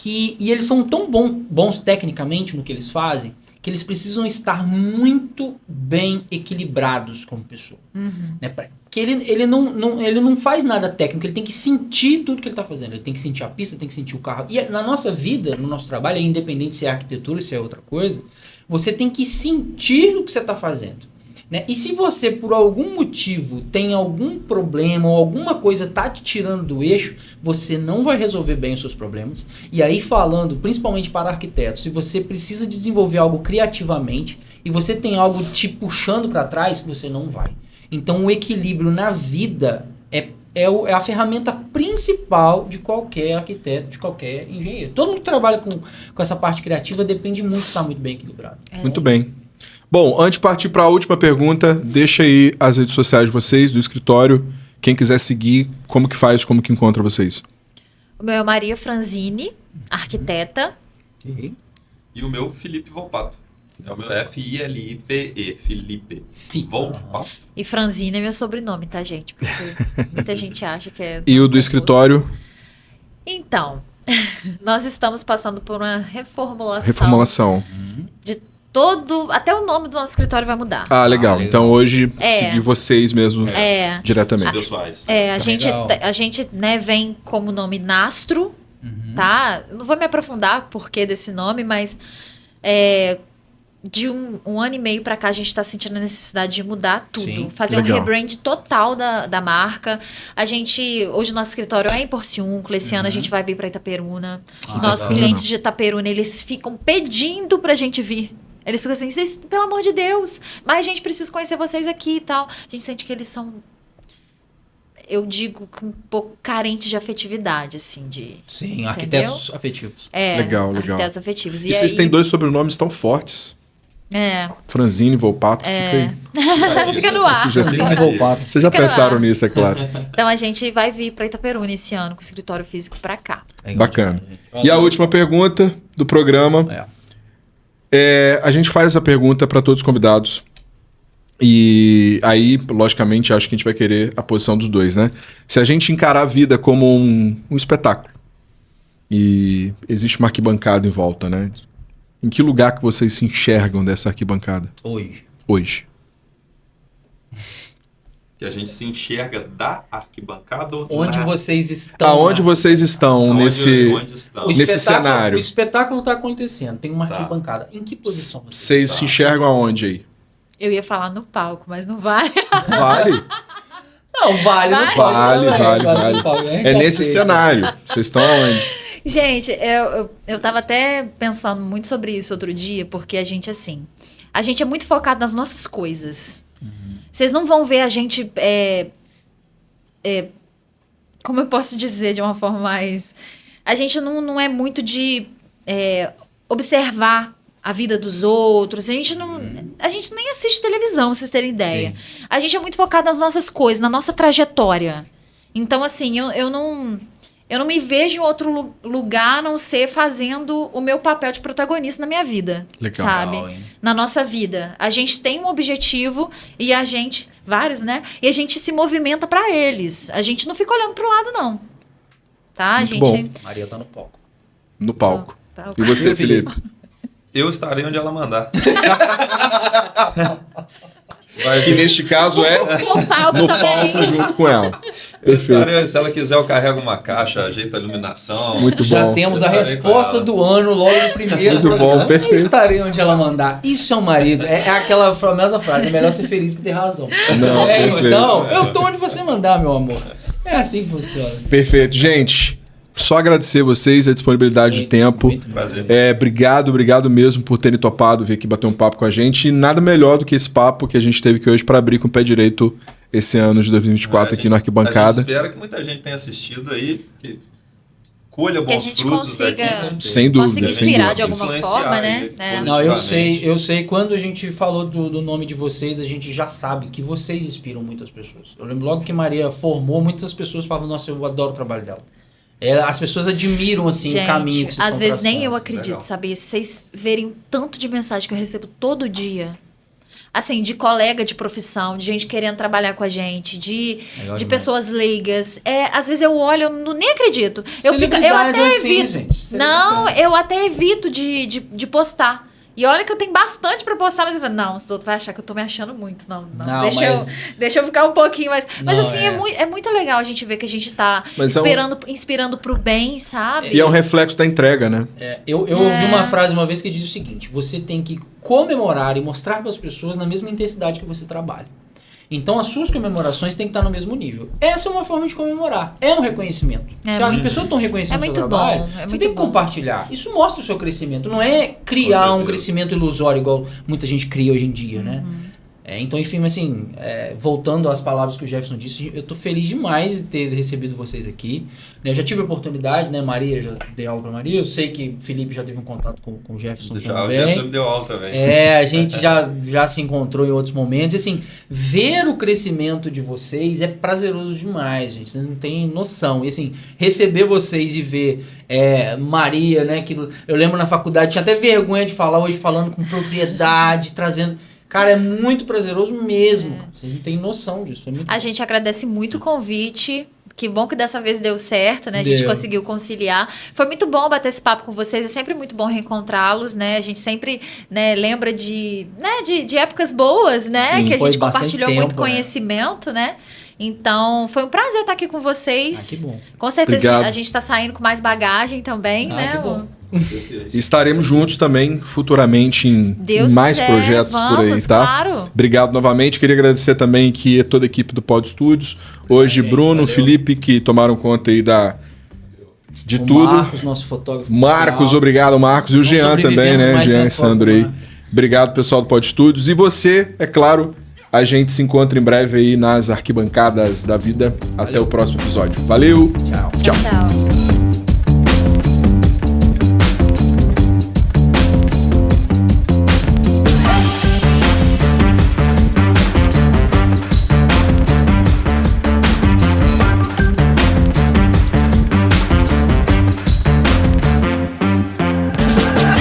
e eles são tão bons tecnicamente no que eles fazem, que eles precisam estar muito bem equilibrados como pessoa. Né? Que ele não faz nada técnico, ele tem que sentir tudo que ele está fazendo. Ele tem que sentir a pista, tem que sentir o carro. E na nossa vida, no nosso trabalho, independente se é arquitetura, se é outra coisa, você tem que sentir o que você está fazendo. Né? E se você, por algum motivo, tem algum problema ou alguma coisa está te tirando do eixo, você não vai resolver bem os seus problemas. E aí falando, principalmente para arquitetos, se você precisa desenvolver algo criativamente e você tem algo te puxando para trás, você não vai. Então o equilíbrio na vida é a ferramenta principal de qualquer arquiteto, de qualquer engenheiro. Todo mundo que trabalha com essa parte criativa depende muito de estar muito bem equilibrado. Muito bem. Bom, antes de partir para a última pergunta, deixa aí as redes sociais de vocês, do escritório. Quem quiser seguir, como que faz, como que encontra vocês? O meu é Maria Franzini, arquiteta. Okay. E o meu, Felipe Volpato. É o meu Filipe, Felipe Volpato. E Franzini é meu sobrenome, tá, gente? Porque muita gente acha que é... E o do escritório? Então, nós estamos passando por uma reformulação. Reformulação. De até o nome do nosso escritório vai mudar. Ah, legal. Então hoje, seguir vocês mesmo diretamente. Pessoais. A gente né, vem como nome Nastro, tá? Não vou me aprofundar o porquê desse nome, mas de um ano e meio pra cá, a gente tá sentindo a necessidade de mudar tudo. Sim, fazer legal. um rebrand total da marca. Hoje o nosso escritório é em Porciúncula. Esse ano a gente vai vir pra Itaperuna. Os nossos legal. clientes de Itaperuna, eles ficam pedindo pra gente vir. Eles ficam assim, vocês, pelo amor de Deus, mas a gente precisa conhecer vocês aqui e tal. A gente sente que eles são, eu digo, um pouco carentes de afetividade, assim, de... Sim, arquitetos afetivos. Legal. Arquitetos afetivos. E vocês têm 2 sobrenomes tão fortes. Franzini e Volpato. Fica no ar. Vocês já Fica no pensaram ar. nisso, é claro. Então a gente vai vir para Itaperuna esse ano com o escritório físico para cá. Bacana. E a última pergunta do programa. A gente faz essa pergunta para todos os convidados. E aí, logicamente, acho que a gente vai querer a posição dos dois, né? Se a gente encarar a vida como um espetáculo e existe uma arquibancada em volta, né? Em que lugar que vocês se enxergam dessa arquibancada? Hoje. Que a gente se enxerga da arquibancada ou Onde na... vocês estão? Aonde vocês estão Onde nesse estão? nesse cenário? O espetáculo tá acontecendo, tem uma arquibancada. Em que posição Vocês se enxergam aonde aí? Eu ia falar no palco, mas não vai. Vale? Não, vale. Vai? No palco também, Vale. no palco, a gente É nesse aceita. cenário. Vocês estão aonde? Gente, eu tava até pensando muito sobre isso outro dia, porque a gente é muito focado nas nossas coisas. Vocês não vão ver a gente, como eu posso dizer de uma forma mais... A gente não é muito de observar a vida dos outros. A gente nem assiste televisão, pra vocês terem ideia. Sim. A gente é muito focado nas nossas coisas, na nossa trajetória. Então, assim, eu não me vejo em outro lugar a não ser fazendo o meu papel de protagonista na minha vida. Legal. Sabe? Legal, hein? Na nossa vida. A gente tem um objetivo e a gente... Vários, né? E a gente se movimenta pra eles. A gente não fica olhando pro lado, não. Tá? Muito a bom. gente... Maria tá no palco. No palco. Tá. E você, Felipe? Eu estarei onde ela mandar. Que neste caso é No palco no também. palco junto com ela. Eu Perfeito. estarei, se ela quiser, eu carrego uma caixa, ajeito a iluminação. Muito Já bom. temos a Eu estarei resposta com ela. do ano logo no primeiro. Muito bom, programa. perfeito. Eu estarei onde ela mandar. Isso é um marido. É aquela famosa frase: é melhor ser feliz que ter razão. Não, perfeito. Então, eu tô onde você mandar, meu amor. É assim que funciona. Perfeito. Gente, só agradecer vocês a disponibilidade de tempo. Muito Prazer. Obrigado mesmo por terem topado vir aqui bater um papo com a gente. E nada melhor do que esse papo que a gente teve aqui hoje para abrir com o pé direito esse ano de 2024 aqui na A Arquibancada. gente espera que muita gente tenha assistido aí, que colha Que a bons gente frutos consiga- daqui. Sem dúvida, Conseguir sem inspirar dúvida. de alguma Influenciar forma, né? aí, É. Não, eu positivamente. sei. Quando a gente falou do nome de vocês, a gente já sabe que vocês inspiram muitas pessoas. Eu lembro logo que Maria formou, muitas pessoas falavam, nossa, eu adoro o trabalho dela. As pessoas admiram, assim, o caminho que vocês às estão vezes nem eu traçando. acredito, legal. sabe? Se vocês verem o tanto de mensagem que eu recebo todo dia, assim, de colega de profissão, de gente querendo trabalhar com a gente, de Legal demais. pessoas leigas. Às vezes eu olho, eu nem acredito. Eu Celebridade até é assim, evito. gente. Não, eu até evito de postar. E olha que eu tenho bastante pra postar, mas eu falo, não, o outro vai achar que eu tô me achando muito. Não. Não, Deixa eu ficar um pouquinho mais. Mas Não, assim, é muito legal a gente ver que a gente tá Mas inspirando pro bem, sabe? E é um reflexo da entrega, né? Eu ouvi uma frase uma vez que diz o seguinte: você tem que comemorar e mostrar para as pessoas na mesma intensidade que você trabalha. Então as suas comemorações têm que estar no mesmo nível. Essa é uma forma de comemorar. É um reconhecimento. Se as pessoas estão reconhecendo o seu muito trabalho, bom, você tem que compartilhar. Isso mostra o seu crescimento. Não é criar Com um certeza. crescimento ilusório igual muita gente cria hoje em dia, né? Então, enfim, assim, voltando às palavras que o Jefferson disse, eu tô feliz demais de ter recebido vocês aqui. Eu já tive a oportunidade, né? Maria, já dei aula pra Maria. Eu sei que Felipe já teve um contato com o Jefferson Já, o também. Jefferson me deu aula também. A gente já se encontrou em outros momentos. E, assim, ver o crescimento de vocês é prazeroso demais, gente. Vocês não têm noção. E, assim, receber vocês e ver Maria, né? Que eu lembro na faculdade, tinha até vergonha de falar, hoje falando com propriedade, trazendo... Cara, é muito prazeroso mesmo. Vocês não têm noção disso. É muito A gente agradece muito o convite. Que bom que dessa vez deu certo, né? A gente Deu. conseguiu conciliar. Foi muito bom bater esse papo com vocês. É sempre muito bom reencontrá-los, né? A gente sempre, né, lembra de épocas boas, né? Sim, que a foi gente bastante compartilhou tempo, muito né? conhecimento, né? Então, foi um prazer estar aqui com vocês. que bom. Com certeza Obrigado. a gente está saindo com mais bagagem também, né? Que bom. Com certeza. Estaremos juntos também futuramente em mais projetos por aí, tá? Claro. Obrigado novamente. Queria agradecer também aqui a toda a equipe do Pod Studios. Hoje, Bruno, Felipe, que tomaram conta aí de tudo. Marcos, nosso fotógrafo. Marcos, obrigado, Marcos. E o Jean também, né? Jean e Sandro aí. Obrigado, pessoal do Pod Studios. E você, é claro, a gente se encontra em breve aí nas arquibancadas da vida. Até o próximo episódio. Valeu! Tchau. Tchau.